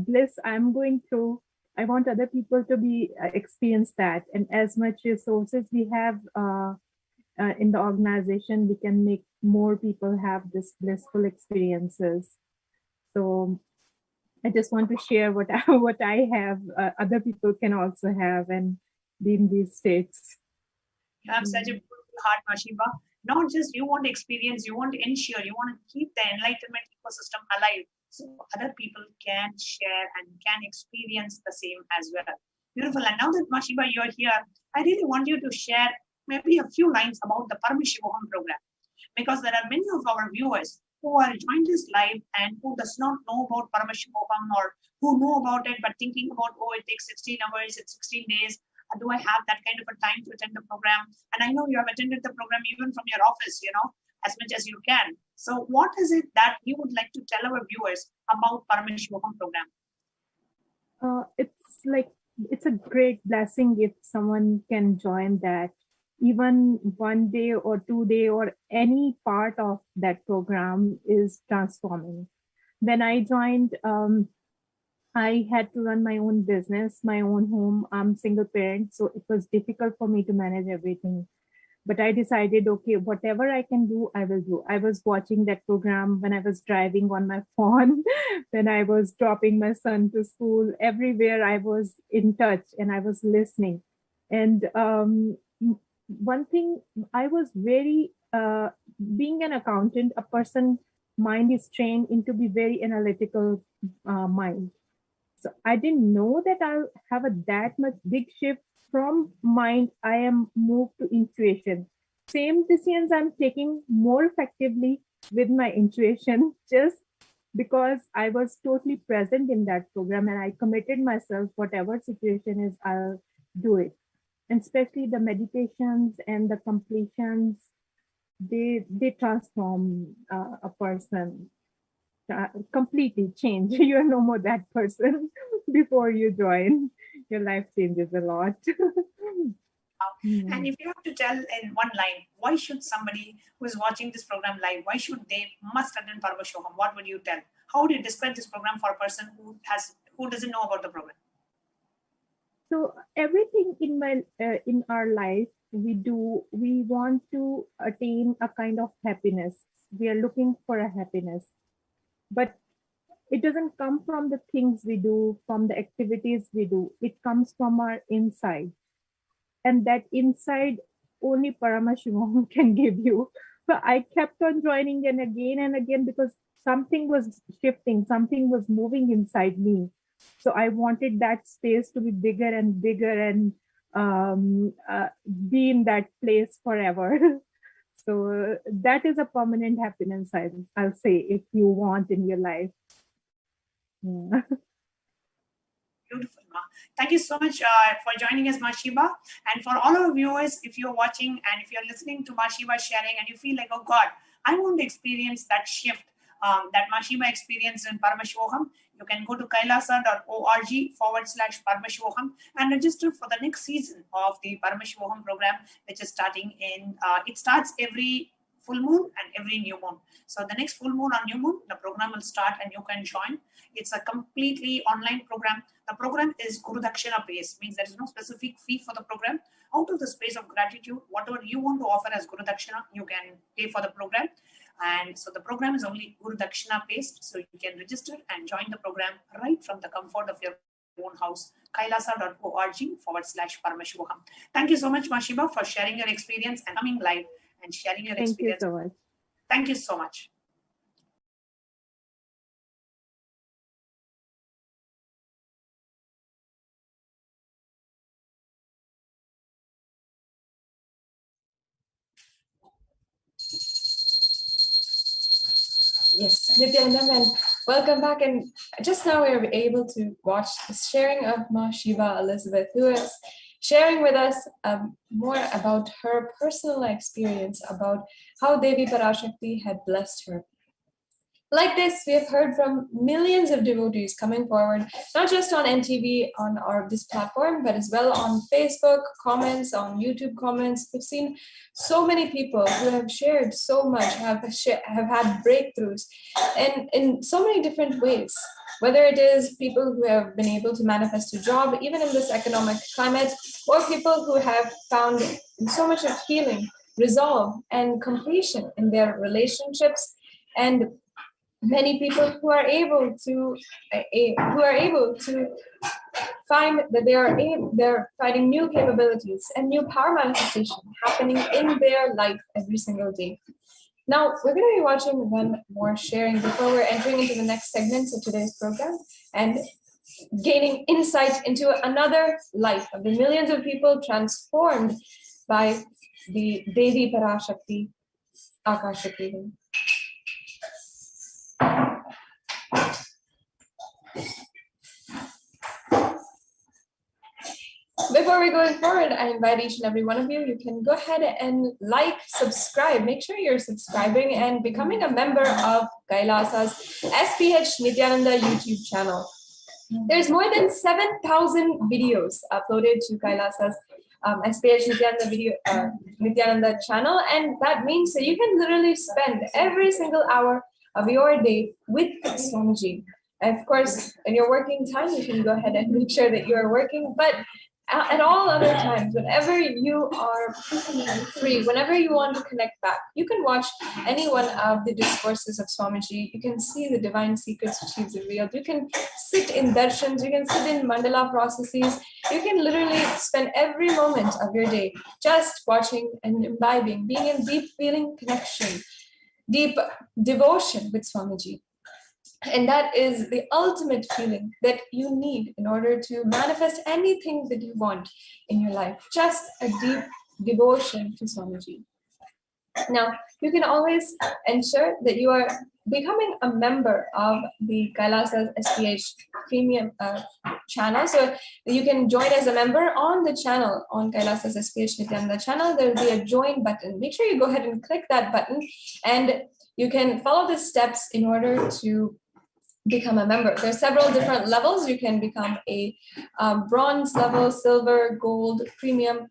bliss I'm going through, I want other people to be experience that. And as much resources we have in the organization, we can make more people have this blissful experiences. So I just want to share what I have, other people can also have and be in these states. You have such a beautiful heart, Shiva. Not just you want to experience, you want to ensure, you want to keep the enlightenment ecosystem alive so other people can share and can experience the same as well. Beautiful. And now that Shiva, you're here, I really want you to share maybe a few lines about the Paramashivam program, because there are many of our viewers who are joined this live and who does not know about Paramashivam, or who know about it but thinking about, oh, it takes 16 hours, it's 16 days. do I have that kind of a time to attend the program? And I know you have attended the program even from your office, as much as you can. So what is it that you would like to tell our viewers about Paramashivam program? It's a great blessing if someone can join that. Even 1 day or 2 day or any part of that program is transforming. When I joined, I had to run my own business, my own home. I'm single parent, so it was difficult for me to manage everything. But I decided, okay, whatever I can do, I will do. I was watching that program when I was driving on my phone, when I was dropping my son to school. Everywhere I was in touch and I was listening. And one thing, I was very, being an accountant, a person mind is trained into be very analytical mind. So I didn't know that I'll have that much big shift from mind. I am moved to intuition. Same decisions I'm taking more effectively with my intuition, just because I was totally present in that program and I committed myself, whatever situation is, I'll do it. And especially the meditations and the completions, they transform a person. Completely change. You're no more that person before you join. Your life changes a lot. And if you have to tell in one line, why should somebody who is watching this program live, why should they must attend Paramashivam? What would you tell? How would you describe this program for a person who doesn't know about the program? So everything in our life we do, we want to attain a kind of happiness. We are looking for a happiness. But it doesn't come from the things we do, from the activities we do. It comes from our inside. And that inside, only Paramashivam can give you. So I kept on joining and again because something was shifting, something was moving inside me. So I wanted that space to be bigger and bigger and be in that place forever. So that is a permanent happiness, I'll say, if you want in your life. Yeah. Beautiful, Ma. Thank you so much for joining us, Ma Shiva. And for all our viewers, if you're watching and if you're listening to Ma Shiva sharing and you feel like, oh God, I want to experience that shift that Ma Shiva experienced in Paramashivam, you can go to kailasa.org/Paramashivam and register for the next season of the Paramashivam program, which is starting in, it starts every full moon and every new moon. So the next full moon or new moon, the program will start and you can join. It's a completely online program. The program is Guru Dakshina based, means there is no specific fee for the program. Out of the space of gratitude, whatever you want to offer as Guru Dakshina, you can pay for the program. And so the program is only Guru Dakshina based, so you can register and join the program right from the comfort of your own house, kailasa.org/Paramashivam. Thank you so much, Ma Shiva, for sharing your experience and coming live and sharing your experience. Thank you so much. Thank you so much. Yes, Nityananda, and welcome back. And just now we were able to watch the sharing of Ma Shiva Elizabeth, who is sharing with us more about her personal experience, about how Devi Parashakti had blessed her. Like this, we have heard from millions of devotees coming forward, not just on NTV, on this platform, but as well on Facebook comments, on YouTube comments. We've seen so many people who have shared so much, have had breakthroughs, and in so many different ways. Whether it is people who have been able to manifest a job, even in this economic climate, or people who have found so much of healing, resolve, and completion in their relationships, and many people who are able to find that they're finding new capabilities and new power manifestation happening in their life every single day. Now we're going to be watching one more sharing before we're entering into the next segments of today's program and gaining insight into another life of the millions of people transformed by the Devi Parashakti Akashakti. Before we go forward, I invite each and every one of you, you can go ahead and like, subscribe. Make sure you're subscribing and becoming a member of Kailasa's SPH Nityananda YouTube channel. There's more than 7,000 videos uploaded to Kailasa's SPH Nityananda channel, and that means that you can literally spend every single hour of your day with Swamiji. And of course, in your working time, you can go ahead and make sure that you are working, but at all other times, whenever you are free, whenever you want to connect back, you can watch any one of the discourses of Swamiji. You can see the divine secrets which he's revealed. You can sit in darshans, you can sit in mandala processes. You can literally spend every moment of your day just watching and imbibing, being in deep feeling connection, deep devotion with Swamiji. And that is the ultimate feeling that you need in order to manifest anything that you want in your life. Just a deep devotion to Swamiji. Now, you can always ensure that you are becoming a member of the Kailasa's SPH premium channel. So you can join as a member on the channel, on Kailasa's SPH Nityananda channel. There will be a join button. Make sure you go ahead and click that button, and you can follow the steps in order to become a member. There are several different levels. You can become a bronze level, silver, gold, premium,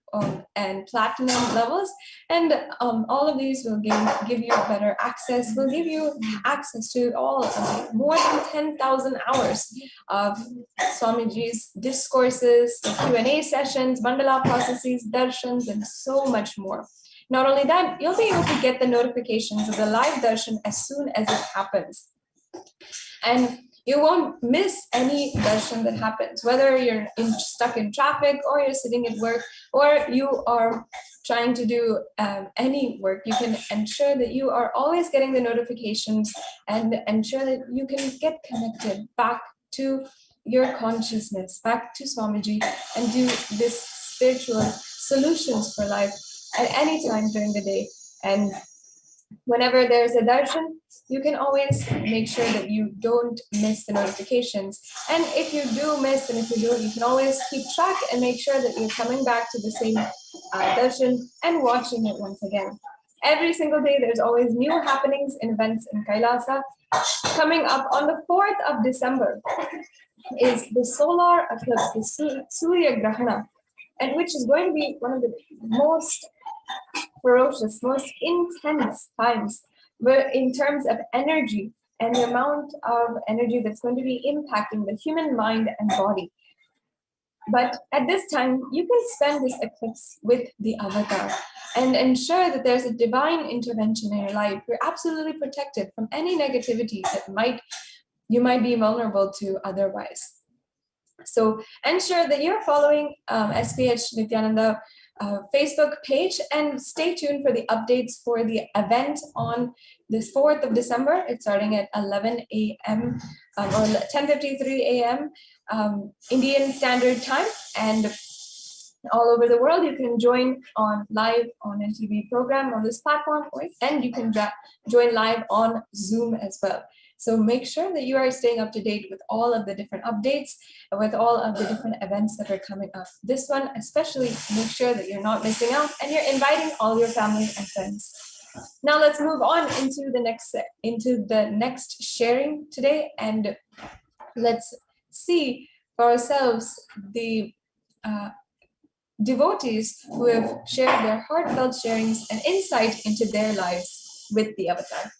and platinum levels. And all of these will give you better access, will give you access to all more than 10,000 hours of Swamiji's discourses, Q&A sessions, mandala processes, darshans, and so much more. Not only that, you'll be able to get the notifications of the live darshan as soon as it happens. And you won't miss any darshan that happens, whether you're stuck in traffic or you're sitting at work or you are trying to do any work. You can ensure that you are always getting the notifications and ensure that you can get connected back to your consciousness, back to Swamiji, and do this spiritual solutions for life at any time during the day. And whenever there's a darshan, you can always make sure that you don't miss the notifications. And if you do miss, and if you do, you can always keep track and make sure that you're coming back to the same darshan and watching it once again. Every single day, there's always new happenings and events in Kailasa. Coming up on the 4th of December is the Solar Eclipse, the Surya Grahana, and which is going to be one of the most ferocious, most intense times, where in terms of energy and the amount of energy that's going to be impacting the human mind and body. But at this time, you can spend this eclipse with the avatar and ensure that there's a divine intervention in your life. You're absolutely protected from any negativity that you might be vulnerable to otherwise. So ensure that you're following SPH Nityananda Facebook page and stay tuned for the updates for the event on this 4th of December. It's starting at 11 a.m. Or 10:53 a.m. Indian Standard Time, and all over the world. You can join on live on a TV program on this platform, and you can join live on Zoom as well. So make sure that you are staying up to date with all of the different updates, with all of the different events that are coming up. This one especially, make sure that you're not missing out and you're inviting all your family and friends. Now let's move on into the next sharing today, and let's see for ourselves the devotees who have shared their heartfelt sharings and insight into their lives with the avatar.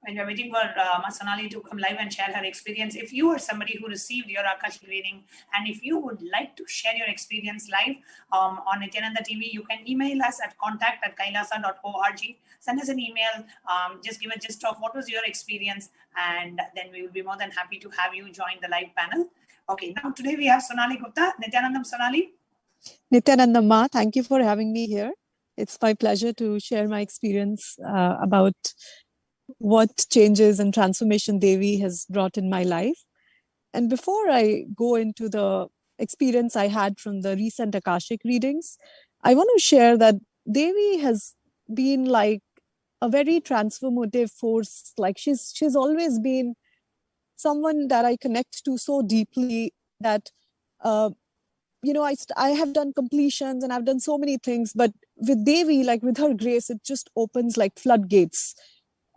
When we're waiting for Sonali to come live and share her experience, if you are somebody who received your Akashic reading, and if you would like to share your experience live on Nityananda TV, you can email us at contact@kailasa.org. Send us an email, just give a gist of what was your experience, and then we will be more than happy to have you join the live panel. Okay, now today we have Sonali Gupta. Nityanandam Sonali. Nityanandam Ma, thank you for having me here. It's my pleasure to share my experience about what changes and transformation Devi has brought in my life. And before I go into the experience I had from the recent Akashic readings, I want to share that Devi has been like a very transformative force. Like she's always been someone that I connect to so deeply that, I have done completions and I've done so many things, but with Devi, like with her grace, it just opens like floodgates.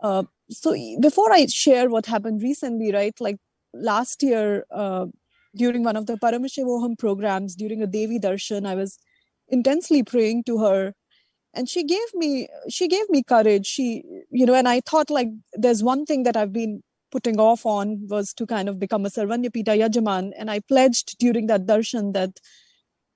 So before I share what happened recently, right, like last year, during one of the Paramashivam programs, during a Devi darshan, I was intensely praying to her, and she gave me courage. And I thought, like, there's one thing that I've been putting off on was to kind of become a Sarvanyapita Yajaman, and I pledged during that darshan that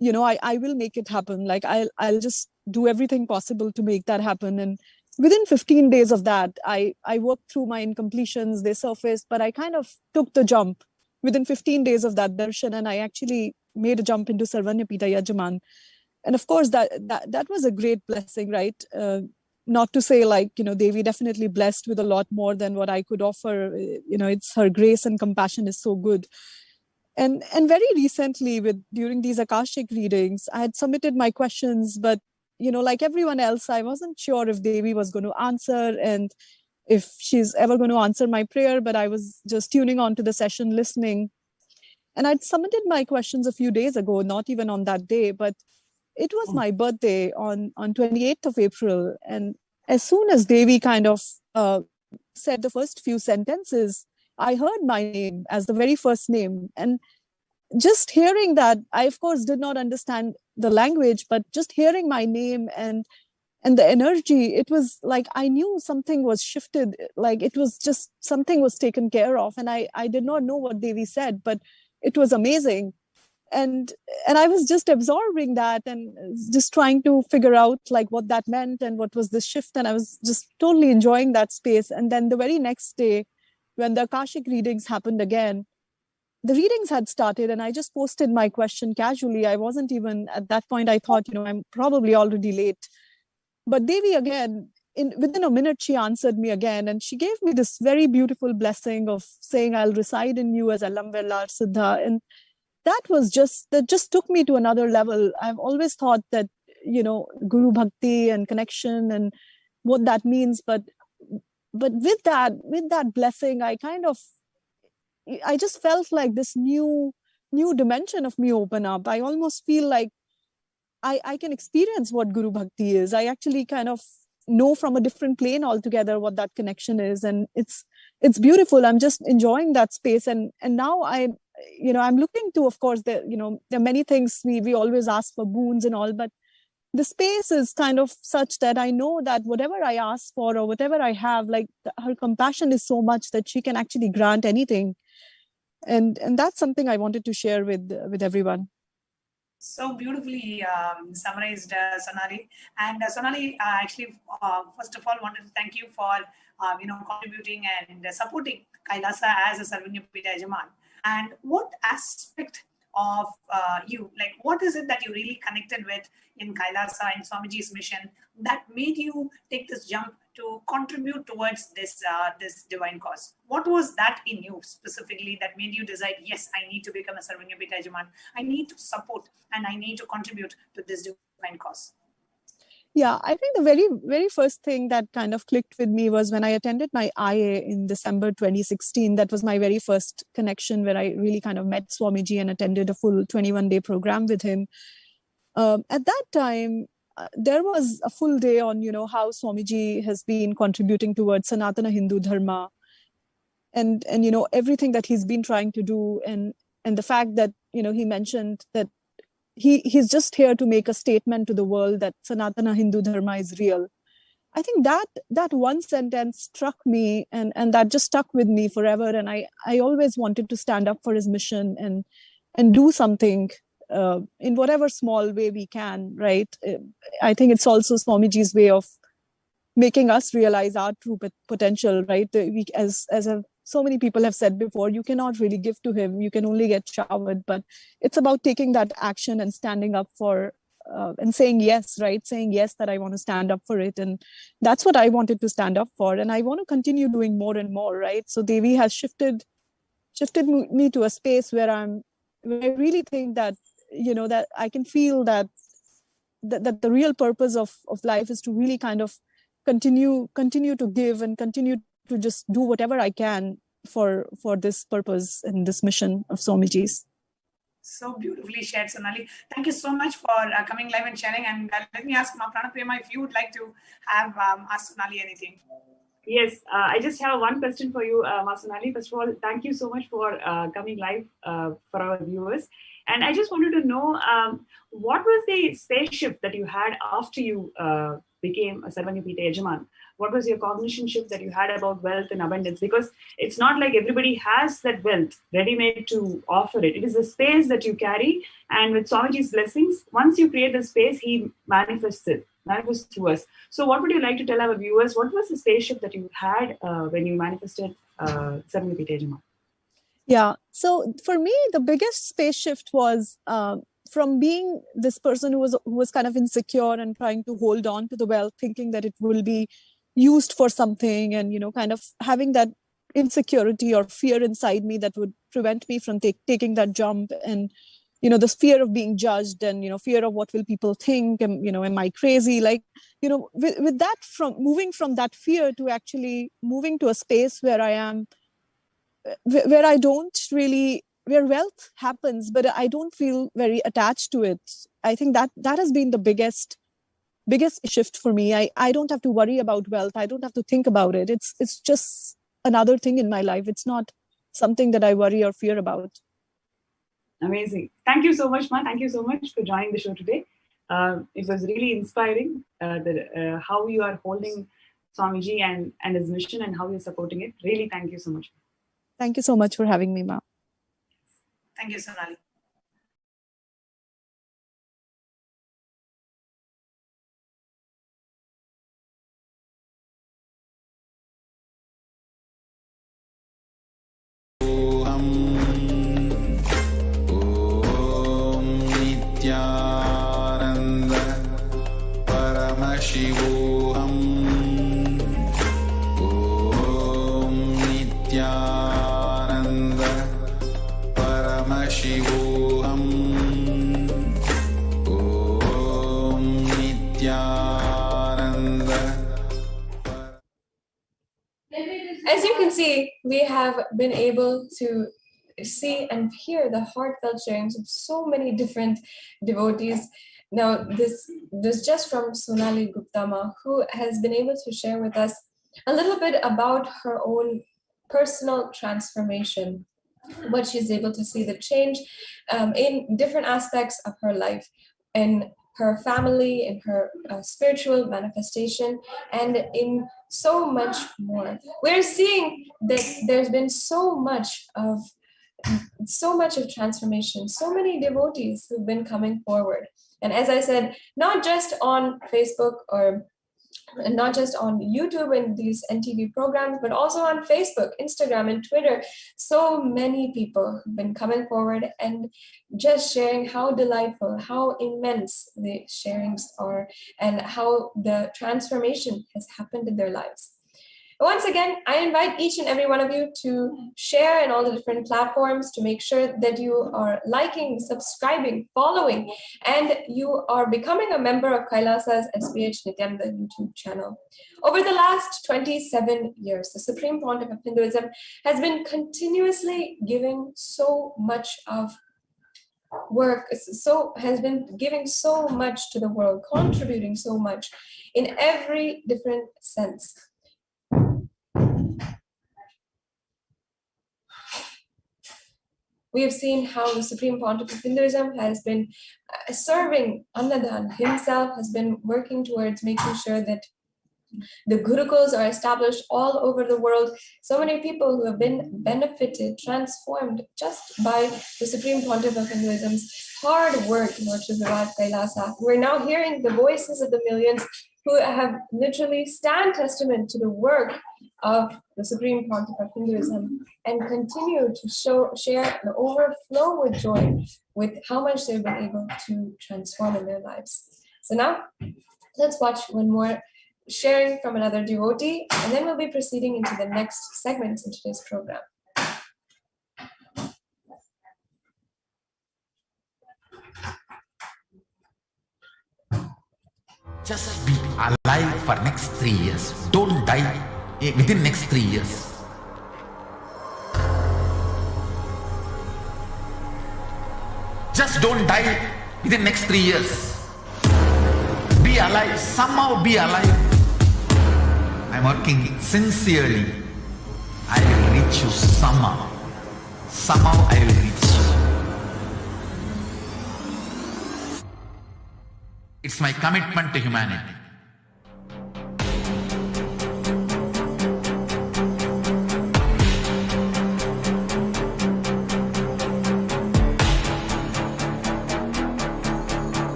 I will make it happen. Like I'll just do everything possible to make that happen. And within 15 days of that, I worked through my incompletions. They surfaced, but I kind of took the jump within 15 days of that darshan, and I actually made a jump into Sarvanyapita Yajaman. And of course, that was a great blessing, right? Not to say like, Devi definitely blessed with a lot more than what I could offer. It's her grace and compassion is so good. And very recently, during these Akashic readings, I had submitted my questions, but like everyone else, I wasn't sure if Devi was going to answer and if she's ever going to answer my prayer. But I was just tuning on to the session, listening, and I'd submitted my questions a few days ago, not even on that day, but it was my birthday on 28th of April, and as soon as Devi kind of said the first few sentences, I heard my name as the very first name. And just hearing that, I of course did not understand the language, but just hearing my name and the energy, it was like I knew something was shifted, like it was just something was taken care of. And I did not know what Devi said, but it was amazing. And I was just absorbing that and just trying to figure out like what that meant and what was the shift. And I was just totally enjoying that space. And then the very next day, when the Akashic readings happened again, the readings had started and I just posted my question casually. I wasn't even, at that point, I thought, I'm probably already late. But Devi again, within a minute, she answered me again. And she gave me this very beautiful blessing of saying, I'll reside in you as Alam Vellar Siddha. And that just took me to another level. I've always thought that, Guru Bhakti and connection and what that means. But with that blessing, I just felt like this new dimension of me open up. I almost feel like I can experience what Guru Bhakti is. I actually kind of know from a different plane altogether what that connection is. And it's beautiful. I'm just enjoying that space. And now I'm looking to, of course, there are many things we always ask for boons and all, but the space is kind of such that I know that whatever I ask for or whatever I have, like her compassion is so much that she can actually grant anything. And that's something I wanted to share with everyone. So beautifully summarized, Sonali. And Sonali, actually, first of all, wanted to thank you for contributing and supporting Kailasa as a Sarvanyapita Yajaman. And what aspect of you, like what is it that you really connected with in Kailasa and Swamiji's mission that made you take this jump to contribute towards this divine cause? What was that in you specifically that made you decide, yes, I need to become a Sarvanyapita Yajaman, I need to support and I need to contribute to this divine cause? Yeah, I think the very, very first thing that kind of clicked with me was when I attended my IA in December 2016. That was my very first connection where I really kind of met Swamiji and attended a full 21-day program with him. At that time, there was a full day on, how Swamiji has been contributing towards Sanatana Hindu Dharma and everything that he's been trying to do. And the fact that, he mentioned that he's just here to make a statement to the world that Sanatana Hindu Dharma is real. I think that one sentence struck me and that just stuck with me forever. And I always wanted to stand up for his mission and do something in whatever small way we can, right? I think it's also Swamiji's way of making us realize our true potential, right? So many people have said before, you cannot really give to him, you can only get showered, but it's about taking that action and standing up for and saying yes, right? Saying yes, that I want to stand up for it. And that's what I wanted to stand up for. And I want to continue doing more and more, right? So Devi has shifted me to a space where I really think that, that I can feel that the real purpose of life is to really kind of continue to give and continue to just do whatever I can for this purpose and this mission of Swamiji's. So beautifully shared, Sonali. Thank you so much for coming live and sharing. And let me ask Pranaprema if you would like to have ask Sonali anything. Yes, I just have one question for you, Sonali. First of all, thank you so much for coming live for our viewers. And I just wanted to know, what was the space shift that you had after you became a Sarvanyupita Yajaman? What was your cognition shift that you had about wealth and abundance? Because it's not like everybody has that wealth ready-made to offer it. It is a space that you carry. And with Swamiji's blessings, once you create the space, he manifests through us. So what would you like to tell our viewers? What was the space shift that you had when you manifested Sarvanyupita Yajaman? Yeah. So for me, the biggest space shift was from being this person who was kind of insecure and trying to hold on to the wealth, thinking that it will be used for something, and kind of having that insecurity or fear inside me that would prevent me from taking that jump, and this fear of being judged, and fear of what will people think, and am I crazy, like with that, from moving from that fear to actually moving to a space where I am, where I don't really, where wealth happens, but I don't feel very attached to it. I think that has been the biggest shift for me. I don't have to worry about wealth. I don't have to think about it. It's just another thing in my life. It's not something that I worry or fear about. Amazing. Thank you so much, Ma. Thank you so much for joining the show today. It was really inspiring how you are holding Swamiji and his mission and how you're supporting it. Really, thank you so much. Thank you so much for having me, Ma. Thank you, Sonali. Nityananda Paramashivam. Om Nityananda Paramashivam. Om Nityananda. As you can see, we have been able to see and hear the heartfelt sharings of so many different devotees. Now, this just from Sonali Guptama, who has been able to share with us a little bit about her own personal transformation, what she's able to see the change in different aspects of her life, in her family, in her spiritual manifestation, and in so much more. We're seeing that there's been so much of transformation, so many devotees who've been coming forward. And as I said, not just on Facebook or not just on YouTube and these NTV programs, but also on Facebook, Instagram, and Twitter. So many people have been coming forward and just sharing how delightful, how immense the sharings are, and how the transformation has happened in their lives. Once again, I invite each and every one of you to share in all the different platforms to make sure that you are liking, subscribing, following, and you are becoming a member of Kailasa's SPH and NITHYANANDA YouTube channel. Over the last 27 years, the Supreme Pontiff of Hinduism has been continuously giving so much of work, has been giving so much to the world, contributing so much in every different sense. We have seen how the Supreme Pontiff of Hinduism has been serving Annadan himself, has been working towards making sure that the gurukuls are established all over the world. So many people who have been benefited, transformed just by the Supreme Pontiff of Hinduism's hard work in order to revive Kailasa. We're now hearing the voices of the millions who have literally stand testament to the work of the Supreme Pontiff of Hinduism and continue to share and overflow with joy with how much they've been able to transform in their lives. So now let's watch one more sharing from another devotee, and then we'll be proceeding into the next segments in today's program. Just be alive for next 3 years. Don't die within next 3 years. Just don't die within next 3 years. Be alive. Somehow be alive. I'm working sincerely. I will reach you somehow. Somehow I will reach you. It's my commitment to humanity.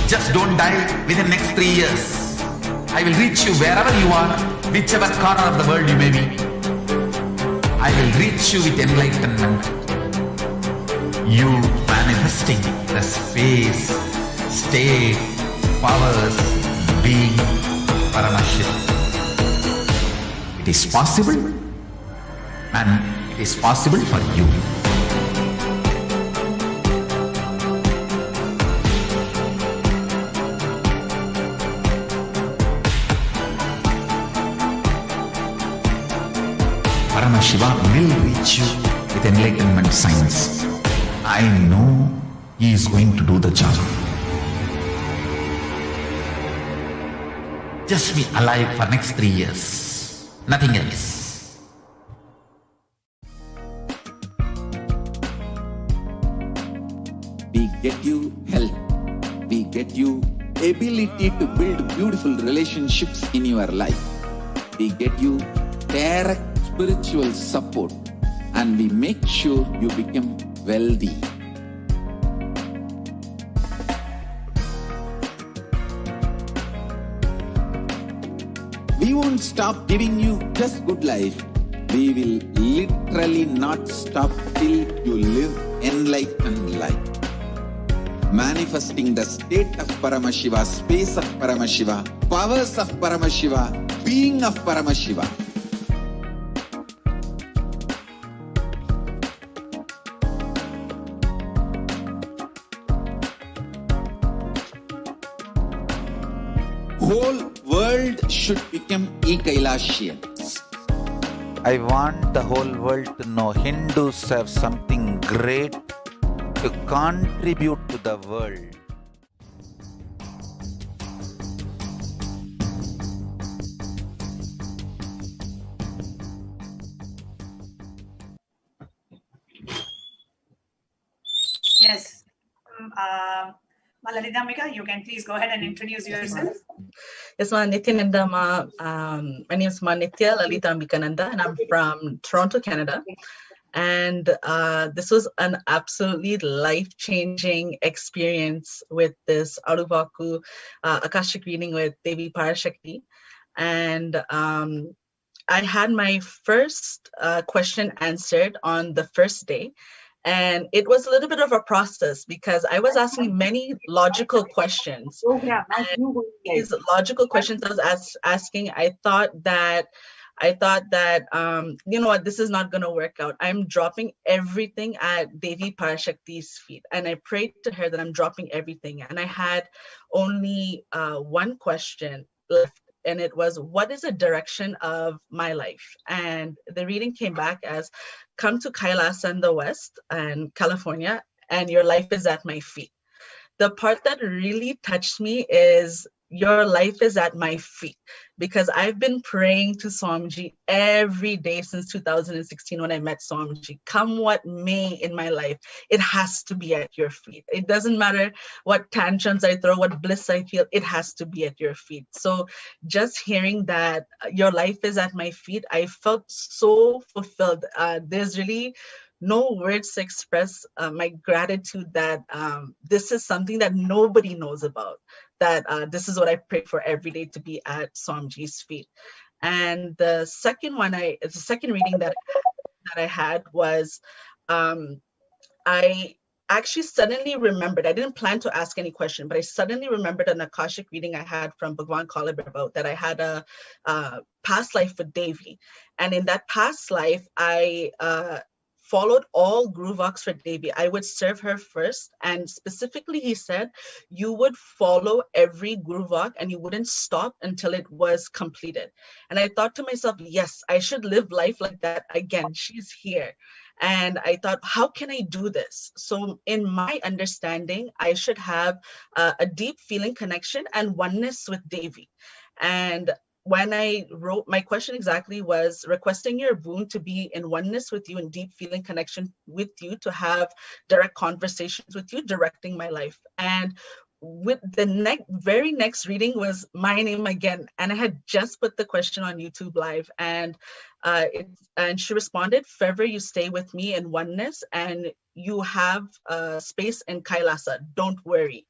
Just don't die within next 3 years. I will reach you wherever you are, whichever corner of the world you may be. I will reach you with enlightenment. You manifesting the space, state, powers, being Paramashivam. It is possible, and it is possible for you. Paramashiva will reach you with enlightenment science. I know he is going to do the job. Just be alive for next 3 years. Nothing else. We get you health. We get you ability to build beautiful relationships in your life. We get you direct spiritual support, and we make sure you become wealthy. We won't stop giving you just good life. We will literally not stop till you live enlightened life. Manifesting the state of Paramashiva, space of Paramashiva, powers of Paramashiva, being of Paramashiva. Whole world should become e-Kailasians. I want the whole world to know Hindus have something great to contribute to the world. Yes. Malalidamika, you can please go ahead and introduce yourself. Yes, Nityananda. My name is Nitya Lalita Ambikananda, and I'm from Toronto, Canada. And this was an absolutely life-changing experience with this Aruvaku Akashic reading with Devi Parashakti. And I had my first question answered on the first day. And it was a little bit of a process because I was asking many logical questions. And these logical questions I was asking, I thought that, you know what, this is not going to work out. I'm dropping everything at Devi Parashakti's feet. And I prayed to her that I'm dropping everything. And I had only one question left. And it was, what is the direction of my life? And the reading came back as, come to Kailasa in the West and California, and your life is at my feet. The part that really touched me is, your life is at my feet, because I've been praying to Swamiji every day since 2016 when I met Swamiji. Come what may in my life, it has to be at your feet. It doesn't matter what tantrums I throw, what bliss I feel, it has to be at your feet. So just hearing that your life is at my feet, I felt so fulfilled. There's really no words to express my gratitude that this is something that nobody knows about. that this is what I pray for every day, to be at Swamiji's feet. And the second reading that I had was, I actually suddenly remembered, I didn't plan to ask any question, but I suddenly remembered an Akashic reading I had from Bhagavan Paramashivam that I had a past life with Devi. And in that past life, I followed all Guru Walks for Devi. I would serve her first. And specifically, he said, you would follow every Guru Walk and you wouldn't stop until it was completed. And I thought to myself, yes, I should live life like that again. She's here. And I thought, how can I do this? So in my understanding, I should have a deep feeling connection and oneness with Devi. And when I wrote, my question exactly was requesting your boon to be in oneness with you and deep feeling connection with you, to have direct conversations with you, directing my life. And with the very next reading was my name again. And I had just put the question on YouTube Live, and she responded, forever you stay with me in oneness and you have space in Kailasa, don't worry.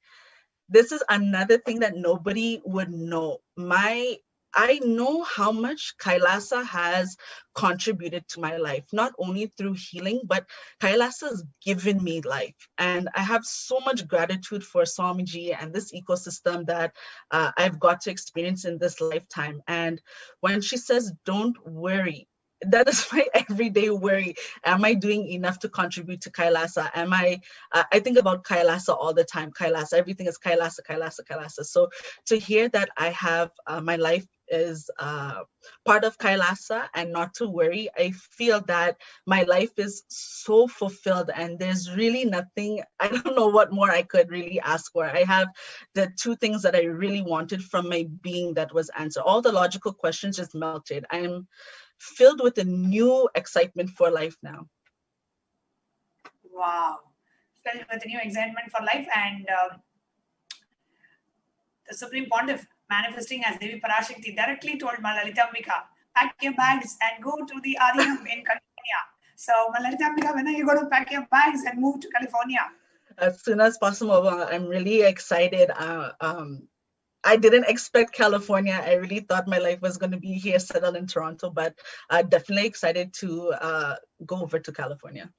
This is another thing that nobody would know. I know how much Kailasa has contributed to my life, not only through healing, but Kailasa has given me life. And I have so much gratitude for Swamiji and this ecosystem that I've got to experience in this lifetime. And when she says, don't worry, that is my everyday worry. Am I doing enough to contribute to Kailasa? Am I think about Kailasa all the time. Kailasa, everything is Kailasa, Kailasa, Kailasa. So to hear that I have my life is part of Kailasa and not to worry, I feel that my life is so fulfilled and there's really nothing, I don't know what more I could really ask for. I have the two things that I really wanted from my being that was answered. All the logical questions just melted. I am filled with a new excitement for life now. Wow. Filled with a new excitement for life. And the Supreme Pontiff, manifesting as Devi Parashakti, directly told Lalitambika, pack your bags and go to the Adinam in California. So Lalitambika, when are you going to pack your bags and move to California? As soon as possible. I'm really excited. I didn't expect California. I really thought my life was going to be here, settled in Toronto, but definitely excited to go over to California.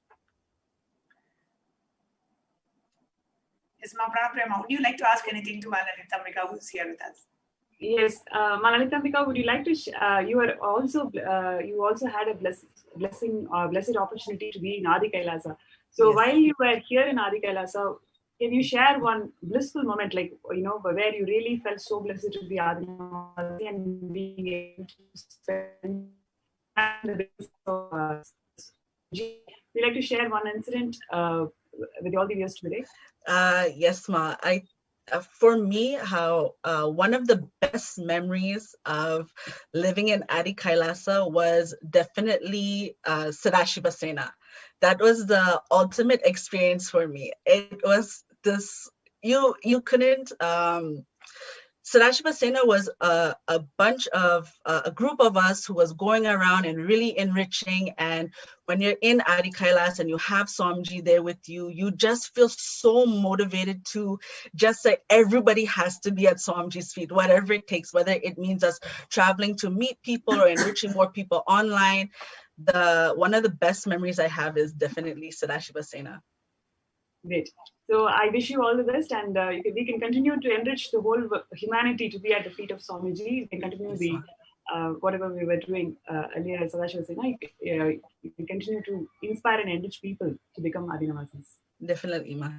Yes, Ma Pranaprema, would you like to ask anything to Lalitambika, who's here with us? Yes, Lalitambika, would you like to? You also had a blessed opportunity to be in Adi Kailasa. So yes, while you were here in Adi Kailasa, can you share one blissful moment, like, you know, where you really felt so blessed to be Adi and being able to spend time with would you like to share one incident with all the viewers today? Yes, Ma. For me, how one of the best memories of living in Adi Kailasa was definitely Sadashiva Sena. That was the ultimate experience for me. It was this, you couldn't, Sadashiva Sena was a bunch of, a group of us who was going around and really enriching. And when you're in Adi Kailas and you have Swamiji there with you, you just feel so motivated to just say everybody has to be at Swamiji's feet, whatever it takes, whether it means us traveling to meet people or enriching more people online. One of the best memories I have is definitely Sadashiva Sena. Great. So I wish you all the best, and we can continue to enrich the whole humanity to be at the feet of Swamiji. We can continue the whatever we were doing earlier as Sadashiva Sena. You can continue to inspire and enrich people to become Adinavasis. Definitely, Ma.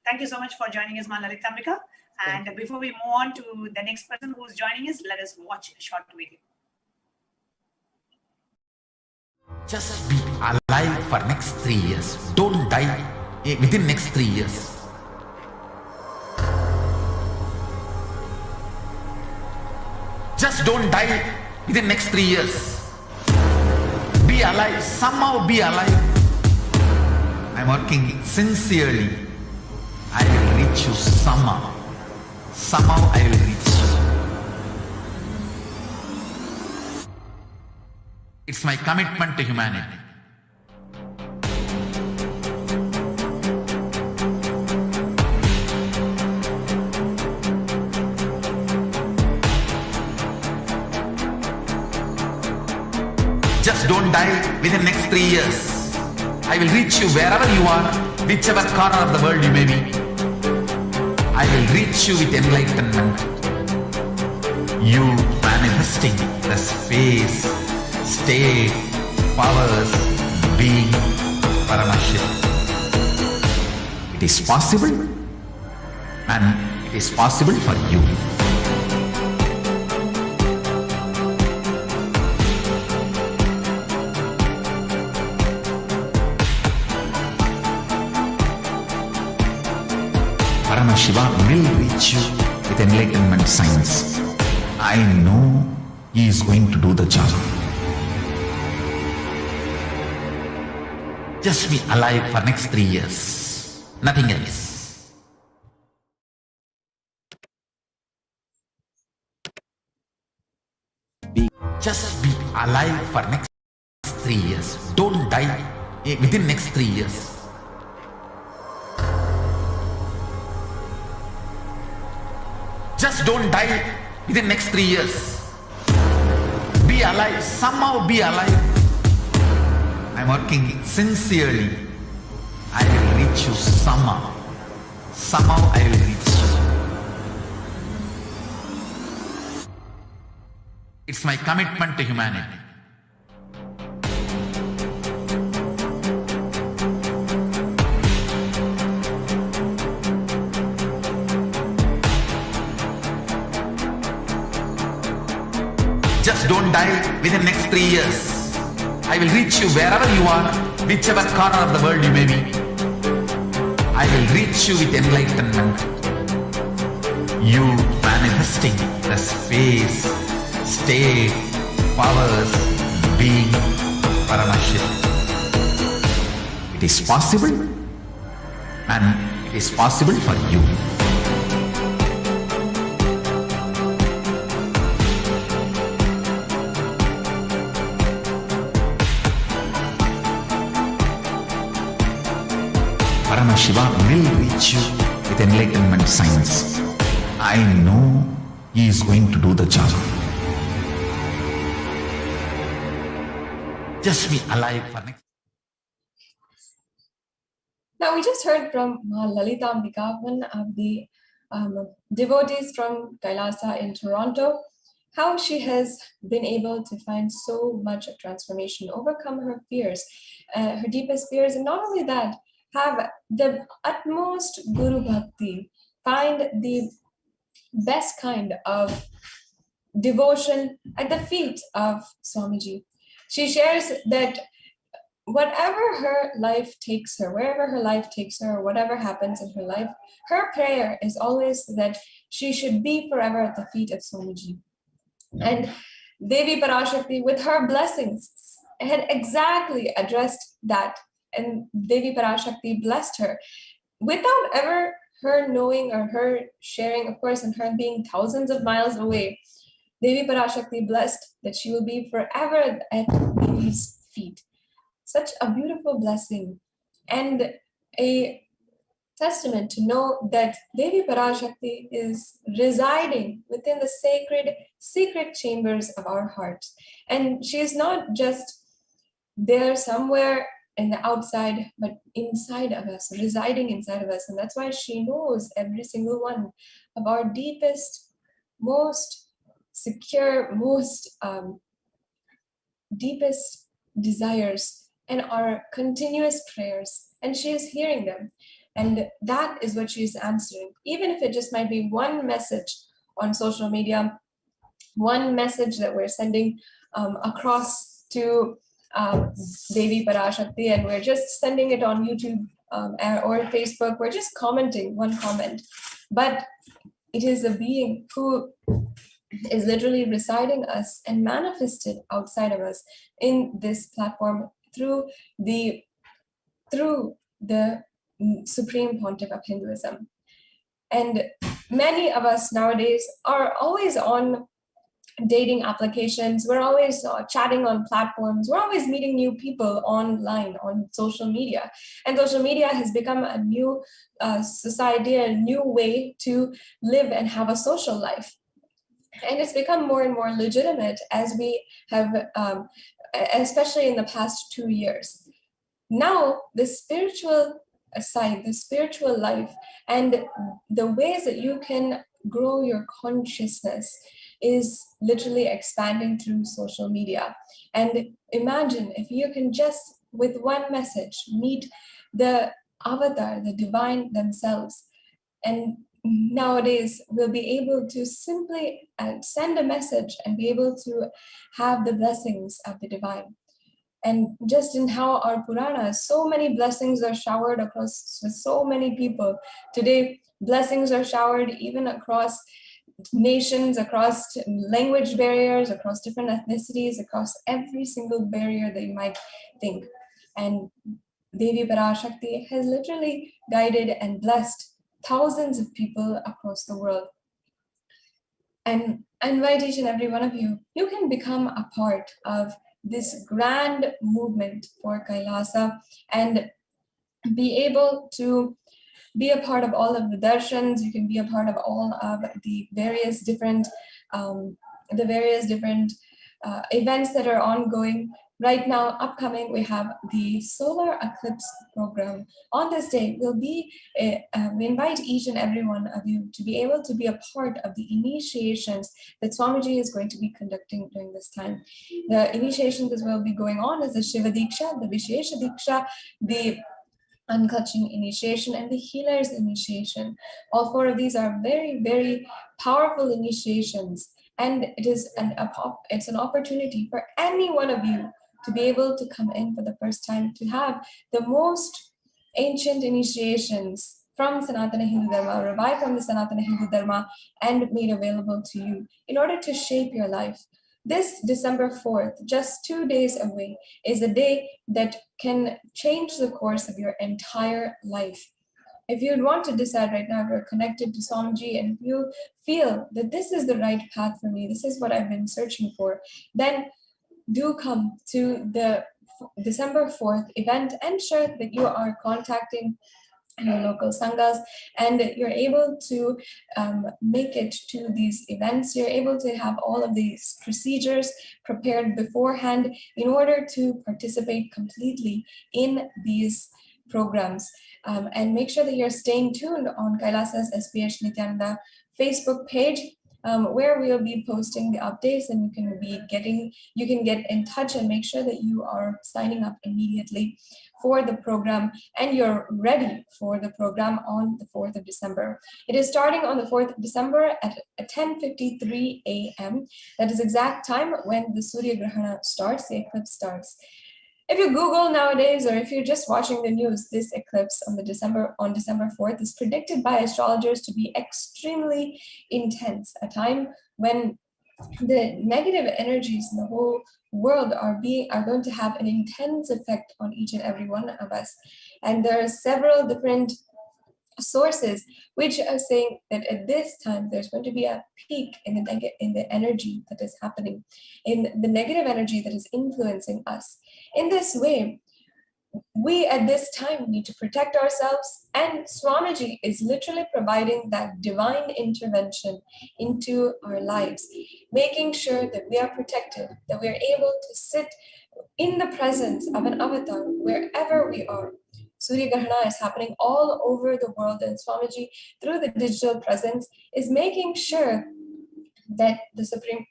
Thank you so much for joining us, Ma Lalitambika. And before we move on to the next person who's joining us, let us watch a short video. Just be alive for next 3 years. Don't die within next 3 years. Just don't die within next 3 years. Be alive. Somehow be alive. I'm working sincerely. I will reach you somehow. Somehow I will reach you. It's my commitment to humanity. Just don't die within next 3 years. I will reach you wherever you are, whichever corner of the world you may be. I will reach you with enlightenment. You manifesting the space, state, powers, being Paramashivam. It is possible, and it is possible for you. Paramashiva will reach you with enlightenment signs. I know he is going to do the job. Just be alive for next 3 years. Nothing else. Just be alive for next 3 years. Don't die within next 3 years. Just don't die within next 3 years. Be alive. Somehow be alive. I'm working sincerely. I will reach you somehow. Somehow I will reach you. It's my commitment to humanity. Just don't die within next 3 years. I will reach you wherever you are, whichever corner of the world you may be. I will reach you with enlightenment. You manifesting the space, state, powers, being Paramashivam. It is possible, and it is possible for you. Paramashiva will reach you with enlightenment signs. I know he is going to do the job. Just be alive for next. Now, we just heard from Lalitambika, one of the devotees from Kailasa in Toronto, how she has been able to find so much of transformation, overcome her fears, her deepest fears, and not only that, have the utmost Guru Bhakti, find the best kind of devotion at the feet of Swamiji. She shares that whatever her life takes her, wherever her life takes her, whatever happens in her life, her prayer is always that she should be forever at the feet of Swamiji. And Devi Parashakti, with her blessings, had exactly addressed that. And Devi Parashakti blessed her without ever her knowing or her sharing, of course, and her being thousands of miles away. Devi Parashakti blessed that she will be forever at Devi's feet. Such a beautiful blessing and a testament to know that Devi Parashakti is residing within the sacred, secret chambers of our hearts. And she is not just there somewhere in the outside, but inside of us, residing inside of us. And that's why she knows every single one of our deepest, most secure, most deepest desires and our continuous prayers. And she is hearing them. And that is what she is answering. Even if it just might be one message on social media, one message that we're sending across to Devi Parashakti, and we're just sending it on YouTube or Facebook. We're just commenting one comment, but it is a being who is literally residing us and manifested outside of us in this platform through the Supreme Pontiff of Hinduism. And many of us nowadays are always on dating applications. We're always chatting on platforms. We're always meeting new people online on social media. And social media has become a new society, a new way to live and have a social life. And it's become more and more legitimate as we have especially in the past 2 years. Now, the spiritual side, the spiritual life, and the ways that you can grow your consciousness is literally expanding through social media. And imagine if you can just, with one message, meet the avatar, the divine themselves. And nowadays, we'll be able to simply send a message and be able to have the blessings of the divine. And just in how our Puranas, so many blessings are showered across so many people. Today, blessings are showered even across nations, across language barriers, across different ethnicities, across every single barrier that you might think. And Devi Parashakti has literally guided and blessed thousands of people across the world. And I invite each and every one of you, you can become a part of this grand movement for Kailasa and be able to be a part of all of the darshans. You can be a part of all of the various different events that are ongoing. Right now, upcoming, we have the Solar Eclipse program. On this day, we invite each and every one of you to be able to be a part of the initiations that Swamiji is going to be conducting during this time. The initiations that will be going on is the Shiva Deeksha, the Vishesha Deeksha, the unclutching initiation, and the healer's initiation. All four of these are very, very powerful initiations, and it's an opportunity for any one of you to be able to come in for the first time, to have the most ancient initiations from Sanatana Hindu Dharma, revived from the Sanatana Hindu Dharma, and made available to you in order to shape your life. This December 4th, just 2 days away, is a day that can change the course of your entire life. If you'd want to decide right now, if you're connected to Swamiji and you feel that this is the right path for me, this is what I've been searching for, then do come to the December 4th event, and ensure that you are contacting your local sanghas and you're able to make it to these events. You're able to have all of these procedures prepared beforehand in order to participate completely in these programs. And make sure that you're staying tuned on Kailasa's SPH Nityananda Facebook page, where we'll be posting the updates, and you can get in touch and make sure that you are signing up immediately for the program and you're ready for the program on the 4th of December. It is starting on the 4th of December at 10:53 a.m. That is exact time when the Surya Grahana starts, the eclipse starts. If you Google nowadays, or if you're just watching the news, this eclipse on December 4th is predicted by astrologers to be extremely intense, a time when the negative energies in the whole world are going to have an intense effect on each and every one of us. And there are several different sources which are saying that at this time there's going to be a peak in the energy that is happening, in the negative energy that is influencing us. In this way, we at this time need to protect ourselves, and Swamiji is literally providing that divine intervention into our lives, making sure that we are protected, that we are able to sit in the presence of an avatar wherever we are. Surya Grahana is happening all over the world, and Swamiji, through the digital presence, is making sure that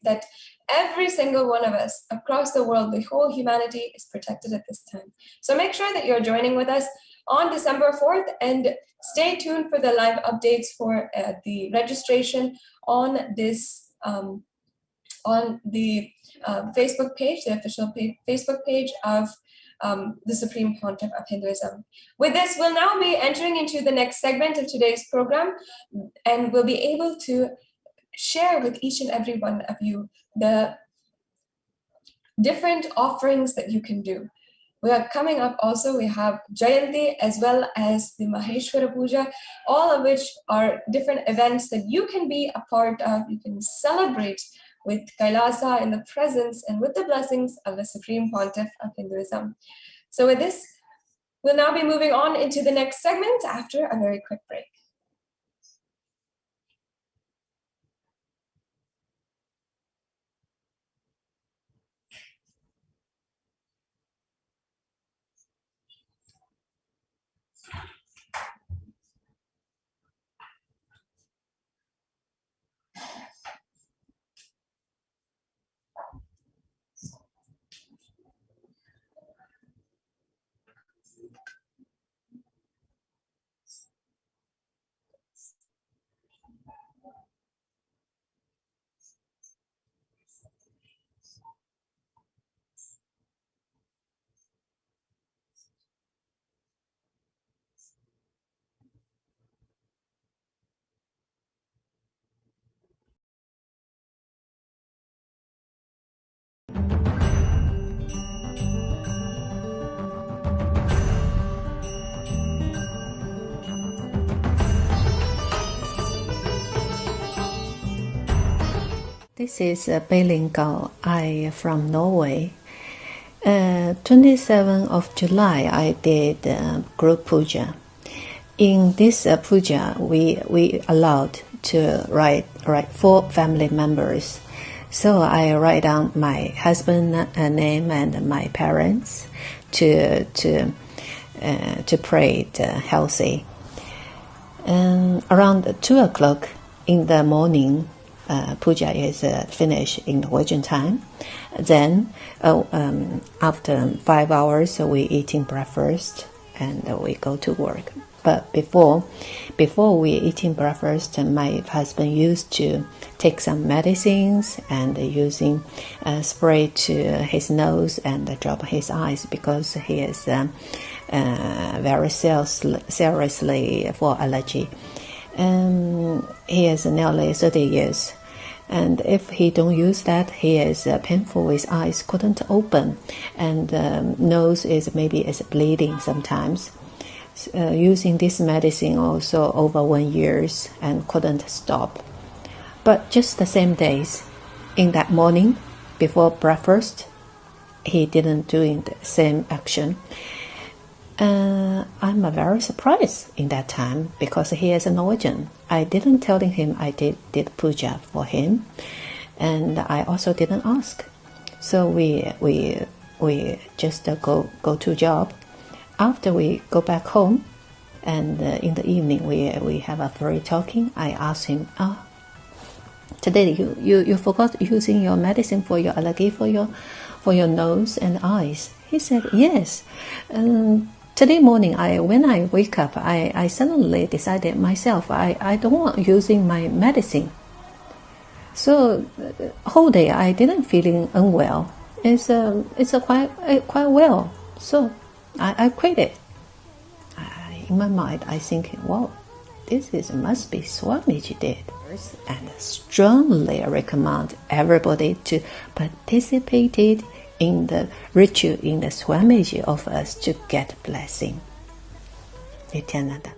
that every single one of us across the world, the whole humanity, is protected at this time. So make sure that you're joining with us on December 4th, and stay tuned for the live updates for the registration on this on the Facebook page, the official Facebook page of the Supreme Pontiff of Hinduism. With this, we'll now be entering into the next segment of today's program, and we'll be able to share with each and every one of you the different offerings that you can do. We are coming up also, we have Jayanti as well as the Maheshwara Puja, all of which are different events that you can be a part of. You can celebrate with Kailasa in the presence and with the blessings of the Supreme Pontiff of Hinduism. So with this, we'll now be moving on into the next segment after a very quick break. This is Beilingao. I from Norway. 27th of July, I did group puja. In this puja, we allowed to write 4 family members. So I write down my husband's name and my parents to pray healthy. Around 2 o'clock in the morning, puja is finished in Norwegian time. Then after 5 hours, we eating breakfast and we go to work. But before we eating breakfast, my husband used to take some medicines and using spray to his nose and drop his eyes because he is very seriously for allergy. He is nearly 30 years. And if he don't use that, he is painful. His eyes couldn't open, and nose is bleeding sometimes. Using this medicine also over 1 year and couldn't stop. But just the same days, in that morning before breakfast, he didn't doing the same action. I'm very surprised in that time because he is a Norwegian. I didn't tell him I did puja for him, and I also didn't ask. So we just go to job. After we go back home, and in the evening we have a free talking. I asked him, today you forgot using your medicine for your allergy for your nose and eyes. He said yes. Today morning, when I wake up, I suddenly decided myself I don't want using my medicine. So whole day I didn't feeling unwell. It's quite well. So I quit it. In my mind, I think, wow, this must be Swamiji did. And strongly recommend everybody to participate in the ritual in the Swamiji of us to get blessing. Nityananda.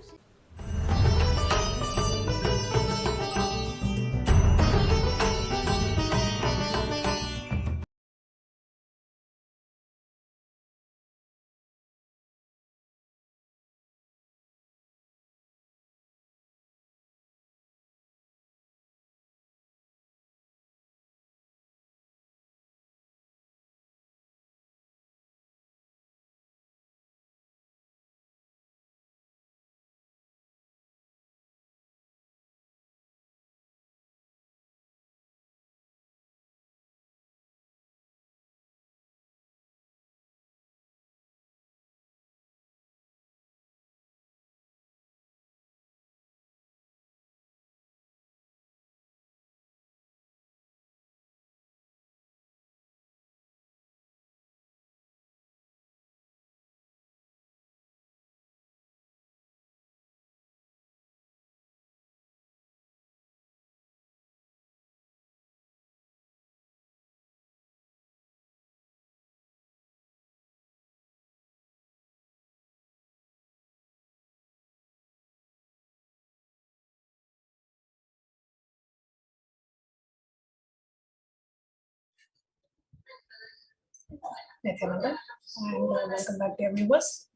Nityananda, and welcome back, dear viewers.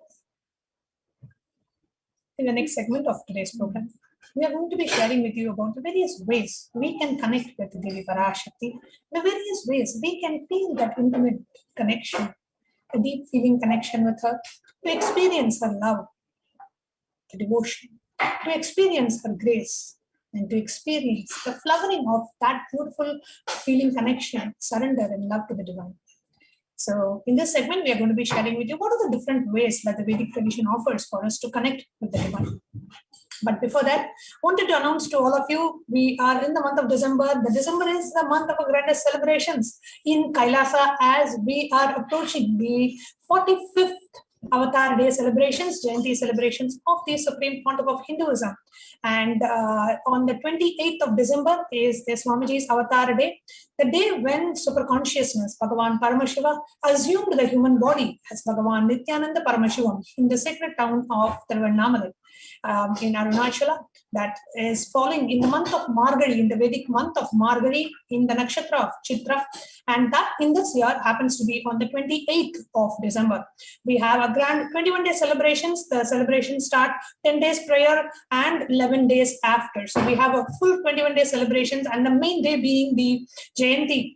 In the next segment of today's program, we are going to be sharing with you about the various ways we can connect with Devi Parashakti, the various ways we can feel that intimate connection, a deep feeling connection with her, to experience her love, the devotion, to experience her grace, and to experience the flowering of that beautiful feeling connection, surrender and love to the divine. So in this segment, we are going to be sharing with you what are the different ways that the Vedic tradition offers for us to connect with the divine. But before that, I wanted to announce to all of you, we are in the month of December. The December is the month of our grandest celebrations in Kailasa as we are approaching the 45th Avatar Day celebrations, Jayanti celebrations of the Supreme Pontiff of Hinduism. And on the 28th of December is the Swamiji's Avatar Day, the day when superconsciousness, Bhagavan Paramashivam, assumed the human body as Bhagavan Nityananda Paramashivam in the sacred town of Tiruvannamalai. in Arunachala, that is falling in the month of Margari, in the Vedic month of Margari, in the nakshatra of Chitra, and that in this year happens to be on the 28th of December. We have a grand 21-day celebrations. The celebrations start 10 days prior and 11 days after. So we have a full 21-day celebrations, and the main day being the Jayanti,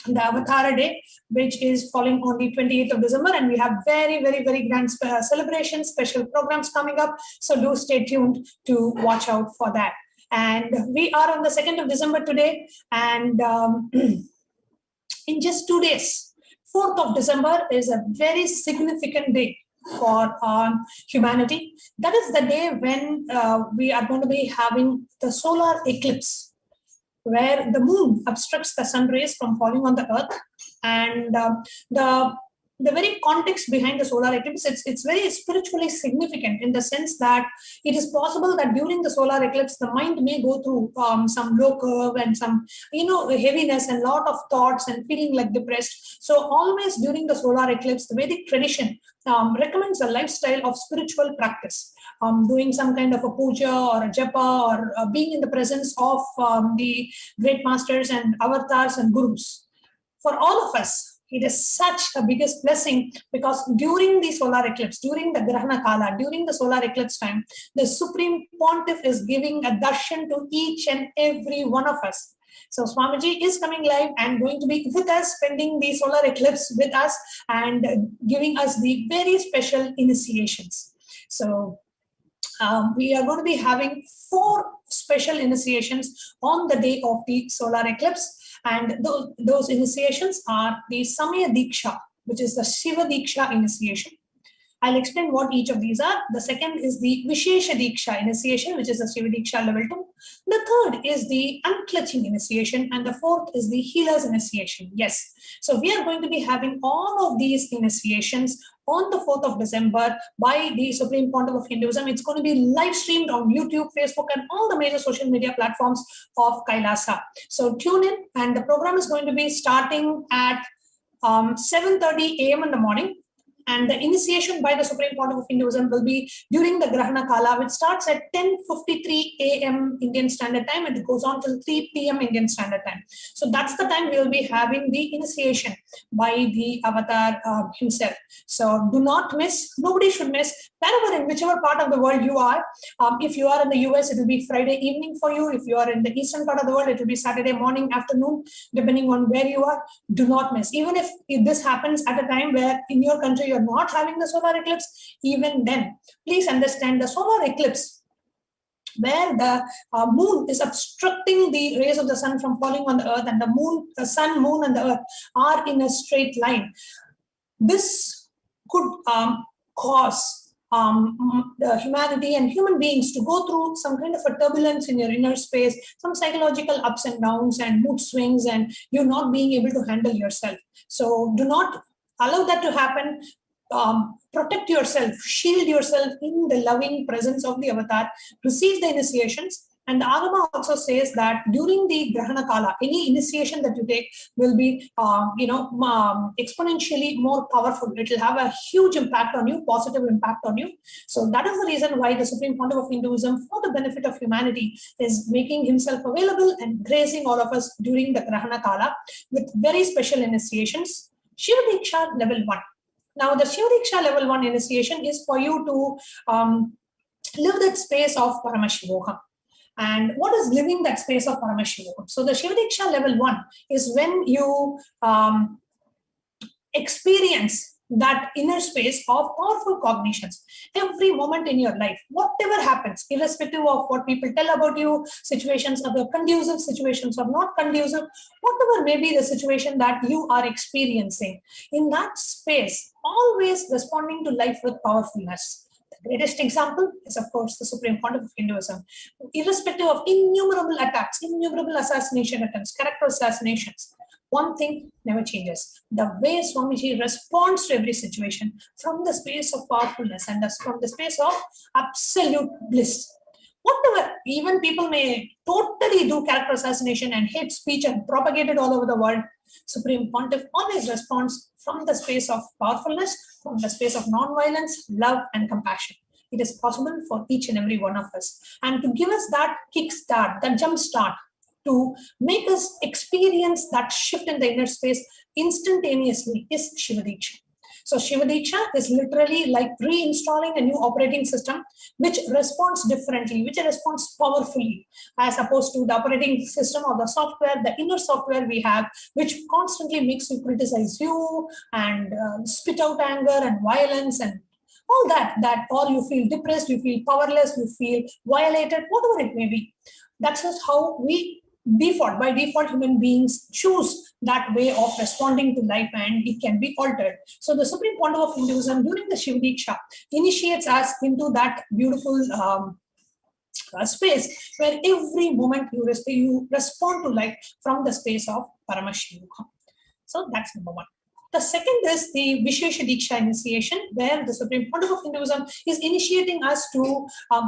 the Avatar Day, which is falling on the 28th of December, and we have very, very, very grand celebrations, special programs coming up. So do stay tuned to watch out for that. And we are on the 2nd of December today, and in just 2 days, 4th of December is a very significant day for humanity. That is the day when we are going to be having the solar eclipse, where the moon obstructs the sun rays from falling on the earth. And the very context behind the solar eclipse, it's very spiritually significant, in the sense that it is possible that during the solar eclipse, the mind may go through some low curve and some, heaviness and lot of thoughts and feeling like depressed. So always during the solar eclipse, the Vedic tradition recommends a lifestyle of spiritual practice. Doing some kind of a puja or a japa, or being in the presence of the great masters and avatars and gurus. For all of us, it is such a biggest blessing, because during the solar eclipse, during the Grahana Kala, during the solar eclipse time, the Supreme Pontiff is giving a darshan to each and every one of us. So Swamiji is coming live and going to be with us, spending the solar eclipse with us and giving us the very special initiations. So we are going to be having 4 special initiations on the day of the solar eclipse. And those initiations are the Samaya Deeksha, which is the Shiva Deeksha initiation. I'll explain what each of these are. The second is the Vishesha Deeksha initiation, which is the Shiva Deeksha level 2. The third is the unclutching initiation, and the fourth is the healer's initiation. Yes. So we are going to be having all of these initiations on the 4th of December by the Supreme Pontiff of Hinduism. It's going to be live streamed on YouTube, Facebook, and all the major social media platforms of Kailasa. So tune in, and the program is going to be starting at 7:30 a.m. in the morning. And the initiation by the Supreme Pontiff of Hinduism will be during the Grahana Kala, which starts at 10:53 a.m. Indian Standard Time, and it goes on till 3 p.m. Indian Standard Time. So that's the time we will be having the initiation by the avatar himself. So do not miss, nobody should miss, wherever, in whichever part of the world you are. If you are in the US, it will be Friday evening for you. If you are in the eastern part of the world, it will be Saturday morning, afternoon, depending on where you are. Do not miss. Even if this happens at a time where in your country you're not having the solar eclipse, even then, please understand the solar eclipse, where the moon is obstructing the rays of the sun from falling on the earth, and the sun, moon, and the earth are in a straight line. This could cause the humanity and human beings to go through some kind of a turbulence in your inner space, some psychological ups and downs and mood swings, and you not being able to handle yourself. So do not allow that to happen. Protect yourself, shield yourself in the loving presence of the avatar. Receive the initiations. And the Agama also says that during the Grahana Kala, any initiation that you take will be, exponentially more powerful. It will have a huge impact on you, positive impact on you. So that is the reason why the Supreme Pontiff of Hinduism, for the benefit of humanity, is making himself available and gracing all of us during the Grahana Kala with very special initiations. Shiva Deeksha level 1. Now, the Shiva Deeksha level 1 initiation is for you to live that space of Paramashivam. And what is living that space of Paramashivam? So the Shiva Deeksha level 1 is when you experience that inner space of powerful cognitions every moment in your life. Whatever happens, irrespective of what people tell about you, situations are conducive, situations are not conducive, whatever may be the situation that you are experiencing, in that space, always responding to life with powerfulness. The greatest example is, of course, the Supreme Pontiff of Hinduism. Irrespective of innumerable attacks, innumerable assassination attempts, character assassinations, one thing never changes: the way Swamiji responds to every situation from the space of powerfulness and from the space of absolute bliss. Whatever, even people may totally do character assassination and hate speech and propagate it all over the world, Supreme Pontiff always responds from the space of powerfulness, from the space of non-violence, love, and compassion. it is possible for each and every one of us. And to give us that kickstart, that jump start, to make us experience that shift in the inner space instantaneously is Shiva Diksha. So Shiva Diksha is literally like reinstalling a new operating system which responds differently, which responds powerfully, as opposed to the operating system or the software, the inner software we have, which constantly makes you criticize you and spit out anger and violence and all that, or you feel depressed, you feel powerless, you feel violated, whatever it may be. That's just how we by default human beings choose that way of responding to life, and it can be altered. So the Supreme Pontiff of Hinduism during the Shiva Diksha initiates us into that beautiful space where every moment you respond to life from the space of Paramashivam. So that's number one. The second is the Vishesha Diksha initiation, where the Supreme Pontiff of Hinduism is initiating us to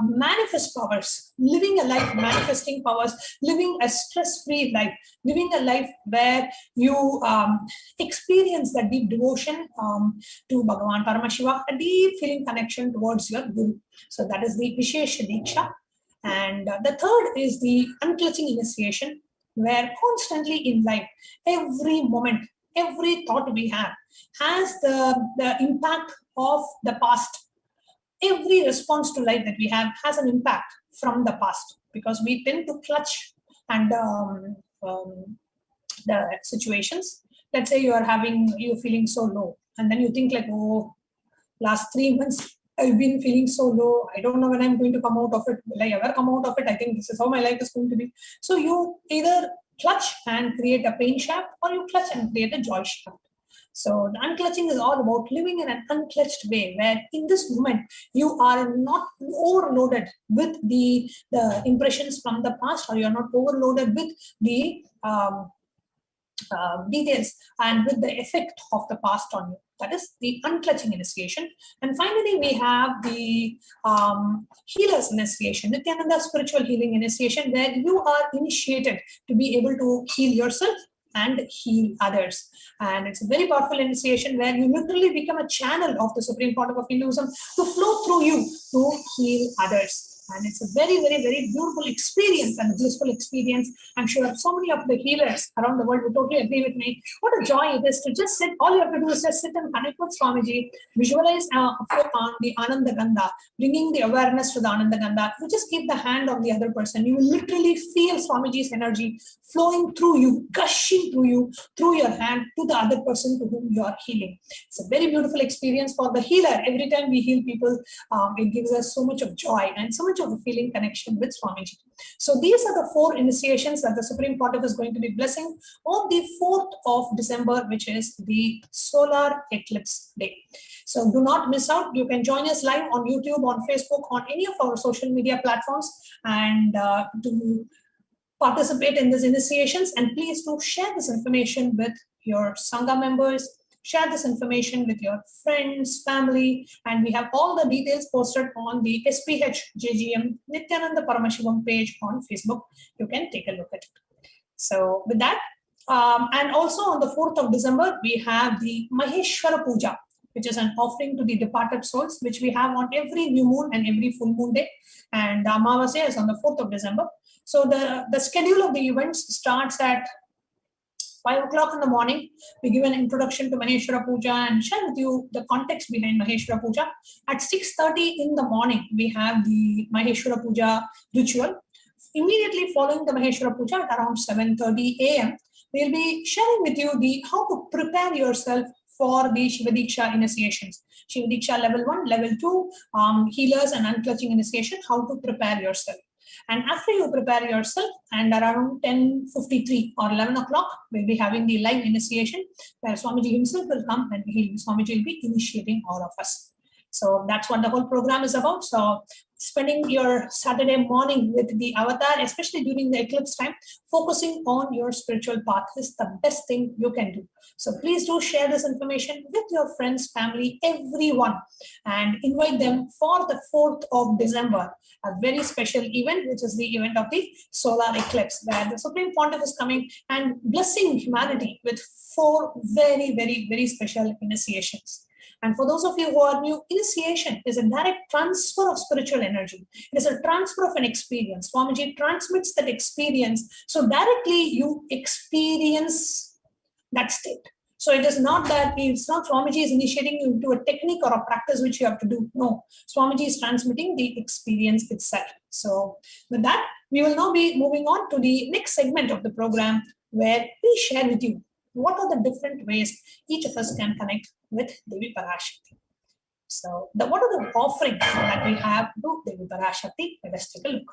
manifest powers, living a life manifesting powers, living a stress-free life, living a life where you experience the deep devotion to Bhagavan Paramashivam, a deep feeling connection towards your Guru. So that is the Vishesha Diksha. And the third is the unclutching initiation, where constantly in life, every moment, every thought we have has the impact of the past. Every response to life that we have has an impact from the past, because we tend to clutch and the situations. Let's say you're feeling so low, and then you think like, oh, last 3 months I've been feeling so low. I don't know when I'm going to come out of it. Will I ever come out of it? I think this is how my life is going to be. So you either clutch and create a pain shaft, or you clutch and create a joy shaft. So the unclutching is all about living in an unclutched way, where in this moment you are not overloaded with the impressions from the past, or you're not overloaded with the details and with the effect of the past on you. That is the unclutching initiation. And finally, we have the healers initiation, Nityananda spiritual healing initiation, where you are initiated to be able to heal yourself and heal others. And it's a very powerful initiation where you literally become a channel of the Supreme Pontiff of Hinduism to flow through you to heal others. And it's a very, very, very beautiful experience and a blissful experience. I'm sure so many of the healers around the world will totally agree with me. What a joy it is to just sit. All you have to do is just sit and connect with Swamiji, visualize on the Ananda Gandha, bringing the awareness to the Ananda Gandha. You just keep the hand of the other person. You will literally feel Swamiji's energy flowing through you, gushing through you, through your hand to the other person to whom you are healing. It's a very beautiful experience for the healer. Every time we heal people, it gives us so much of joy and so much of a feeling connection with Swamiji. So these are the 4 initiations that the Supreme Pontiff is going to be blessing on the 4th of December, which is the Solar Eclipse Day. So do not miss out. You can join us live on YouTube, on Facebook, on any of our social media platforms, and to participate in these initiations. And please do share this information with your Sangha members. Share this information with your friends, family, and we have all the details posted on the SPH JGM Nityananda Paramashivam page on Facebook. You can take a look at it. So with that, and also on the 4th of December, we have the Maheshwara Puja, which is an offering to the departed souls, which we have on every new moon and every full moon day. And the Amavasya is on the 4th of December. So the schedule of the events starts at 5 o'clock in the morning. We give an introduction to Maheshwara Puja and share with you the context behind Maheshwara Puja. At 6:30 in the morning, we have the Maheshwara Puja ritual. Immediately following the Maheshwara Puja at around 7:30 a.m., we'll be sharing with you how to prepare yourself for the Shiva Diksha initiations. Shiva Diksha level 1, level 2, healers and unclutching initiation, how to prepare yourself. And after you prepare yourself, and around 10:53 or 11 o'clock, we'll be having the live initiation where Swamiji himself will come and Swamiji will be initiating all of us. So that's what the whole program is about. So spending your Saturday morning with the avatar, especially during the eclipse time, focusing on your spiritual path is the best thing you can do. So please do share this information with your friends, family, everyone, and invite them for the 4th of December, a very special event, which is the event of the Solar Eclipse, where the Supreme Pontiff is coming and blessing humanity with 4 very, very, very special initiations. And for those of you who are new, initiation is a direct transfer of spiritual energy. It is a transfer of an experience. Swamiji transmits that experience. So directly you experience that state. So it is not that it's not Swamiji is initiating you into a technique or a practice which you have to do. No, Swamiji is transmitting the experience itself. So with that, we will now be moving on to the next segment of the program where we share with you what are the different ways each of us can connect with Devi Parashakti. So what are the offerings that we have to Devi Parashakti? Let us take a look.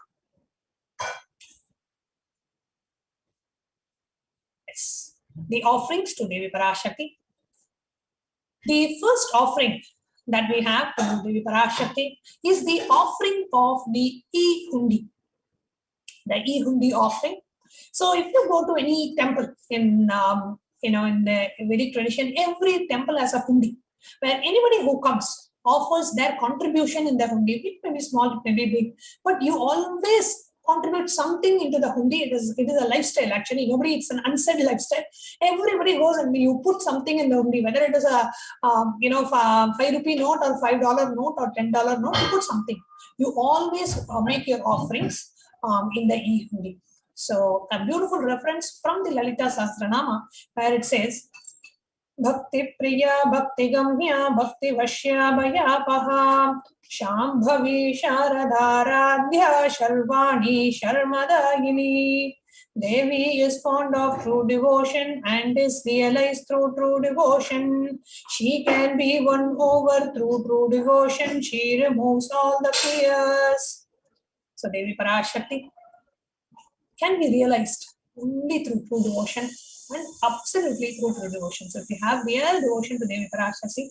Yes. The offerings to Devi Parashakti. The first offering that we have to Devi Parashakti is the offering of the e-hundi. The e-hundi offering. So if you go to any temple in in the Vedic tradition, every temple has a hundi where anybody who comes offers their contribution in the hundi. It may be small, it may be big, but you always contribute something into the hundi. It is a lifestyle actually. It's an unsaid lifestyle. Everybody goes and you put something in the hundi, whether it is a 5 rupee note or $5 note or $10 note, you put something. You always make your offerings in the e-hundi. So a beautiful reference from the Lalita Sahasranama where it says Bhakti Priya Bhakti Gamya Bhakti Vashya Bhayapaha Shambhavi Sharadaradhya Sharvani Sharmadagini. Devi is fond of true devotion and is realized through true devotion. She can be won over through true devotion. She removes all the fears. So Devi Parashakti can be realized only through true devotion and absolutely through true devotion. So if you have real devotion to Devi Parashakti,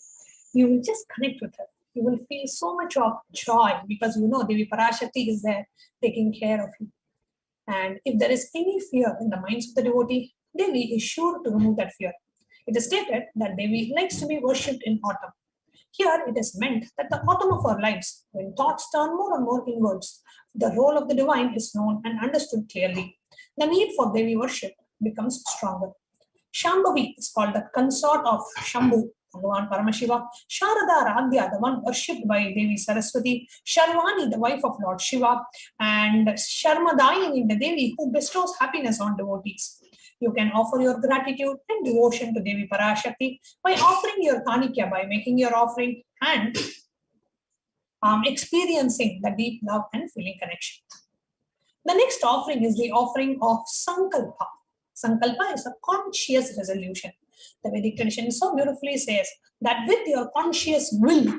you will just connect with her. You will feel so much of joy because you know Devi Parashakti is there taking care of you. And if there is any fear in the minds of the devotee, Devi is sure to remove that fear. It is stated that Devi likes to be worshipped in autumn. Here it is meant that the autumn of our lives, when thoughts turn more and more inwards, the role of the divine is known and understood clearly. The need for Devi worship becomes stronger. Shambhavi is called the consort of Shambhu, Bhagavan Paramashivam. Sharada Radhya, the one worshipped by Devi Saraswati. Sharvani, the wife of Lord Shiva. And Sharmadayini, the Devi who bestows happiness on devotees. You can offer your gratitude and devotion to Devi Parashakti by offering your kanikya, by making your offering and experiencing the deep love and feeling connection. The next offering is the offering of Sankalpa. Sankalpa is a conscious resolution. The Vedic tradition so beautifully says that with your conscious will,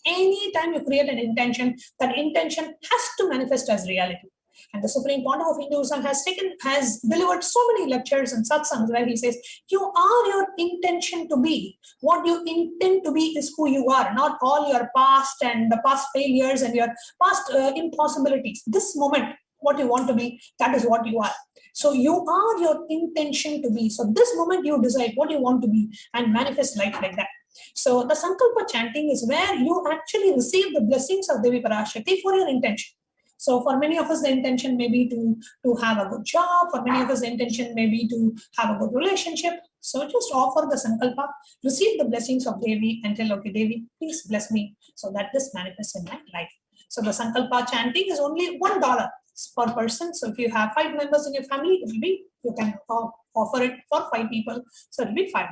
anytime you create an intention, that intention has to manifest as reality. And the Supreme Pontiff of Hinduism has delivered so many lectures and satsangs where he says, you are your intention to be. What you intend to be is who you are, not all your past and the past failures and your past impossibilities. This moment, what you want to be, that is what you are. So you are your intention to be. So this moment you decide what you want to be and manifest life like that. So the Sankalpa chanting is where you actually receive the blessings of Devi Parashakti for your intention. So for many of us, the intention may be to have a good job. For many of us, the intention may be to have a good relationship. So just offer the Sankalpa, receive the blessings of Devi and tell, okay, Devi, please bless me so that this manifests in my life. So the Sankalpa chanting is only $1 per person. So if you have 5 members in your family, you can offer it for 5 people. So it will be $5.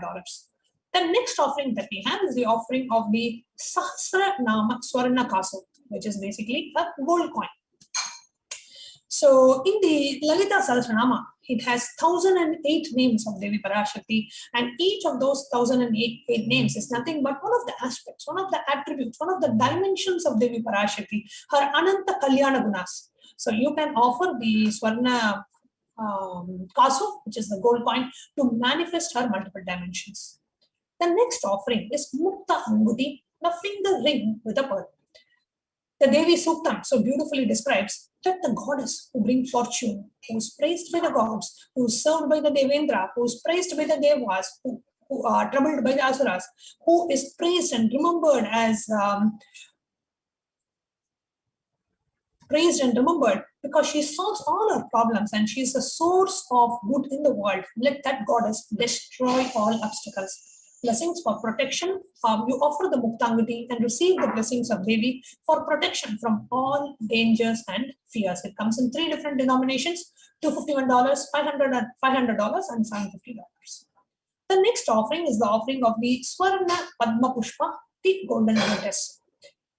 The next offering that we have is the offering of the Sahasranama Swarna Kasu, which is basically a gold coin. So in the Lalita Sahasranama, it has 1008 names of Devi Parashakti, and each of those 1008 names is nothing but one of the aspects, one of the attributes, one of the dimensions of Devi Parashakti, her Ananta Kalyana Gunas. So you can offer the Swarna Kasu, which is the gold coin, to manifest her multiple dimensions. The next offering is Mukta Anguti, the finger ring with a pearl. The Devi Suktam so beautifully describes that the goddess who brings fortune, who is praised by the gods, who is served by the Devendra, who is praised by the Devas, who are troubled by the Asuras, who is praised and remembered as because she solves all our problems and she is the source of good in the world. Let that goddess destroy all obstacles. Blessings for protection. You offer the Muktangati and receive the blessings of Devi for protection from all dangers and fears. It comes in 3 different denominations: $251, $500, and $750. The next offering is the offering of the Swarna Padma Pushpa, the golden lotus.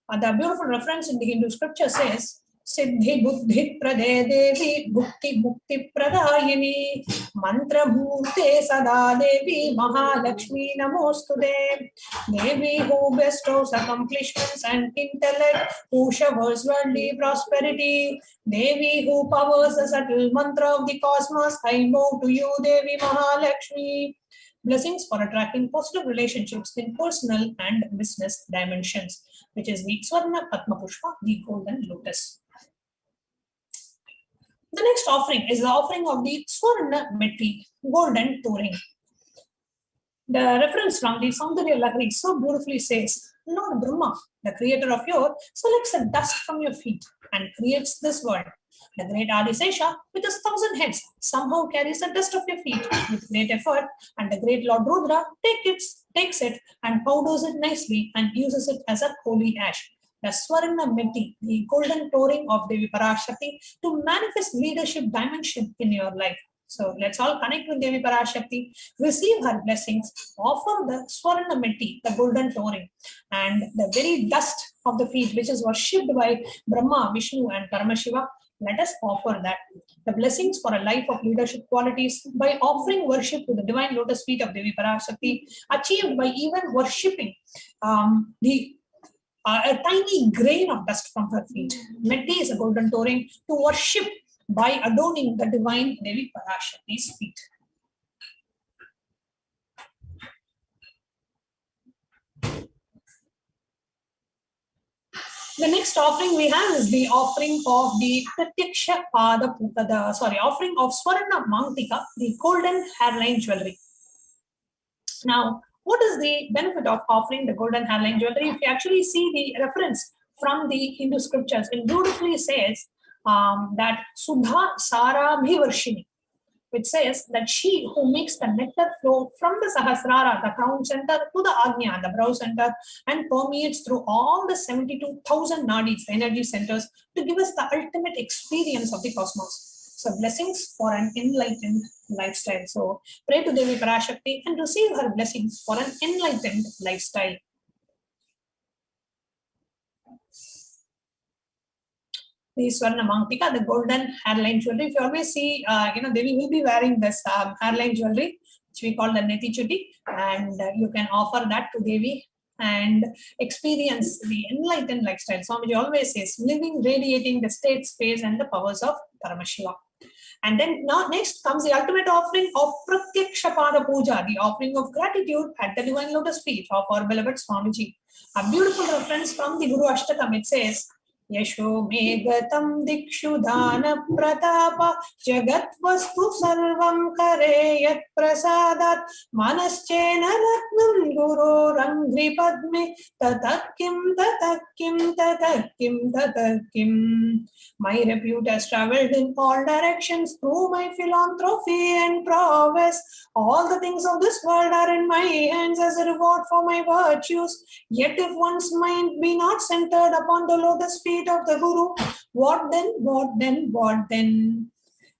The beautiful reference in the Hindu scripture says, Siddhi Buddhi Prade Devi Bhukti Bhukti Pradayini Mantra Murte Sada Devi Mahalakshmi Namostude. Devi who bestows accomplishments and intellect, who showers worldly prosperity. Devi who powers the subtle mantra of the cosmos, I bow to you, Devi Mahalakshmi. Blessings for attracting positive relationships in personal and business dimensions, which is the Swarna Padma Pushpa, the golden lotus. The next offering is the offering of the Swarna Meti, golden touring. The reference from the Saundarya Lahari so beautifully says, Lord Brahma, the creator of your, selects the dust from your feet and creates this world. The great Adi Shaivite, with his 1,000 heads, somehow carries the dust of your feet with great effort, and the great Lord Rudra takes it and powders it nicely and uses it as a holy ash. The Swarna Meti, the golden touring of Devi Parashakti, to manifest leadership dimension in your life. So let's all connect with Devi Parashakti, receive her blessings, offer the Swarna Meti, the golden touring, and the very dust of the feet, which is worshipped by Brahma, Vishnu, and Paramashiva. Let us offer that. The blessings for a life of leadership qualities by offering worship to the divine lotus feet of Devi Parashakti, achieved by even worshipping a tiny grain of dust from her feet. Meti is a golden touring to worship by adorning the divine Devi Parashakti's feet. The next offering we have is the offering of the Pratiksha Pada, offering of Swarna Mantika, the golden hairline jewelry. Now, what is the benefit of offering the golden hairline jewelry? If you actually see the reference from the Hindu scriptures, it beautifully says that Sudha Sara Bhivarshini, which says that she who makes the nectar flow from the Sahasrara, the crown center, to the Agnya, the brow center, and permeates through all the 72,000 nadis, the energy centers, to give us the ultimate experience of the cosmos. So blessings for an enlightened lifestyle. So pray to Devi Parashakti and receive her blessings for an enlightened lifestyle. The Swarna Mantika, the golden hairline jewelry. If you always see, Devi will be wearing this hairline jewelry, which we call the Neti Chutti, and you can offer that to Devi and experience the enlightened lifestyle. Swamiji always says, living, radiating the state, space, and the powers of Paramashiva. And then now next comes the ultimate offering of Pratyaksha Pada Puja, the offering of gratitude at the divine lotus feet of our beloved Swamiji. A beautiful reference from the Guru Ashtakam. It says, Yasho Megatam Dikshu Dana Pratapa Jagat Vastu Sarvam Kare Yat Prasadat Manaschena Ratnam Guru Rangri Padme Tatakim Tatakim Tatakim Tatakim. My repute has traveled in all directions through my philanthropy and prowess. All the things of this world are in my hands as a reward for my virtues. Yet if one's mind be not centered upon the lotus feet of the Guru, what then, what then, what then?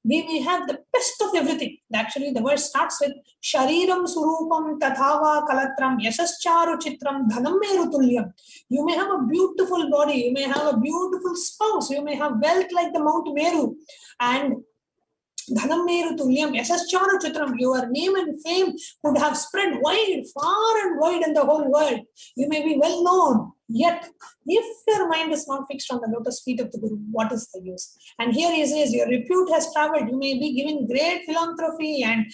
We may have the best of everything. Actually, the verse starts with Shariram Surupam Tathava Kalatram Yasascharu Chitram Dhanam Meru Tulyam. You may have a beautiful body, you may have a beautiful spouse, you may have wealth like the Mount Meru, and Dhanam Meru Tulyam Yasascharu Chitram, your name and fame would have spread wide, far and wide in the whole world. You may be well known. Yet, if your mind is not fixed on the lotus feet of the Guru, what is the use? And here he says, your repute has traveled. You may be giving great philanthropy and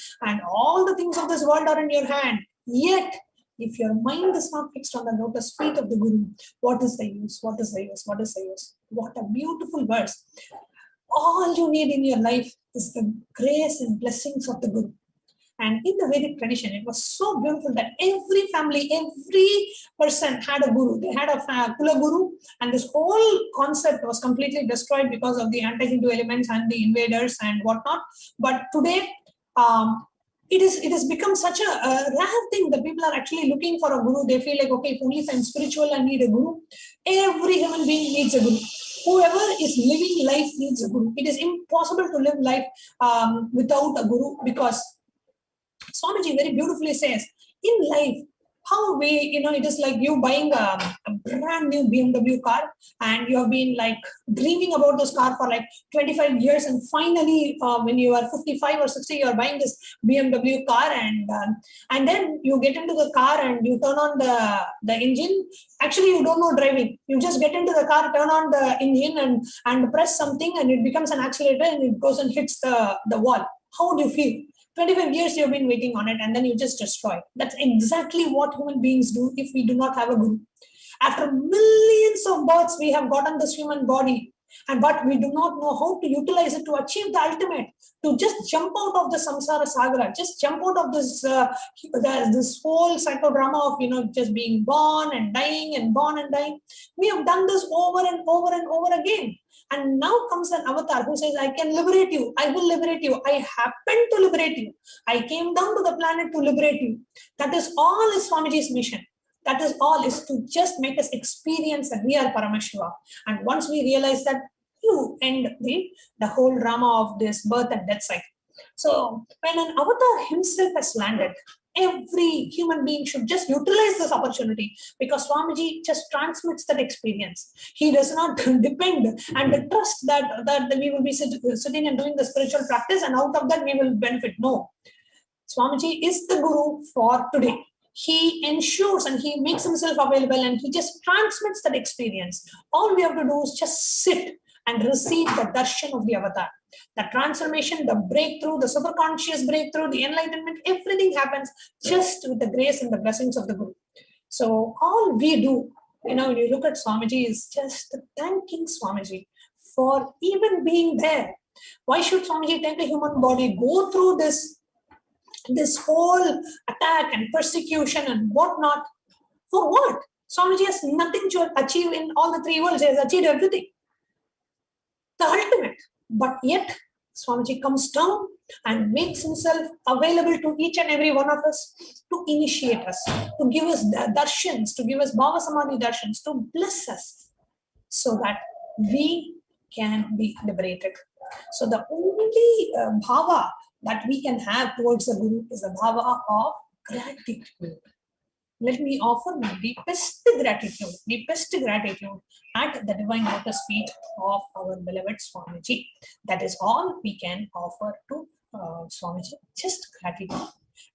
all the things of this world are in your hand. Yet, if your mind is not fixed on the lotus feet of the Guru, what is the use? What is the use? What is the use? What a beautiful verse. All you need in your life is the grace and blessings of the Guru. And in the Vedic tradition, it was so beautiful that every family, every person had a guru. They had a Kula Guru, and this whole concept was completely destroyed because of the anti-Hindu elements and the invaders and whatnot. But today, it has become such a rare thing that people are actually looking for a guru. They feel like, okay, if only if I'm spiritual, I need a guru. Every human being needs a guru. Whoever is living life needs a guru. It is impossible to live life without a guru, because Swamiji very beautifully says, in life, how we, it is like you buying a brand new BMW car, and you have been like dreaming about this car for like 25 years, and finally when you are 55 or 60, you are buying this BMW car, and then you get into the car and you turn on the engine. Actually, you don't know driving. You just get into the car, turn on the engine and press something, and it becomes an accelerator, and it goes and hits the wall. How would you feel? 25 years you've been waiting on it, and then you just destroy it. That's exactly what human beings do if we do not have a guru. After millions of births, we have gotten this human body, but we do not know how to utilize it to achieve the ultimate, to just jump out of the samsara sagra, just jump out of this this whole psychodrama of just being born and dying and born and dying. We have done this over and over and over again. And now comes an avatar who says, I can liberate you. I will liberate you. I happen to liberate you. I came down to the planet to liberate you. That is all is Swamiji's mission. That is all, is to just make us experience that we are Paramashiva. And once we realize that, you end the whole drama of this birth and death cycle. So when an avatar himself has landed, every human being should just utilize this opportunity, because Swamiji just transmits that experience. He does not depend and trust that we will be sitting and doing the spiritual practice, and out of that we will benefit. No. Swamiji is the guru for today. He ensures and he makes himself available, and he just transmits that experience. All we have to do is just sit and receive the darshan of the avatar. The transformation, the breakthrough, the superconscious breakthrough, the enlightenment, everything happens just with the grace and the blessings of the Guru. So all we do, when you look at Swamiji, is just thanking Swamiji for even being there. Why should Swamiji take a human body, go through this whole attack and persecution and whatnot? For what? Swamiji has nothing to achieve in all the three worlds. He has achieved everything. The ultimate. But yet, Swamiji comes down and makes himself available to each and every one of us, to initiate us, to give us darshans, to give us Bhava Samadhi darshans, to bless us, so that we can be liberated. So the only bhava that we can have towards the Guru is the bhava of gratitude. Let me offer my deepest gratitude at the divine lotus feet of our beloved Swamiji. That is all we can offer to Swamiji, just gratitude.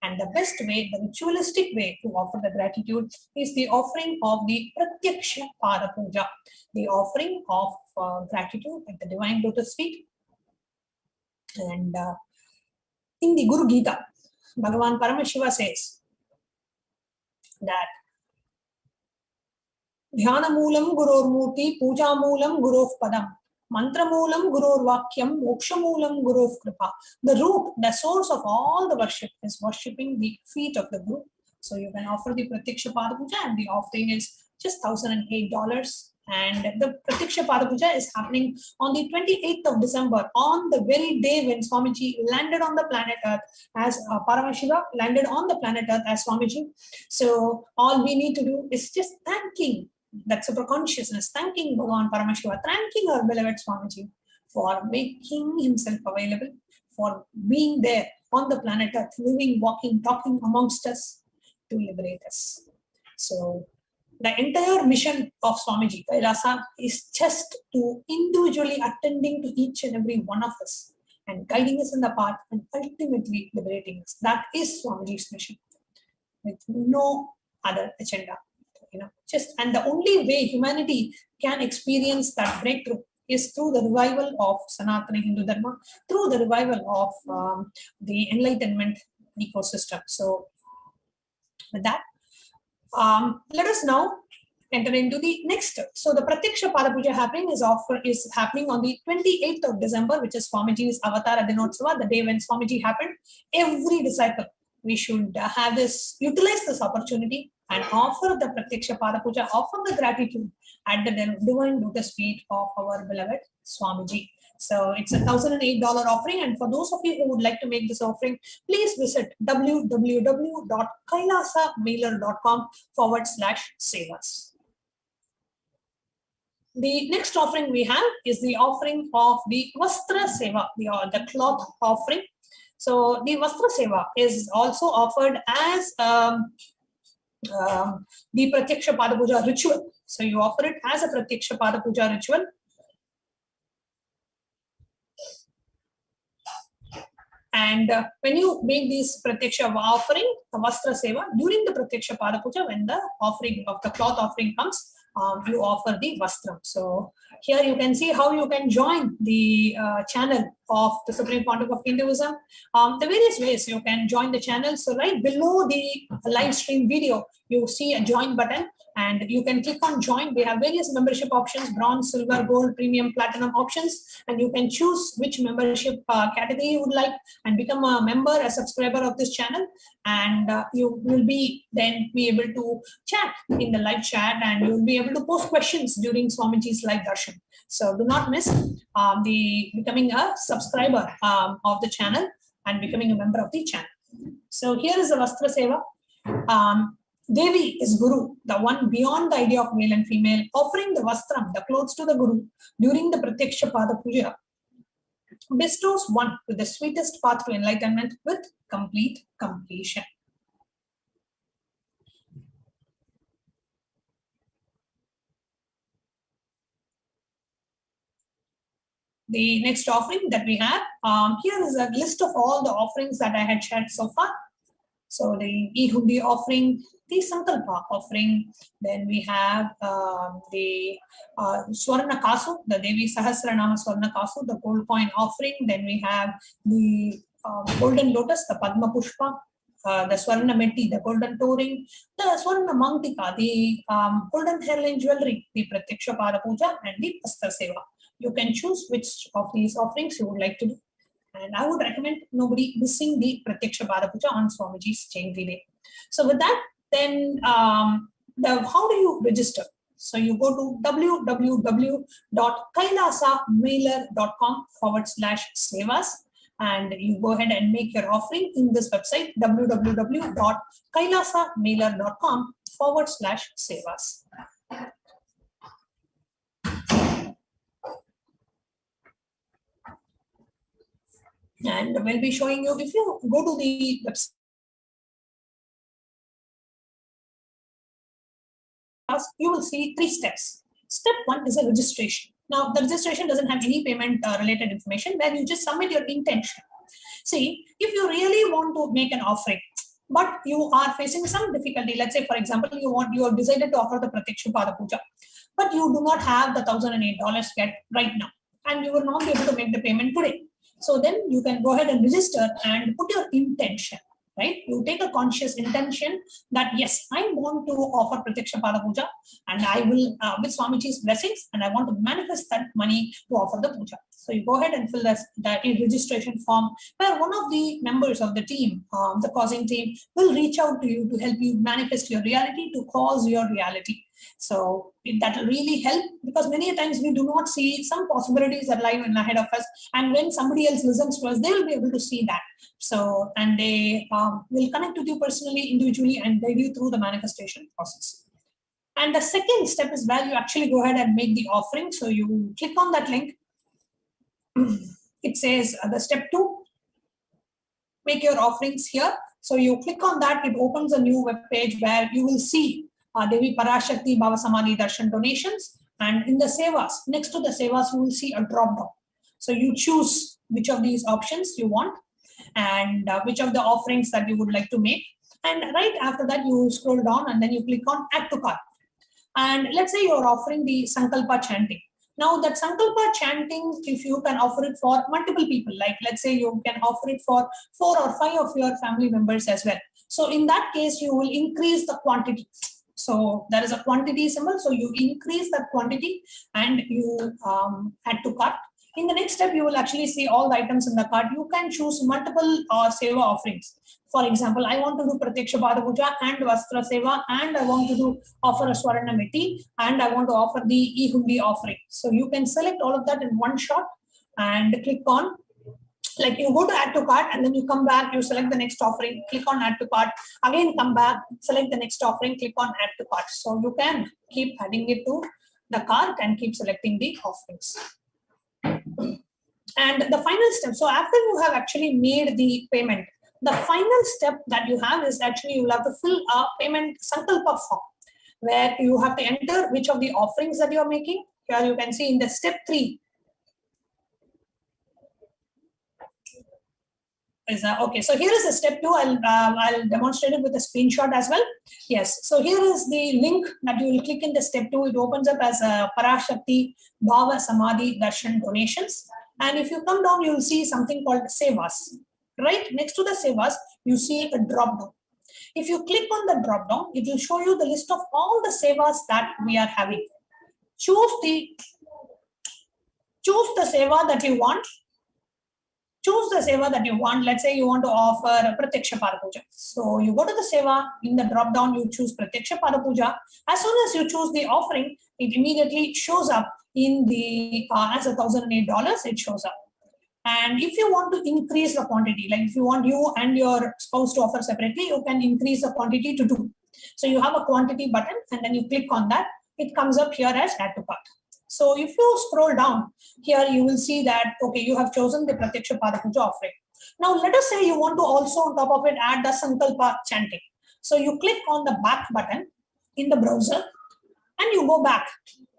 And the best way, the ritualistic way to offer the gratitude is the offering of the Pratyaksha Pada Puja, the offering of gratitude at the divine lotus feet. And in the Guru Gita, Bhagavan Paramashivam says that Dhyana Moolam Guror Murti, Puja Moolam Gurov Padam, Mantra Moolam Guror Vakyam, Moksha Moolam Gurov Kripa. The root, the source of all the worship is worshipping the feet of the Guru. So you can offer the Pratyaksha Pada Puja, and the offering is just $1,008. And the Pratyaksha Pada Puja is happening on the 28th of December, on the very day when Swamiji landed on the planet Earth as Paramashiva landed on the planet Earth as Swamiji. So all we need to do is just thanking that superconsciousness, thanking Bhagavan Paramashivam, thanking our beloved Swamiji for making himself available, for being there on the planet Earth, living, walking, talking amongst us to liberate us. So the entire mission of Swamiji, Kailasa, is just to individually attending to each and every one of us and guiding us in the path and ultimately liberating us. That is Swamiji's mission, with no other agenda. And the only way humanity can experience that breakthrough is through the revival of Sanatana Hindu Dharma, through the revival of the enlightenment ecosystem. So with that, let us now enter into the next. So the Pratyaksha Pada Puja is happening on the 28th of December, which is Swamiji's Avatar Adinotsava, the day when Swamiji happened. Every disciple, we should utilize this opportunity and offer the Pratyaksha Pada Puja, offer the gratitude at the divine lotus feet of our beloved Swamiji. So it's $1,008 offering. And for those of you who would like to make this offering, please visit www.kailasamailer.com/sevas. The next offering we have is the offering of the Vastra Seva, the cloth offering. So the Vastra Seva is also offered as the Pratyaksha Pada Puja ritual. So you offer it as a Pratyaksha Pada Puja ritual. And when you make these Pratyaksha offering, the Vastra Seva, during the Pratyaksha Pada Puja, when the offering of the cloth offering comes, you offer the Vastram. So here you can see how you can join the channel of the Supreme Pontiff of Hinduism. The various ways you can join the channel. So right below the live stream video, you see a join button and you can click on join. We have various membership options: bronze, silver, gold, premium, platinum options, and you can choose which membership category you would like and become a member, a subscriber of this channel, and you will be able to chat in the live chat, and you will be able to post questions during Swamiji's live darshan. So do not miss becoming a subscriber of the channel and becoming a member of the channel. So here is the Vastra Seva. Devi is Guru, the one beyond the idea of male and female, offering the Vastram, the clothes, to the Guru during the Pratyaksha Pada Puja, bestows one with the sweetest path to enlightenment with complete completion. The next offering that we have, here is a list of all the offerings that I had shared so far. So the Ihundi offering, the Sankalpa offering, then we have the Swarna Kasu, the Devi Sahasranama Swarna Kasu, the gold coin offering, then we have the golden lotus, the Padma Pushpa, the Swarna Meti, the golden toe ring, the Swarna Mantika, the golden hairline jewelry, the Pratyaksha Pada Puja, and the Vastra Seva. You can choose which of these offerings you would like to do. And I would recommend nobody missing the Pratyaksha Pada Puja on Swamiji's Jayanti day. So with that, then how do you register? So you go to www.kailasamailer.com/sevas and you go ahead and make your offering in this website, www.kailasamailer.com/sevas. And we'll be showing you, if you go to the website, you will see 3 steps. Step 1 is a registration. Now, the registration doesn't have any payment related information, where you just submit your intention. See, if you really want to make an offering, but you are facing some difficulty, let's say, for example, you have decided to offer the Pratyaksha Pada Puja, but you do not have the $1,008 yet right now, and you will not be able to make the payment today. So then you can go ahead and register and put your intention, right? You take a conscious intention that, yes, I want to offer Pratyaksha Pada Puja and I will, with Swamiji's blessings, and I want to manifest that money to offer the puja. So you go ahead and fill that registration form, where one of the members of the team, the causing team, will reach out to you to help you manifest your reality, to cause your reality. So that will really help, because many times we do not see some possibilities that lie ahead of us, and when somebody else listens to us, they will be able to see that. So, and they will connect with you personally, individually, and guide you through the manifestation process. And the second step is where you actually go ahead and make the offering. So you click on that link. It says the step 2, make your offerings here. So you click on that, it opens a new web page where you will see Devi Parashakti Bhava Samadhi Darshan donations, and in the Sevas, next to the Sevas, you will see a drop down. So you choose which of these options you want and which of the offerings that you would like to make. And right after that, you scroll down and then you click on Add to Cart. And let's say you're offering the Sankalpa chanting. Now that Sankalpa chanting, if you can offer it for multiple people, like let's say you can offer it for 4 or 5 of your family members as well. So in that case, you will increase the quantity. So there is a quantity symbol. So you increase that quantity and you add to cart. In the next step, you will actually see all the items in the cart. You can choose multiple Seva offerings. For example, I want to do Pratyaksha Pada Puja and Vastra Seva, and I want to offer a Swarna Meti, and I want to offer the Ihundi offering. So you can select all of that in one shot, and click on, like you go to add to cart and then you come back, you select the next offering, click on add to cart, again come back, select the next offering, click on add to cart. So you can keep adding it to the cart and keep selecting the offerings. And the final step, so after you have actually made the payment, the final step that you have is actually you will have to fill a payment sankalpa form, where you have to enter which of the offerings that you are making. Here you can see in the step 3. Okay, so here is the step 2. I'll demonstrate it with a screenshot as well. Yes, so here is the link that you will click in the step 2. It opens up as a Parashakti, Bhava, Samadhi, Darshan donations. And if you come down, you will see something called Sevas. Right next to the Sevas, you see a drop down. If you click on the drop down, it will show you the list of all the Sevas that we are having. Choose the Seva that you want. Choose the Seva that you want. Let's say you want to offer Pratyaksha Parapuja. So you go to the Seva, in the drop down you choose Pratyaksha Parapuja. As soon as you choose the offering, it immediately shows up in the as $1,008, it shows up. And if you want to increase the quantity, like if you want you and your spouse to offer separately, you can increase the quantity to 2. So you have a quantity button and then you click on that. It comes up here as add to cart. So if you scroll down here, you will see that, okay, you have chosen the Pratyaksha Parapuja offering. Now let us say you want to also on top of it add the Sankalpa chanting. So you click on the back button in the browser and you go back.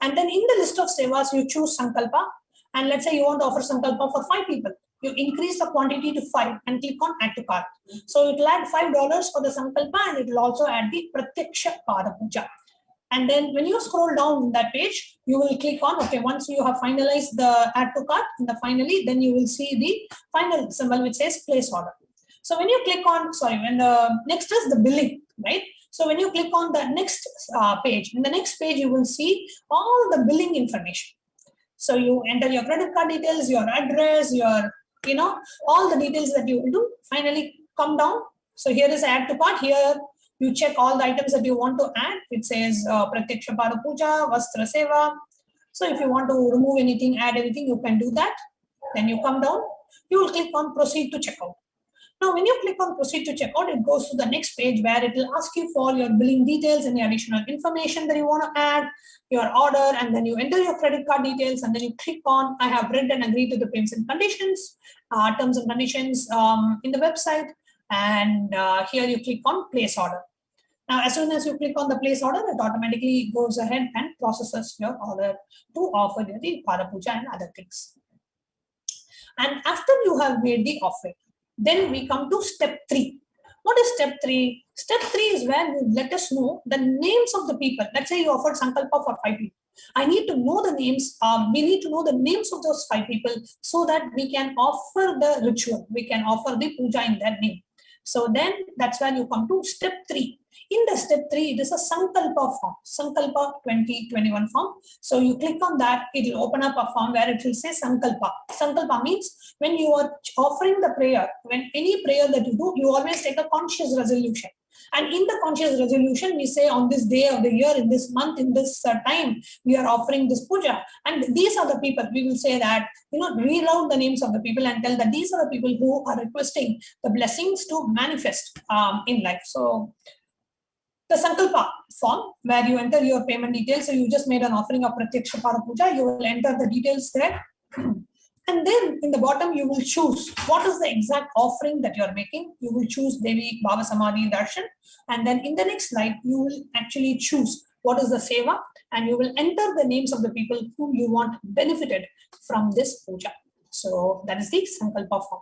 And then in the list of Sevas, you choose Sankalpa. And let's say you want to offer Sankalpa for 5 people. You increase the quantity to 5 and click on add to cart. So it will add $5 for the Sankalpa and it will also add the Pratyaksha Parapuja. And then when you scroll down that page, you will click on, okay, once you have finalized the add to cart, and finally, then you will see the final symbol which says place order. So when you click on, next is the billing, right? So when you click on the next page, in the next page, you will see all the billing information. So you enter your credit card details, your address, your, all the details that you will do. Finally, come down. So here is add to cart. Here you check all the items that you want to add. It says Pratyaksha Parapuja, Vastra Seva. So if you want to remove anything, add anything, you can do that. Then you come down. You will click on proceed to checkout. Now, when you click on proceed to checkout, it goes to the next page where it will ask you for your billing details, any additional information that you want to add, your order, and then you enter your credit card details, and then you click on I have read and agreed to the terms and conditions in the website, and here you click on place order. Now, as soon as you click on the place order, it automatically goes ahead and processes your order to offer the Parapuja and other things. And after you have made the offering, then we come to step 3. What is step 3? Step 3 is where you let us know the names of the people. Let's say you offered Sankalpa for 5 people. I need to know the names. We need to know the names of those 5 people so that we can offer the ritual. We can offer the puja in their name. So then that's when you come to step 3. In the step 3, it is a Sankalpa form, Sankalpa 2021 form. So you click on that, it will open up a form where it will say Sankalpa. Sankalpa means when you are offering the prayer, when any prayer that you do, you always take a conscious resolution. And in the conscious resolution, we say on this day of the year, in this month, in this time, we are offering this puja. And these are the people, we will say that, read out the names of the people and tell that these are the people who are requesting the blessings to manifest in life. So the Sankalpa form where you enter your payment details. So you just made an offering of Pratyaksha Parapuja, you will enter the details there. And then in the bottom, you will choose what is the exact offering that you are making. You will choose Devi, Bhava, Samadhi, Darshan. And then in the next slide, you will actually choose what is the seva, and you will enter the names of the people whom you want benefited from this puja. So that is the Sankalpa form.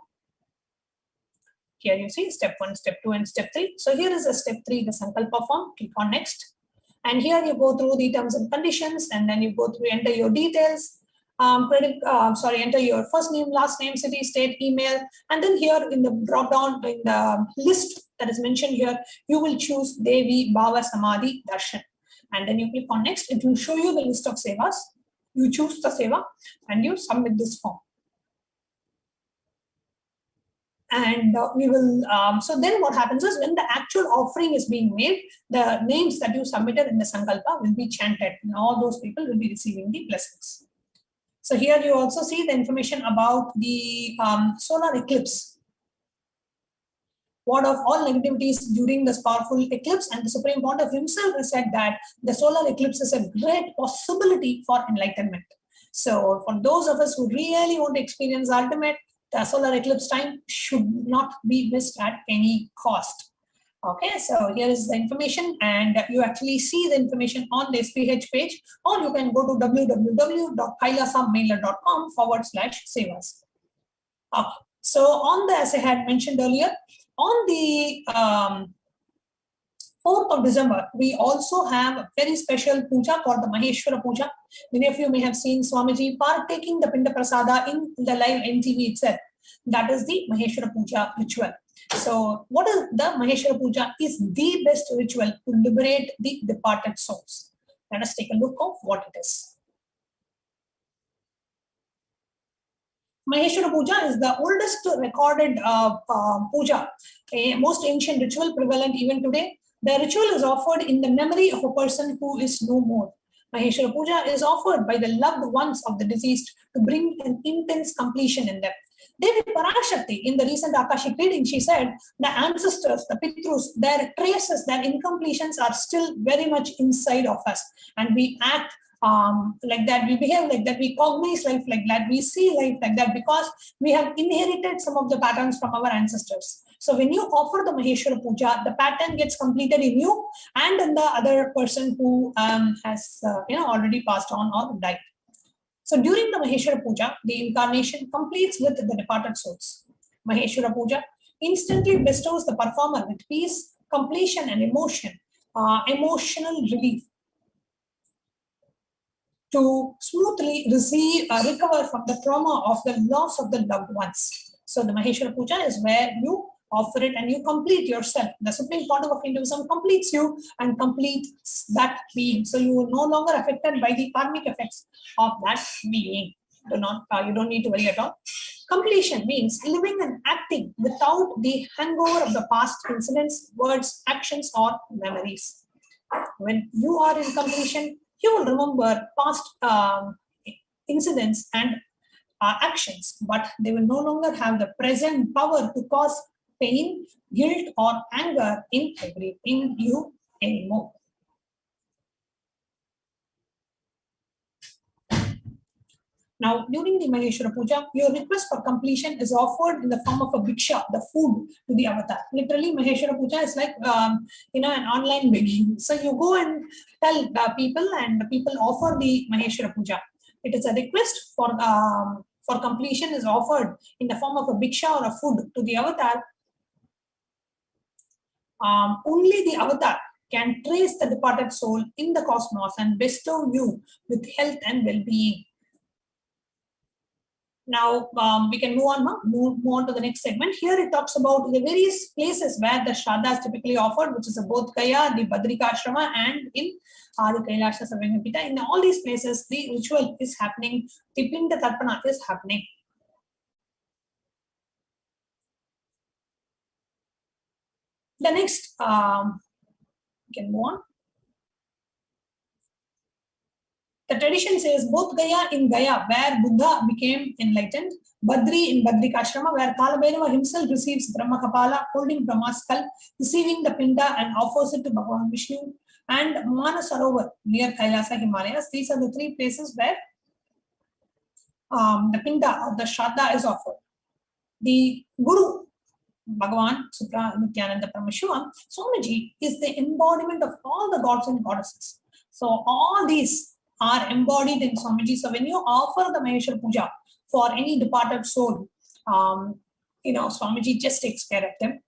Here you see step 1, step 2, and step 3. So here is a step 3, the Sankalpa form. Click on next. And here you go through the terms and conditions, and then you go through, enter your details. Enter your first name, last name, city, state, email, and then here in the drop down in the list that is mentioned here, you will choose Devi, Bhava, Samadhi, Darshan, and then you click on next. It will show you the list of sevas. You choose the seva and you submit this form. And we will, so then what happens is when the actual offering is being made, the names that you submitted in the Sankalpa will be chanted and all those people will be receiving the blessings. So here you also see the information about the solar eclipse. Ward off all negativities during this powerful eclipse, and the Supreme Pontiff himself has said that the solar eclipse is a great possibility for enlightenment. So for those of us who really want to experience ultimate, the solar eclipse time should not be missed at any cost. Okay, so here is the information, and you actually see the information on the SPH page, or you can go to www.kailasamailer.com/sevas. Okay. So on the, as I had mentioned earlier, on the 4th of December, we also have a very special puja called the Maheshwara Puja. Many of you may have seen Swamiji partaking the Pinda Prasada in the live NTV itself. That is the Maheshwara Puja ritual. So what is the Maheshwara Puja? Is the best ritual to liberate the departed souls. Let us take a look of what it is. Maheshwara Puja is the oldest recorded puja, a most ancient ritual prevalent even today. The ritual is offered in the memory of a person who is no more. Maheshwara Puja is offered by the loved ones of the deceased to bring an intense completion in them. Devi Parashakti, in the recent Akashic reading, she said, the ancestors, the Pitrus, their traces, their incompletions are still very much inside of us. And we act like that, we behave like that, we cognize life like that, we see life like that, because we have inherited some of the patterns from our ancestors. So when you offer the Maheshwara Puja, the pattern gets completed in you and in the other person who has already passed on or died. So during the Maheshwara Puja, the incarnation completes with the departed souls. Maheshwara Puja instantly bestows the performer with peace, completion, and emotional relief, to smoothly recover from the trauma of the loss of the loved ones. So the Maheshwara Puja is where you offer it and you complete yourself. The Supreme Pontiff of Hinduism completes you and completes that being. So you are no longer affected by the karmic effects of that being. You don't need to worry at all. Completion means living and acting without the hangover of the past incidents, words, actions, or memories. When you are in completion, you will remember past incidents and actions, but they will no longer have the present power to cause pain, guilt, or anger in you anymore. Now, during the Maheshwara Puja, your request for completion is offered in the form of a bhiksha, the food, to the avatar. Literally, Maheshwara Puja is like an online begging. So you go and tell people, and the people offer the Maheshwara Puja. It is a request for completion is offered in the form of a bhiksha or a food to the avatar. Only the avatar can trace the departed soul in the cosmos and bestow you with health and well-being. Now we can move on to the next segment. Here it talks about the various places where the Shraddha is typically offered, which is both Gaya, the Badrika Ashrama, and in the Kailasa Savanapita. In all these places, the ritual is happening, the Pinda Tarpana is happening. The next, we can move on. The tradition says both Gaya in Gaya, where Buddha became enlightened, Badri in Badrikashrama, where Kalabhairava himself receives Brahma Kapala, holding Brahma's skull, receiving the Pinda and offers it to Bhagavan Vishnu, and Manasarovar near Kailasa Himalayas. These are the three places where the Pinda or the Shraddha is offered. The Guru, Bhagavan Nityananda Paramashivam, Swamiji, is the embodiment of all the gods and goddesses. So all these are embodied in Swamiji. So when you offer the Maheshwara Puja for any departed soul, Swamiji just takes care of them.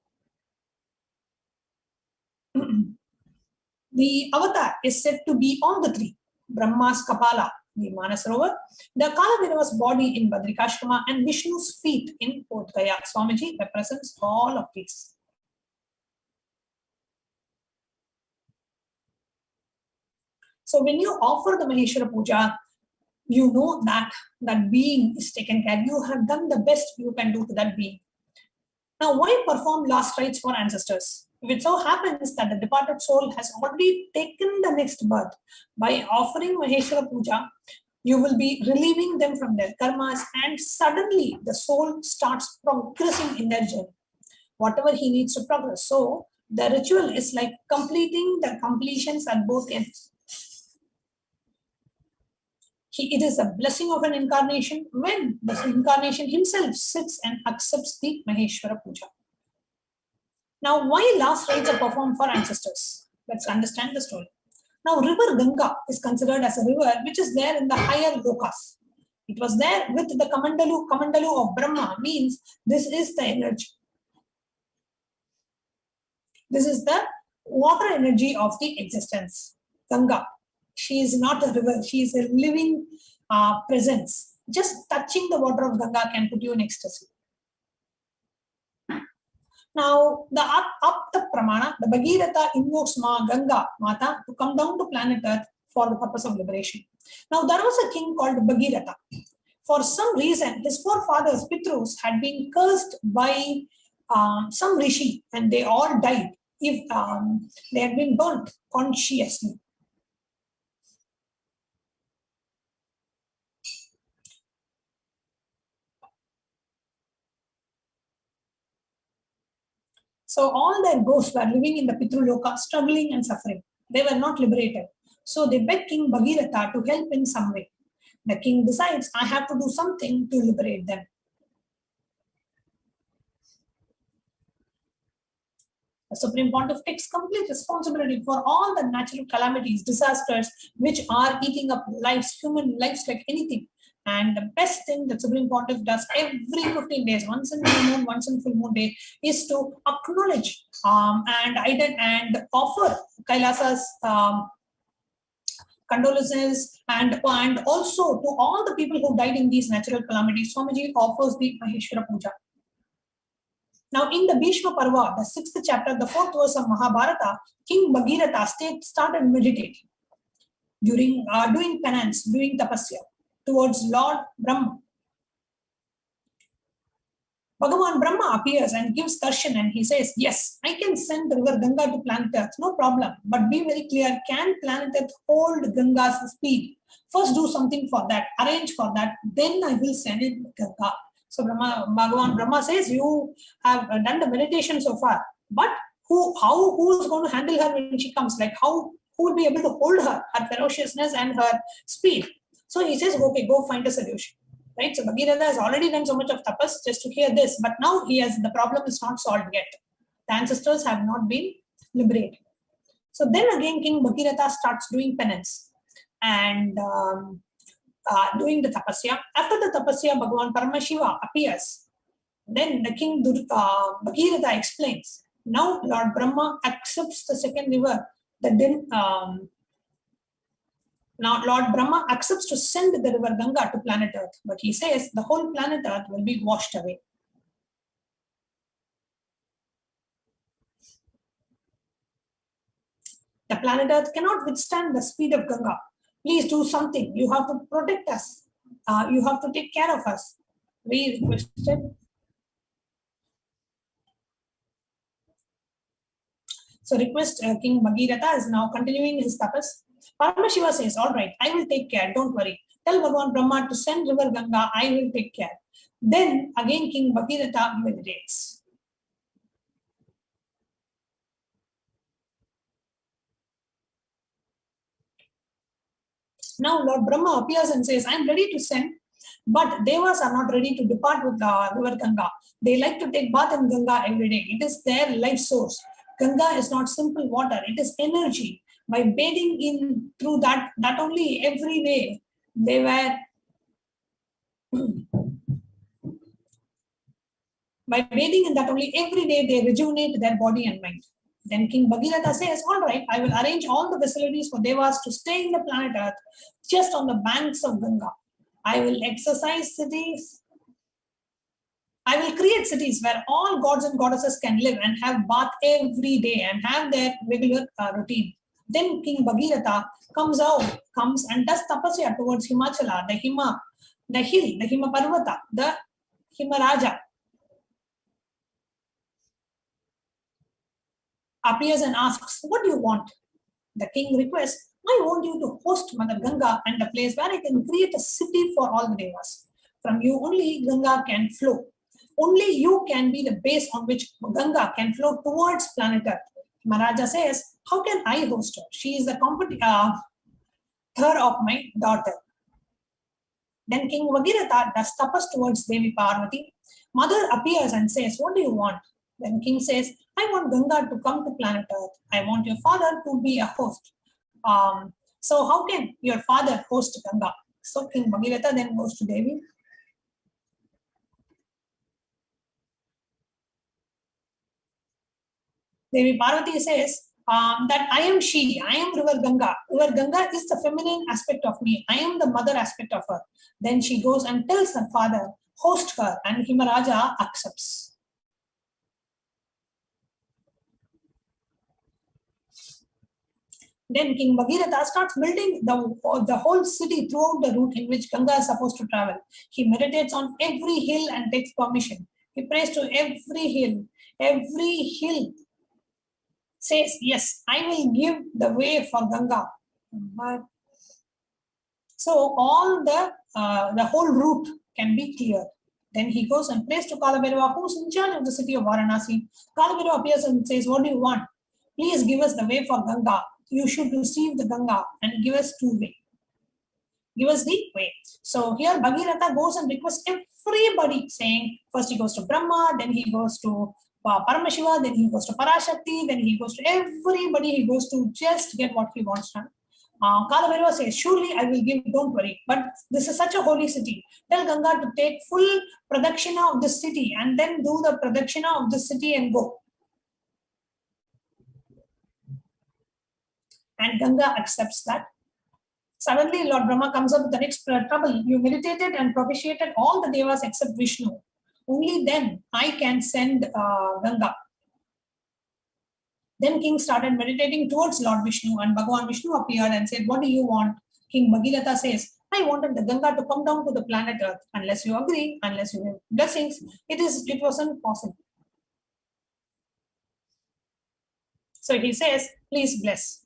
The avatar is said to be on the three: Brahma's Kapala, the Manasarovar, the Kalabhairava's body in Badrikashrama, and Vishnu's feet in Bodh Gaya. Swamiji represents all of these. So when you offer the Maheshwara Puja, you know that that being is taken care. You have done the best you can do to that being. Now, why perform last rites for ancestors? If it so happens that the departed soul has already taken the next birth, by offering Maheshwara Puja, You will be relieving them from their karmas, and suddenly the soul starts progressing in their journey, whatever he needs to progress. So the ritual is like completing the completions at both ends. It is a blessing of an incarnation when the incarnation himself sits and accepts the Maheshwara Puja. Now, why last rites are performed for ancestors? Let's understand the story. Now, river Ganga is considered as a river which is there in the higher lokas. It was there with the Kamandalu of Brahma, means this is the energy. This is the water energy of the existence. Ganga. She is not a river, she is a living presence. Just touching the water of Ganga can put you in ecstasy. Now, the Apta Pramana, the Bhagirath invokes Ganga Mata to come down to planet Earth for the purpose of liberation. Now, there was a king called Bhagirath. For some reason, his forefathers, Pitrus, had been cursed by some rishi, and they all died if they had been burnt consciously. So all their ghosts were living in the Pitruloka, struggling and suffering. They were not liberated. So they begged King Bhagirath to help in some way. The king decides, I have to do something to liberate them. The Supreme Pontiff takes complete responsibility for all the natural calamities, disasters, which are eating up lives, human lives like anything. And the best thing that Supreme Pontiff does every 15 days, once in full moon, once in full moon day, is to acknowledge and offer Kailasa's condolences and also to all the people who died in these natural calamities. Swamiji offers the Maheshwara Puja. Now, in the Bhishma Parva, the 6th chapter, the 4th verse of Mahabharata, King Bhagirath started meditating, doing penance, doing tapasya towards Lord Brahma. Bhagavan Brahma appears and gives darshan, and he says, yes, I can send the river Ganga to planet Earth, no problem. But be very clear, can planet Earth hold Ganga's speed? First do something for that, arrange for that, then I will send it Ganga. So Bhagavan Brahma says, you have done the meditation so far, but who is going to handle her when she comes? Like who will be able to hold her ferociousness and her speed? So he says, okay, go find a solution. Right? So Bhagirath has already done so much of tapas just to hear this, but now the problem is not solved yet. The ancestors have not been liberated. So then again, King Bhagirath starts doing penance and doing the tapasya. After the tapasya, Bhagavan Paramashivam appears. Then the king Bhagirath explains. Now Lord Brahma accepts the second river. Now Lord Brahma accepts to send the river Ganga to planet Earth, but he says the whole planet Earth will be washed away. The planet Earth cannot withstand the speed of Ganga. Please do something. You have to protect us. You have to take care of us. We requested. So request King Bhagirath is now continuing his tapas. Paramashiva says, all right, I will take care, don't worry. Tell Bhagavan Brahma to send river Ganga, I will take care. Then again King Bhagirath meditates. Now Lord Brahma appears and says, I am ready to send, but Devas are not ready to depart with the river Ganga. They like to take bath in Ganga every day. It is their life source. Ganga is not simple water, it is energy. By bathing in through that only every day, they were by bathing in that only every day, they rejuvenate their body and mind. Then King Bhagirath says, all right, I will arrange all the facilities for Devas to stay in the planet Earth, just on the banks of Ganga. I will exercise cities. I will create cities where all gods and goddesses can live and have bath every day and have their regular routine. Then King Bhagirath comes and does tapasya towards Himachala, the hill, the Hima Parvata, the Himaraja. Appears and asks, what do you want? The king requests, I want you to host Mother Ganga and a place where I can create a city for all the devas. From you only Ganga can flow. Only you can be the base on which Ganga can flow towards planet Earth. Maharaja says, how can I host her? She is the her of my daughter. Then King Bhagirath does tapas towards Devi Parvati. Mother appears and says, what do you want? Then King says, I want Ganga to come to planet Earth. I want your father to be a host. So how can your father host Ganga? So King Bhagirath then goes to Devi. Devi Parvati says that I am she, I am River Ganga. River Ganga is the feminine aspect of me. I am the mother aspect of her. Then she goes and tells her father, host her, and Himaraja accepts. Then King Bhagirath starts building the whole city throughout the route in which Ganga is supposed to travel. He meditates on every hill and takes permission. He prays to every hill. Every hill says, yes, I will give the way for Ganga. So all the whole route can be clear. Then he goes and prays to Kalabhairava, who's in charge of the city of Varanasi. Kalabhairava appears and says, what do you want? Please give us the way for Ganga. You should receive the Ganga and give us two way. Give us the way. So here Bhagirath goes and requests everybody, saying, first he goes to Brahma, then he goes to Paramashiva, then he goes to Parashakti, then he goes to everybody, he goes to just get what he wants done. Kalabhairava says, surely I will give, don't worry. But this is such a holy city. Tell Ganga to take full pradakshina of this city and then do the pradakshina of this city and go. And Ganga accepts that. Suddenly Lord Brahma comes up with the next trouble. You meditated and propitiated all the devas except Vishnu. Only then I can send Ganga. Then King started meditating towards Lord Vishnu, and Bhagavan Vishnu appeared and said, what do you want? King Bhagirath says, I wanted the Ganga to come down to the planet Earth. Unless you agree, unless you have blessings, it wasn't possible. So he says, please bless.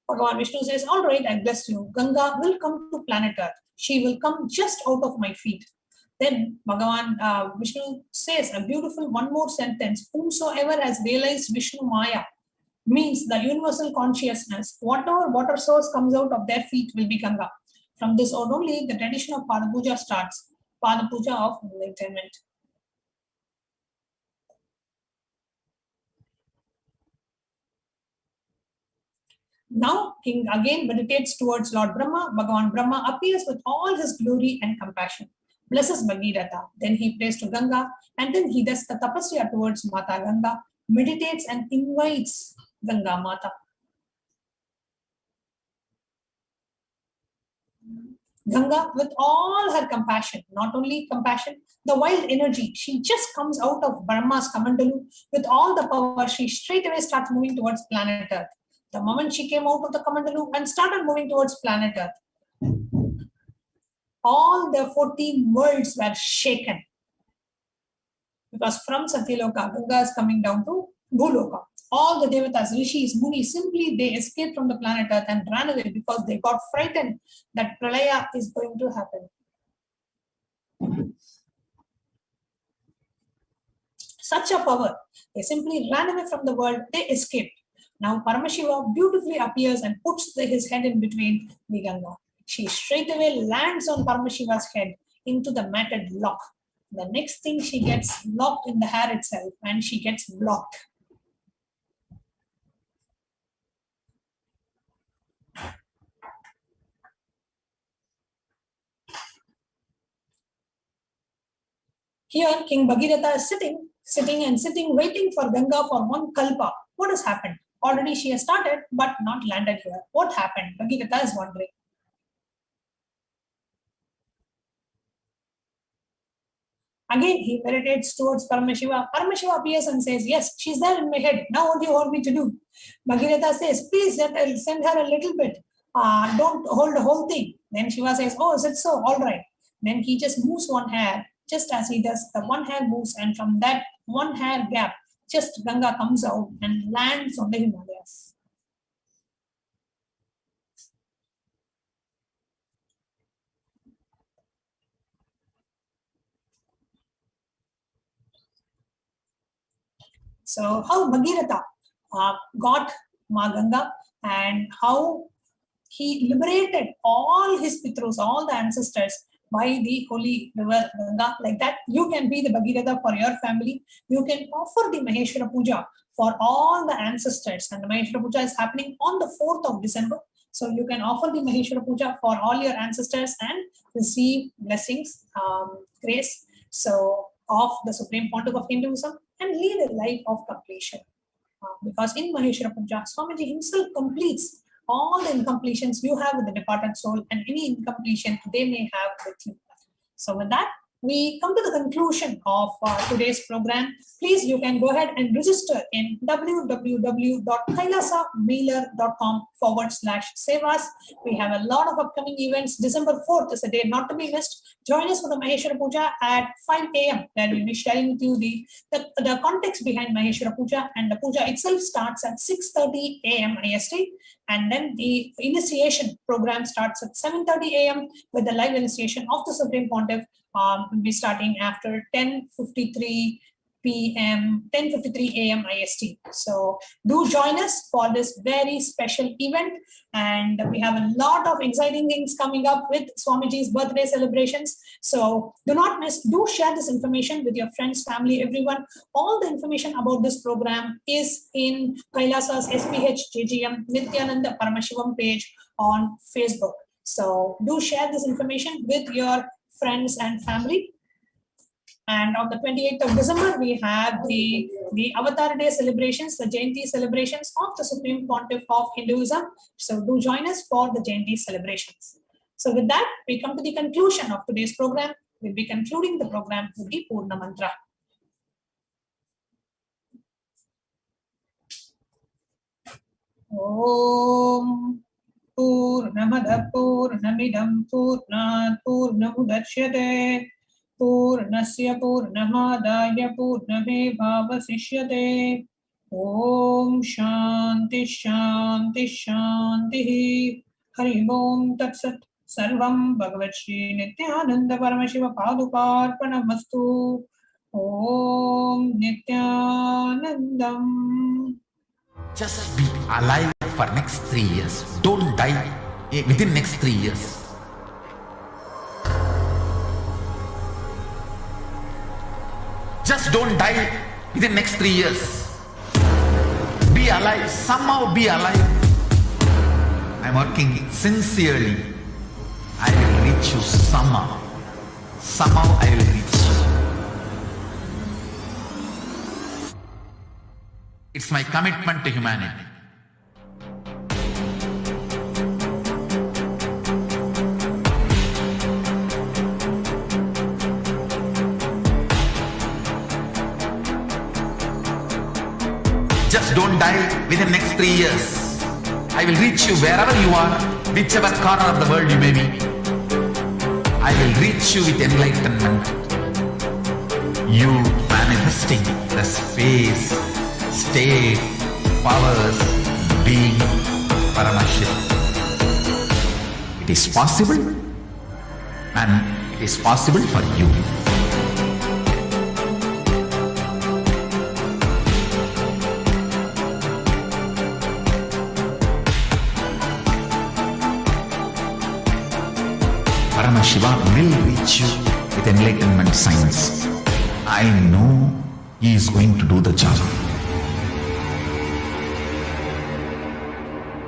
Bhagavan Vishnu says, all right, I bless you. Ganga will come to planet Earth. She will come just out of my feet. Then Bhagavan Vishnu says a beautiful one more sentence. Whomsoever has realized Vishnu Maya, means the universal consciousness, whatever water source comes out of their feet will be Ganga. From this on only, the tradition of Pada Puja starts. Pada Puja of enlightenment. Now King again meditates towards Lord Brahma. Bhagavan Brahma appears with all his glory and compassion, blesses Bhagiratha. Then he prays to Ganga, and then he does the tapasya towards Mata Ganga, meditates and invites Ganga Mata. Ganga, with all her compassion, not only compassion, the wild energy, she just comes out of Brahma's Kamandalu with all the power. She straight away starts moving towards planet Earth. The moment she came out of the Kamandalu and started moving towards planet Earth, all the 14 worlds were shaken. Because from Satyaloka, Ganga is coming down to Bhuloka. All the devatas, rishis, munis, simply they escaped from the planet Earth and ran away because they got frightened that pralaya is going to happen. Such a power. They simply ran away from the world, they escaped. Now Paramashiva beautifully appears and puts his head in between the Ganga. She straight away lands on Paramashiva's head into the matted lock. The next thing, she gets locked in the hair itself and she gets blocked. Here King Bhagirath is sitting, waiting for Ganga for one kalpa. What has happened? Already she has started, but not landed here. What happened? Bhagirath is wondering. Again, he meditates towards Paramashiva. Paramashiva appears and says, yes, she's there in my head. Now what do you want me to do? Bhagirath says, please send her a little bit. Don't hold the whole thing. Then Shiva says, oh, is it so? All right. Then he just moves one hair. Just as he does, the one hair moves, and from that one hair gap, just Ganga comes out and lands on the Himalayas. So how Bhagirath got Ma Ganga and how he liberated all his Pitrus, all the ancestors by the holy river Ganga. Like that, you can be the Bhagirath for your family. You can offer the Maheshwara Puja for all the ancestors, and the Maheshwara Puja is happening on the 4th of December. So you can offer the Maheshwara Puja for all your ancestors and receive blessings, grace, so of the Supreme Pontiff of Hinduism, and lead a life of completion. Because in Maheshwara Puja, Swamiji himself completes all the incompletions you have with the departed soul and any incompletion they may have with you. So with that, we come to the conclusion of today's program. Please, you can go ahead and register in www.kailasamailer.com/sevas. We have a lot of upcoming events. December 4th is a day not to be missed. Join us for the Maheshwara Puja at 5 a.m. Where we'll be sharing with you the context behind Maheshwara Puja, and the puja itself starts at 6:30 a.m. IST, and then the initiation program starts at 7:30 a.m. with the live initiation of the Supreme Pontiff. Will be starting after 10:53 a.m. IST. So do join us for this very special event, and we have a lot of exciting things coming up with Swamiji's birthday celebrations. So do not miss. Do share this information with your friends, family, everyone. All the information about this program is in Kailasa's SPH JGM Nithyananda Paramashivam page on Facebook. So do share this information with your friends and family. And on the 28th of December, we have the Avatar Day celebrations, the Jayanti celebrations of the Supreme Pontiff of Hinduism. So do join us for the Jayanti celebrations. So with that, we come to the conclusion of today's program. We'll be concluding the program with the Purna Mantra. Om Purnamada Purnamidam Purnat Purnamudachyate Purnasya Purnamadaya Purnamevavasishyate. Om Shanti Shanti Shanti. Hari Om Tat Sat. Sarvam Bhagavat Shri Nityananda Paramashiva Padukarpanamastu. Om Nityanandam. Just be alive for next 3 years. Don't die within next 3 years. Just don't die within next 3 years. Be alive. Somehow be alive. I'm working sincerely. I will reach you somehow. Somehow I will reach you. It's my commitment to humanity. Just don't die within next 3 years. I will reach you wherever you are, whichever corner of the world you may be. I will reach you with enlightenment. You manifesting the space, state, powers, being, Paramashivam. It is possible, and it is possible for you. Paramashiva will reach you with enlightenment signs. I know he is going to do the job.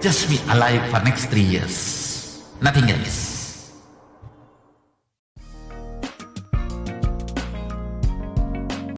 Just be alive for next 3 years. Nothing else.